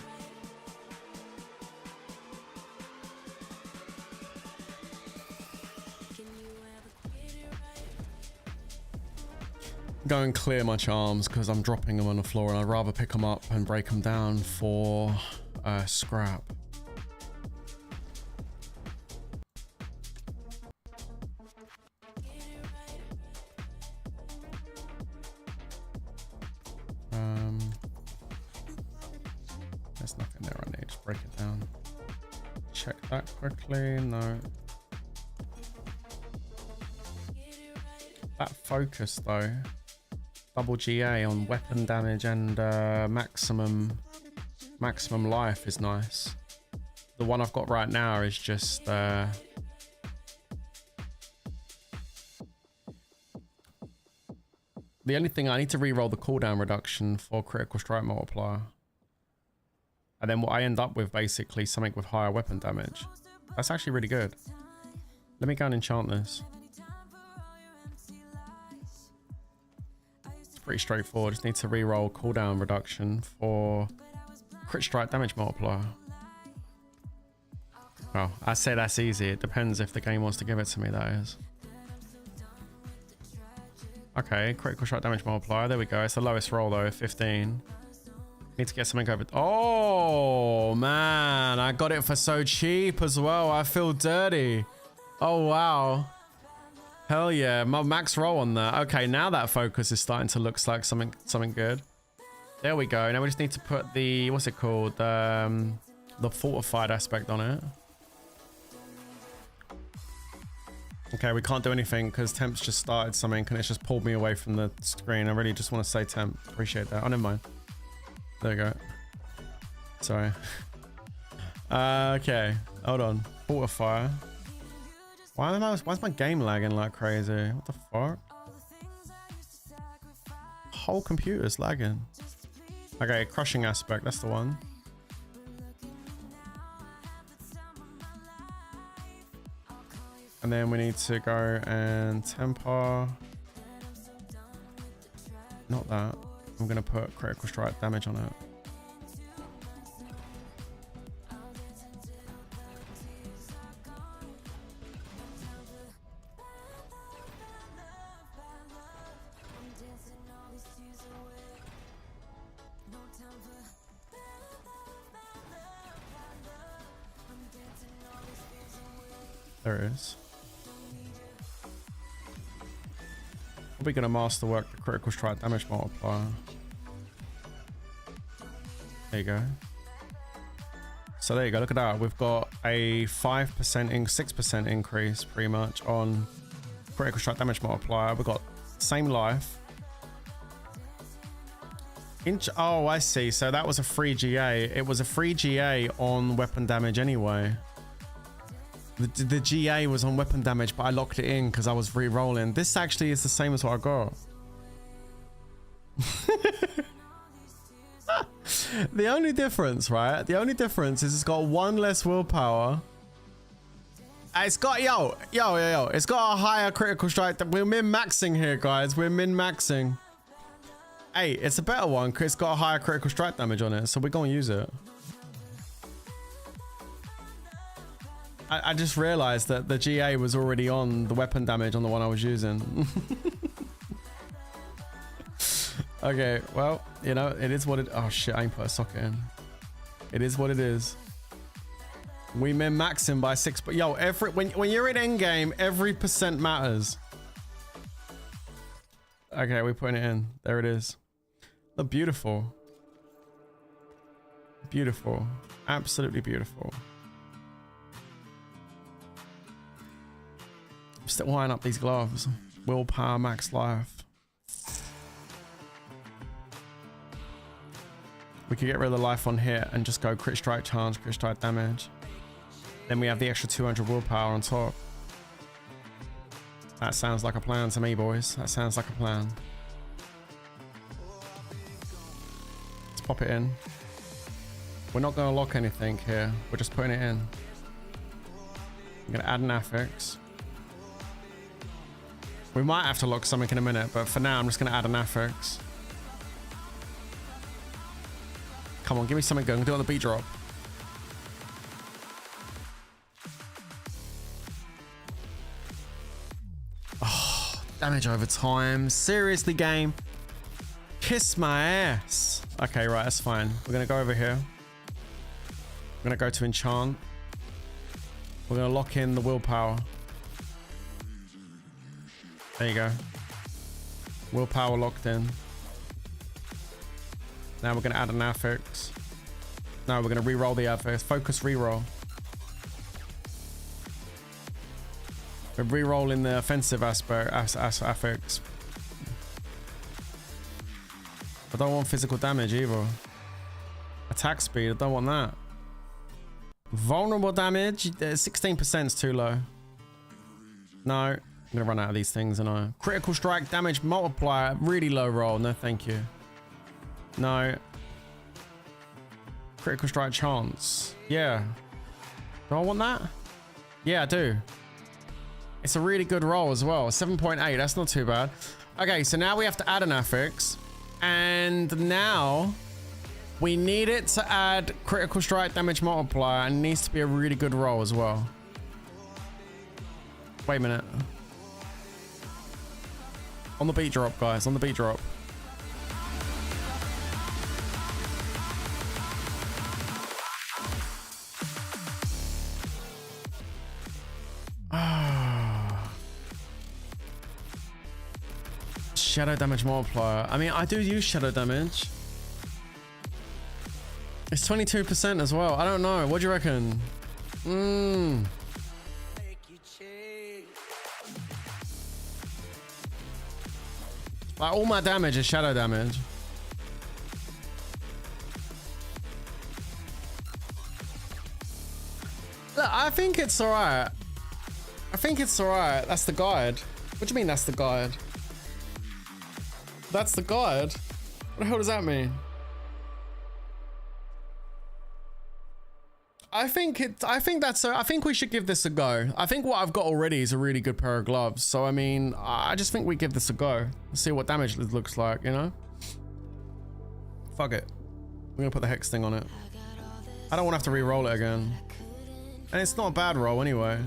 Go and clear my charms because I'm dropping them on the floor, and I'd rather pick them up and break them down for scrap. There's nothing there I need. Just break it down. Check that quickly. No. That focus though. Double GA on weapon damage and maximum life is nice. The one I've got right now is just the only thing I need to re-roll the cooldown reduction for critical strike multiplier. And then what I end up with basically something with higher weapon damage. That's actually really good. Let me go and enchant this. It's pretty straightforward. Just need to re-roll cooldown reduction for crit strike damage multiplier. Well, I say that's easy. It depends if the game wants to give it to me, that is. Okay, critical strike damage multiplier. There we go. It's the lowest roll though, 15. Need to get something over. Oh man, I got it for so cheap as well. I feel dirty. Oh wow. Hell yeah, my max roll on that. Okay, now that focus is starting to look like something good. There we go. Now we just need to put the, what's it called? The fortified aspect on it. Okay, we can't do anything because Temp's just started something and it's just pulled me away from the screen. I really just want to say Temp. Appreciate that. Oh, never mind. There you go. Sorry. Okay, hold on. Fortify. Why's my game lagging like crazy? What the fuck? Whole computer's lagging. Okay, crushing aspect. That's the one. And then we need to go and temper. Not that. I'm gonna put critical strike damage on it. There it is. Probably gonna masterwork the critical strike damage multiplier. There you go. So there you go. Look at that. We've got a 5%, 6% increase pretty much on critical strike damage multiplier. We've got same life. Oh, I see. So that was a free GA. It was a free GA on weapon damage anyway. The GA was on weapon damage, but I locked it in because I was re-rolling. This actually is the same as what I got. The only difference, right? The only difference is it's got one less willpower. It's got, yo. It's got a higher critical strike. We're min-maxing here, guys. We're min-maxing. Hey, it's a better one because it's got a higher critical strike damage on it. So we're going to use it. I just realized that the GA was already on the weapon damage on the one I was using. Okay, well, you know, it is what it... Oh, shit, I ain't put a socket in. It is what it is. We min-max him by 6... But yo, when you're in endgame, every percent matters. Okay, we're putting it in. There it is. Look, beautiful. Beautiful. Absolutely beautiful. Still wiring up these gloves. Willpower, max life. We could get rid of the life on hit and just go crit strike charge, crit strike damage. Then we have the extra 200 willpower on top. That sounds like a plan to me, boys. That sounds like a plan. Let's pop it in. We're not going to lock anything here. We're just putting it in. I'm going to add an affix. We might have to lock something in a minute, but for now, I'm just going to add an affix. Come on, give me something good. I'm going to do it on the beat drop. Oh, damage over time. Seriously, game. Kiss my ass. Okay, right, that's fine. We're going to go over here. We're going to go to enchant. We're going to lock in the willpower. There you go. Willpower locked in. Now we're going to add an affix. Now we're going to re-roll the affix. Focus re-roll. We're re-rolling the offensive aspect affix. I don't want physical damage either. Attack speed, I don't want that. Vulnerable damage, 16% is too low. No. I'm gonna run out of these things, and I critical strike damage multiplier, really low roll. No, thank you. No. Critical strike chance. Yeah. Do I want that? Yeah, I do. It's a really good roll as well. 7.8. That's not too bad. Okay, so now we have to add an affix, and now we need it to add critical strike damage multiplier, and it needs to be a really good roll as well. Wait a minute. On the beat drop, guys. On the beat drop. Shadow damage multiplier. I mean, I do use shadow damage. It's 22% as well. I don't know. What do you reckon? Like, all my damage is shadow damage. Look, I think it's alright. I think it's alright. That's the guide. What do you mean that's the guide? That's the guide? What the hell does that mean? I think we should give this a go. I think what I've got already is a really good pair of gloves. So, I mean, I just think we give this a go. Let's see what damage it looks like, you know? Fuck it. We're gonna put the hex thing on it. I don't want to have to re-roll it again. And it's not a bad roll anyway.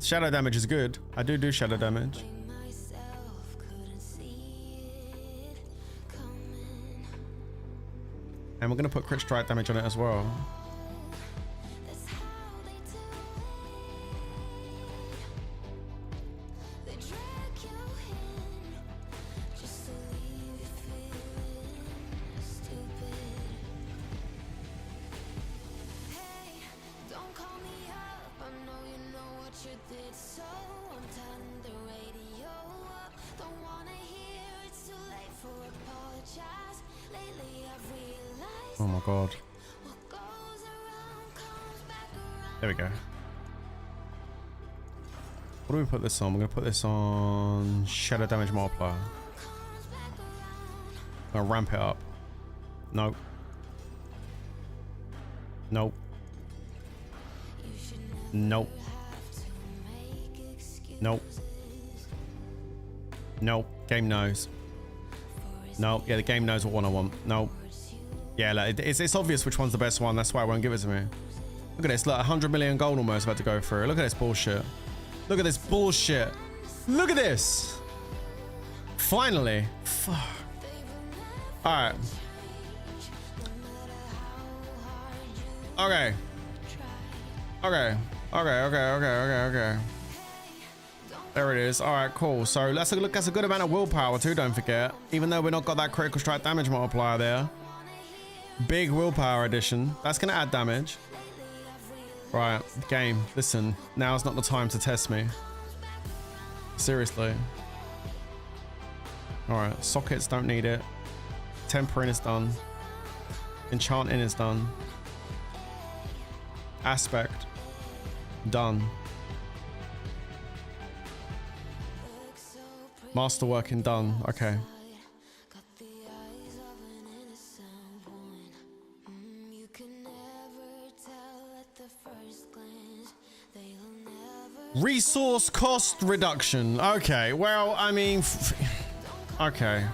Shadow damage is good. I do shadow damage. And we're gonna put crit strike damage on it as well. Oh my god. There we go. What do we put this on? We're gonna put this on shadow damage multiplier. I'm gonna ramp it up. Nope. Nope. Nope. Nope. Nope. Game knows. Nope. Yeah, the game knows what one I want. Nope. Yeah, like, it's obvious which one's the best one. That's why it won't give it to me. Look at this. Look, 100 million gold almost about to go through. Look at this bullshit. Look at this bullshit. Look at this. Finally. Fuck. All right. Okay. Okay. Okay. There it is. All right, cool. So that's a good amount of willpower too, don't forget. Even though we've not got that critical strike damage multiplier there. Big willpower addition. That's going to add damage. Right, game. Listen, now's not the time to test me. Seriously. All right, sockets don't need it. Tempering is done. Enchanting is done. Aspect. Done. Masterworking done. Okay. Resource cost reduction. Okay, well, I mean, okay.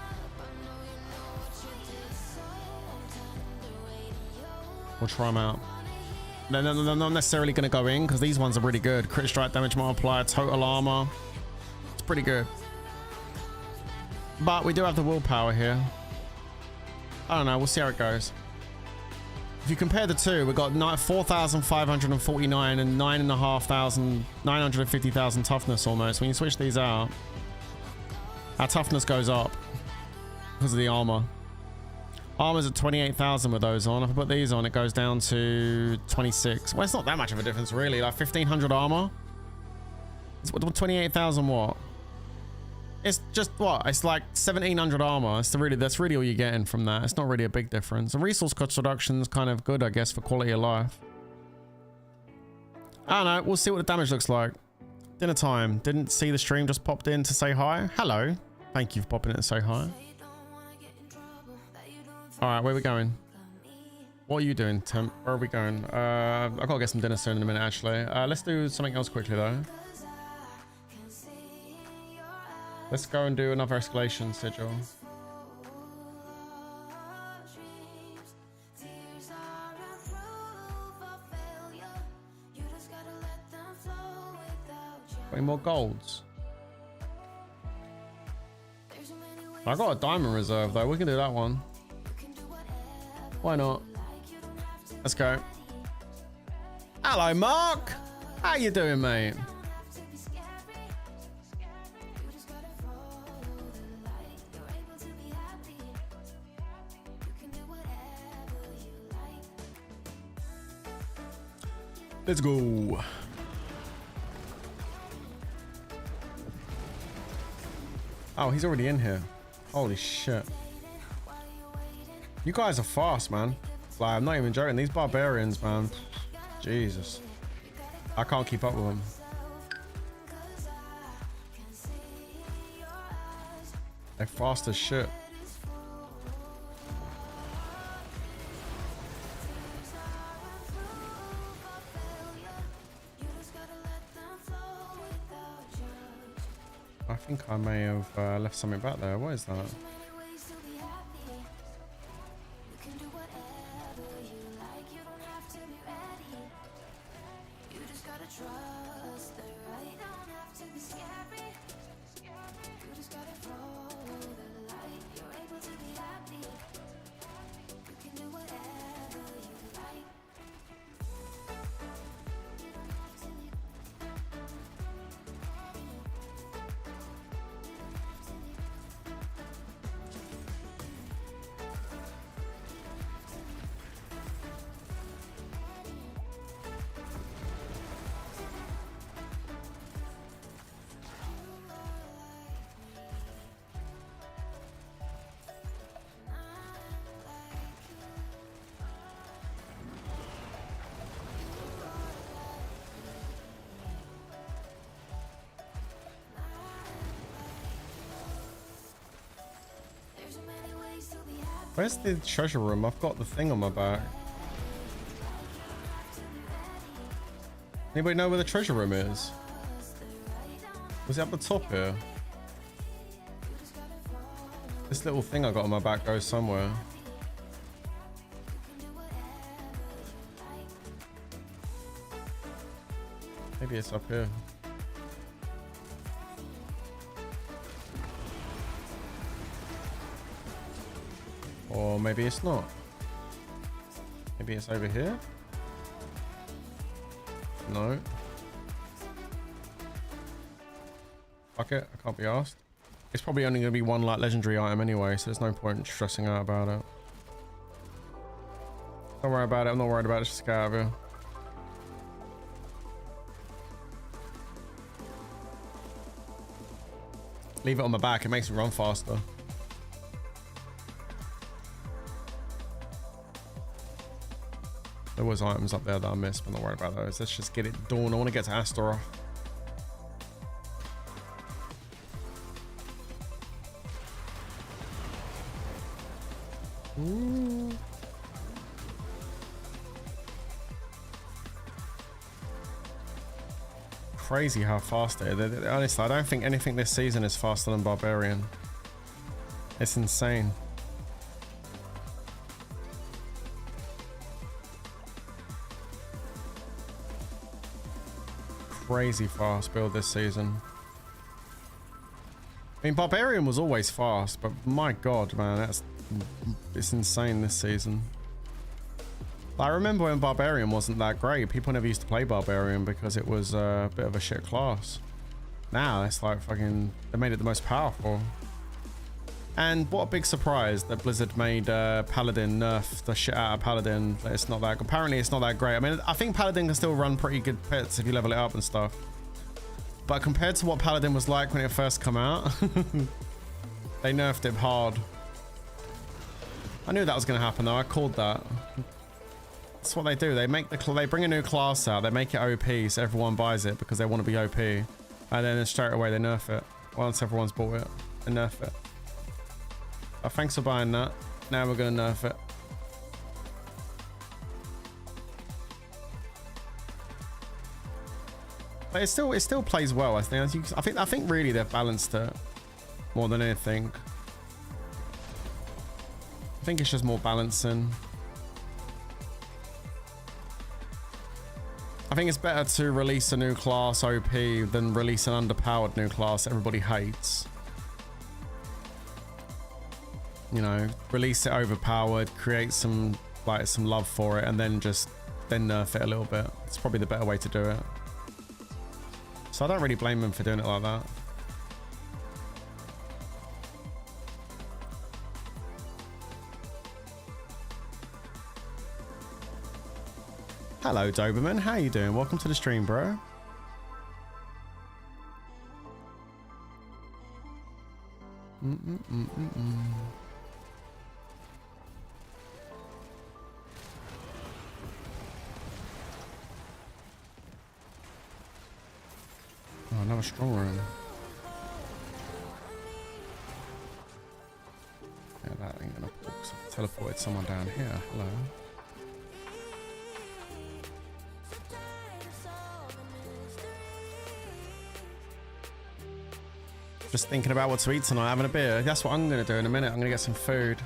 We'll try them out. They're not necessarily going to go in because these ones are really good. Crit strike damage multiplier, total armor. It's pretty good. But we do have the willpower here. I don't know. We'll see how it goes. If you compare the two, we've got 4,549 and 950,000 toughness almost. When you switch these out, our toughness goes up because of the armor. Armor's at 28,000 with those on. If I put these on, it goes down to 26. Well, it's not that much of a difference, really. Like 1,500 armor. It's 28,000 what? It's just what? It's like 1,700 armor. That's really all you're getting from that. It's not really a big difference. And resource cost reduction is kind of good, I guess, for quality of life. I don't know. We'll see what the damage looks like. Dinner time. Didn't see the stream. Just popped in to say hi. Hello. Thank you for popping in to say hi. All right, where are we going? What are you doing, Tim? Where are we going? I've got to get some dinner soon in a minute, actually. Let's do something else quickly, though. Let's go and do another escalation sigil. Any more golds? I got a diamond reserve, though. We can do that one. Why not? Let's go. Hello, Mark. How you doing, mate? Let's go. Oh, he's already in here. Holy shit. You guys are fast, man. Like, I'm not even joking. These barbarians, man. Jesus. I can't keep up with them. They're fast as shit. I think I may have left something back there. What is that? Where's the treasure room? I've got the thing on my back. Anybody know where the treasure room is? Was it up the top here? This little thing I got on my back goes somewhere. Maybe it's up here. Or maybe it's not. Maybe it's over here? No. Fuck it, I can't be asked. It's probably only going to be one like legendary item anyway, so there's no point stressing out about it. Don't worry about it, I'm not worried about it, just get out of here. Leave it on my back, it makes me run faster. There was items up there that I missed, but not worried about those. Let's just get it done. I want to get to Astaroth. Ooh. Crazy how fast they are. Honestly, I don't think anything this season is faster than Barbarian. It's insane. Crazy fast build this season. I mean, Barbarian was always fast, but my god, man, it's insane this season. I remember when Barbarian wasn't that great. People never used to play Barbarian because it was a bit of a shit class. Now it's like fucking, they made it the most powerful. And what a big surprise that Blizzard made Paladin nerf the shit out of Paladin. It's not that, apparently it's not that great. I mean, I think Paladin can still run pretty good pits if you level it up and stuff. But compared to what Paladin was like when it first came out, they nerfed it hard. I knew that was going to happen though, I called that. That's what they do, they bring a new class out, they make it OP so everyone buys it because they want to be OP. And then straight away they nerf it. Once everyone's bought it, they nerf it. Oh, thanks for buying that. Now we're gonna nerf it. But it still plays well. I think really they've balanced it more than anything. I think it's just more balancing. I think it's better to release a new class OP than release an underpowered new class everybody hates. You know, release it overpowered, create some love for it, and then nerf it a little bit. It's probably the better way to do it. So I don't really blame them for doing it like that. Hello Doberman, how you doing? Welcome to the stream, bro. Oh, another strong room. Yeah, that ain't gonna pull, 'cause I've teleported someone down here. Hello. Just thinking about what to eat tonight, having a beer. That's what I'm gonna do in a minute. I'm gonna get some food.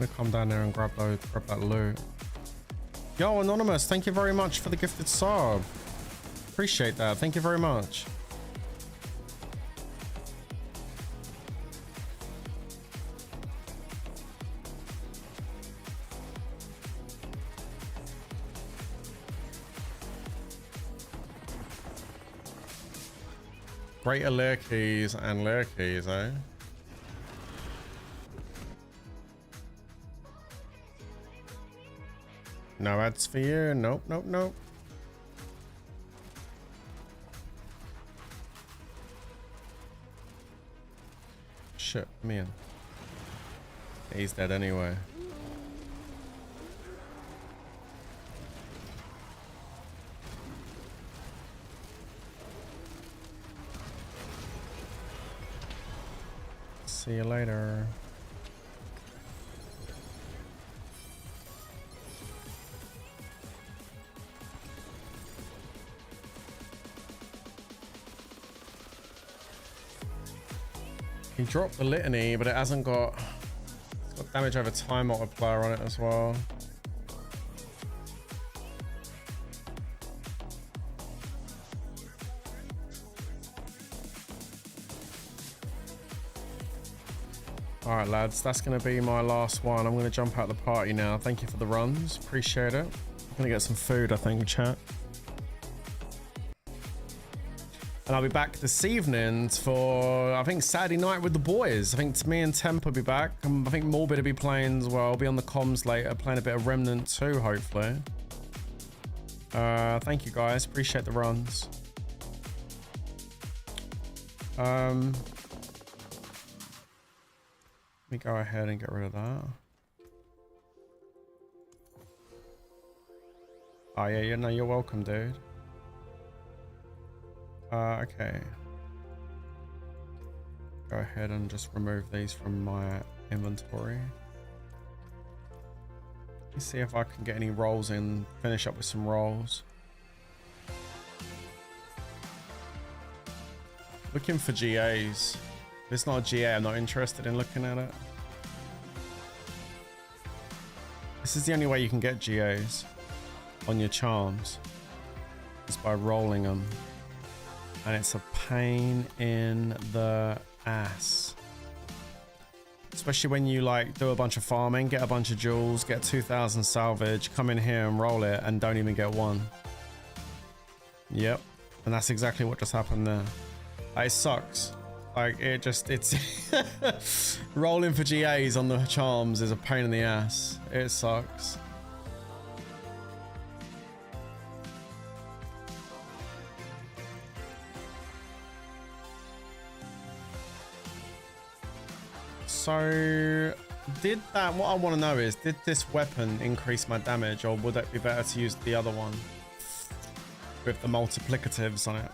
I'm gonna come down there and grab that loot. Yo, Anonymous, thank you very much for the gifted sub. Appreciate that. Thank you very much. Greater lair keys and lair keys, eh? No ads for you. Nope, nope, nope. Shit, man. He's dead anyway. See you later. He dropped the litany, but it hasn't got... It's got damage over time multiplier on it as well. All right, lads, that's going to be my last one. I'm going to jump out the party now. Thank you for the runs. Appreciate it. I'm going to get some food, I think, chat. And I'll be back this evening for, I think, Saturday night with the boys. I think me and Temp will be back. I think Morbid will be playing as well. I'll be on the comms later, playing a bit of Remnant 2, hopefully. Thank you, guys. Appreciate the runs. Let me go ahead and get rid of that. Oh, yeah, no, you're welcome, dude. Okay. Go ahead and just remove these from my inventory. Let me see if I can get any rolls in, finish up with some rolls. Looking for GAs. If it's not a GA, I'm not interested in looking at it. This is the only way you can get GAs on your charms. Is by rolling them. And it's a pain in the ass. Especially when you like do a bunch of farming, get a bunch of jewels, get 2,000 salvage, come in here and roll it and don't even get one. Yep. And that's exactly what just happened there. It sucks. Like it's rolling for GAs on the charms is a pain in the ass. It sucks. So did that, what I want to know is, did this weapon increase my damage, or would it be better to use the other one with the multiplicatives on it?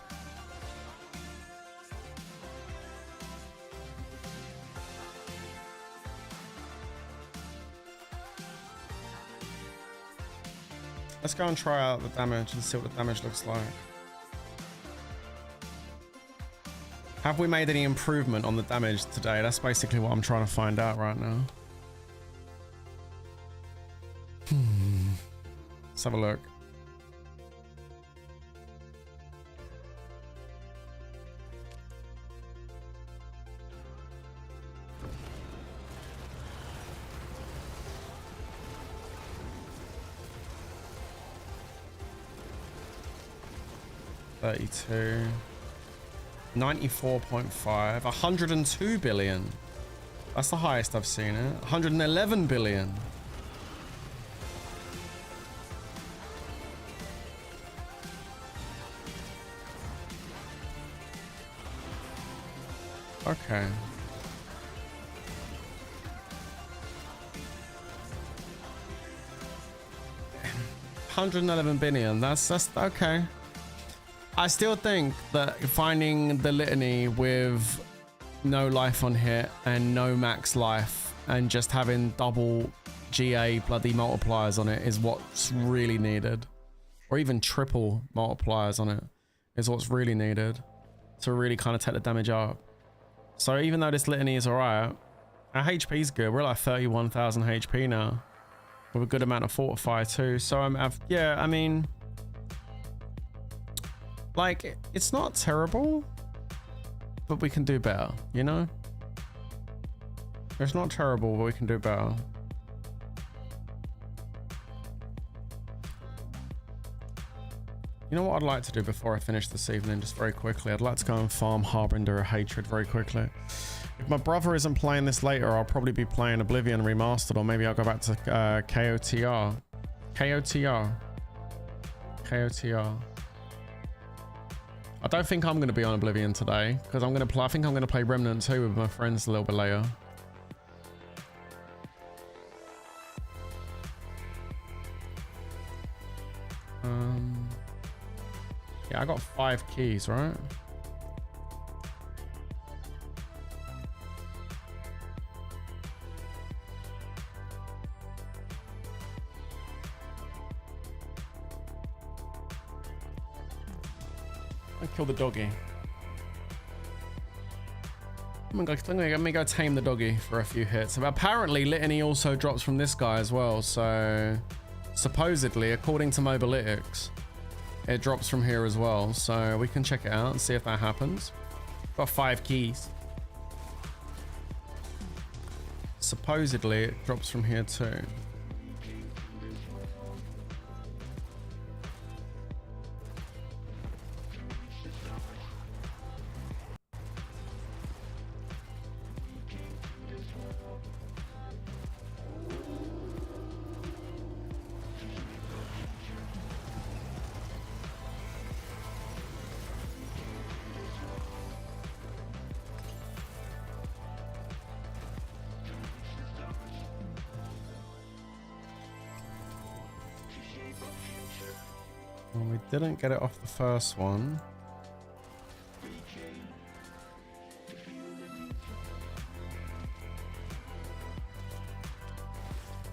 Let's go and try out the damage and see what the damage looks like. Have we made any improvement on the damage today? That's basically what I'm trying to find out right now. Let's have a look. $32. 94.5. 102 billion. That's the highest I've seen it. 111 billion. Okay. $111 billion. That's okay. I still think that finding the litany with no life on hit and no max life and just having double GA bloody multipliers on it is what's really needed. Or even triple multipliers on it is what's really needed to really kind of take the damage up. So even though this litany is alright, our HP is good. We're like 31,000 HP now with a good amount of fortify too. So yeah, I mean, like, it's not terrible, but we can do better, you know? It's not terrible, but we can do better. You know what I'd like to do before I finish this evening, just very quickly? I'd like to go and farm Harbinger of Hatred very quickly. If my brother isn't playing this later, I'll probably be playing Oblivion Remastered, or maybe I'll go back to KOTR. KOTR. I don't think I'm going to be on Oblivion today, because I'm going to play. I think I'm going to play Remnant 2 with my friends a little bit later. Yeah, I got 5 keys, right? I kill the doggy. Let me go tame the doggy for a few hits. Apparently, Litany also drops from this guy as well. So, supposedly, according to Mobalytics, it drops from here as well. So, we can check it out and see if that happens. Got 5 keys. Supposedly, it drops from here too. Well, we didn't get it off the first one.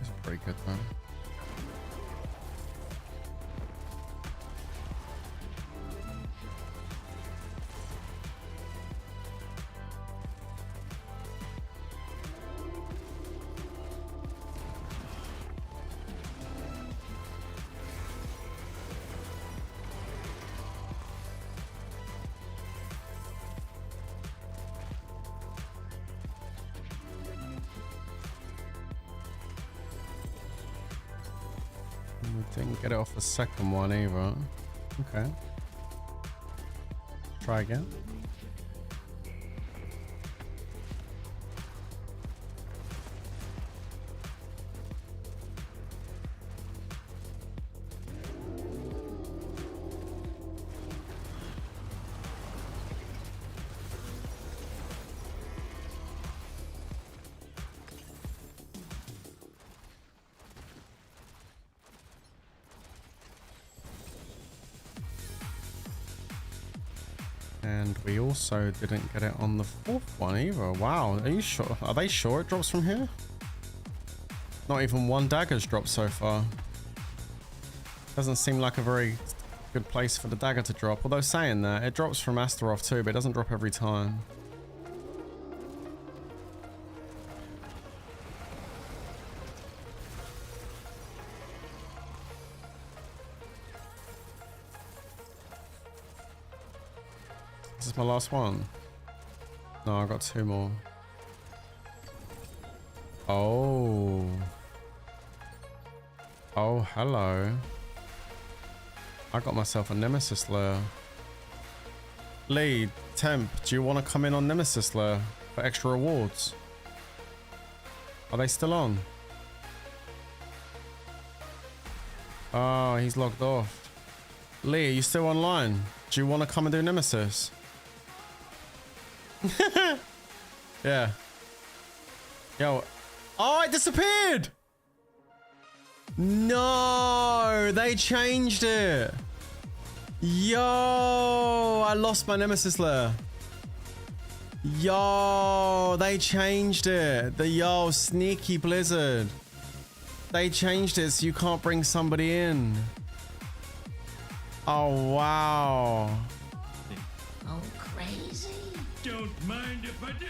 It's pretty good though. We didn't get it off the second one either. Okay. Try again. And we also didn't get it on the fourth one either. Wow, are you sure? Are they sure it drops from here? Not even one dagger's dropped so far. Doesn't seem like a very good place for the dagger to drop. Although saying that, it drops from Astaroth too, but it doesn't drop every time. Is this my last one? No, I got 2 more. Oh. Oh, hello. I got myself a Nemesis lair. Lee, Temp, do you want to come in on Nemesis lair for extra rewards? Are they still on? Oh, he's logged off. Lee, are you still online? Do you want to come and do Nemesis? Yeah. Yo. Oh, it disappeared! No, they changed it. Yo, I lost my Nemesis lair. Yo, they changed it. Yo, sneaky Blizzard. They changed it so you can't bring somebody in. Oh, wow. Oh, crazy. Don't mind if I do.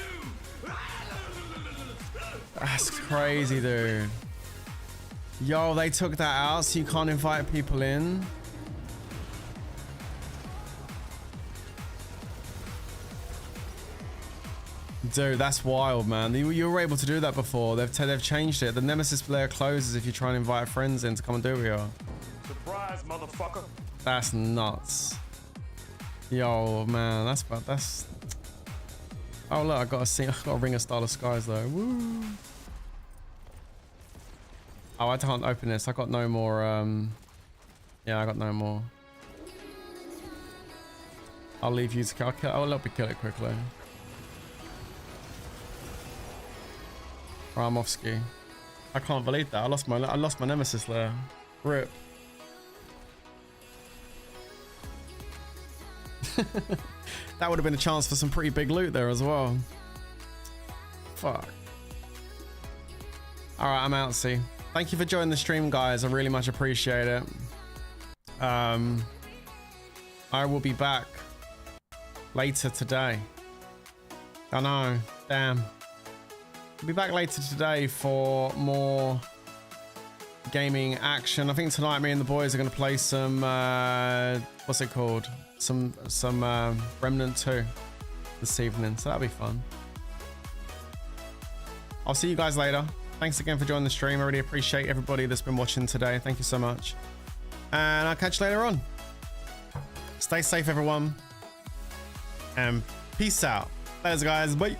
That's crazy, dude. Yo, they took that out so you can't invite people in. Dude, that's wild, man. You were able to do that before. They've changed it. The Nemesis player closes if you try and invite friends in to come and do it with you. Surprise, motherfucker. That's nuts. Yo, man, that's. Oh look, I got a ring of Starless Skies though. Woo. Oh, I can't open this. I got no more. Yeah, I got no more. I'll leave you to kill. I'll let me kill it quickly. Ramovsky. I can't believe that. I lost my Nemesis there. Rip. That would have been a chance for some pretty big loot there as well. Fuck. Alright, I'm out, see. Thank you for joining the stream, guys. I really much appreciate it. I will be back later today. I know. Damn. I'll be back later today for more gaming action. I think tonight me and the boys are going to play some what's it called? Some Remnant 2 this evening. So that'll be fun. I'll see you guys later. Thanks again for joining the stream. I really appreciate everybody that's been watching today. Thank you so much. And I'll catch you later on. Stay safe, everyone. And peace out. Later, guys. Bye.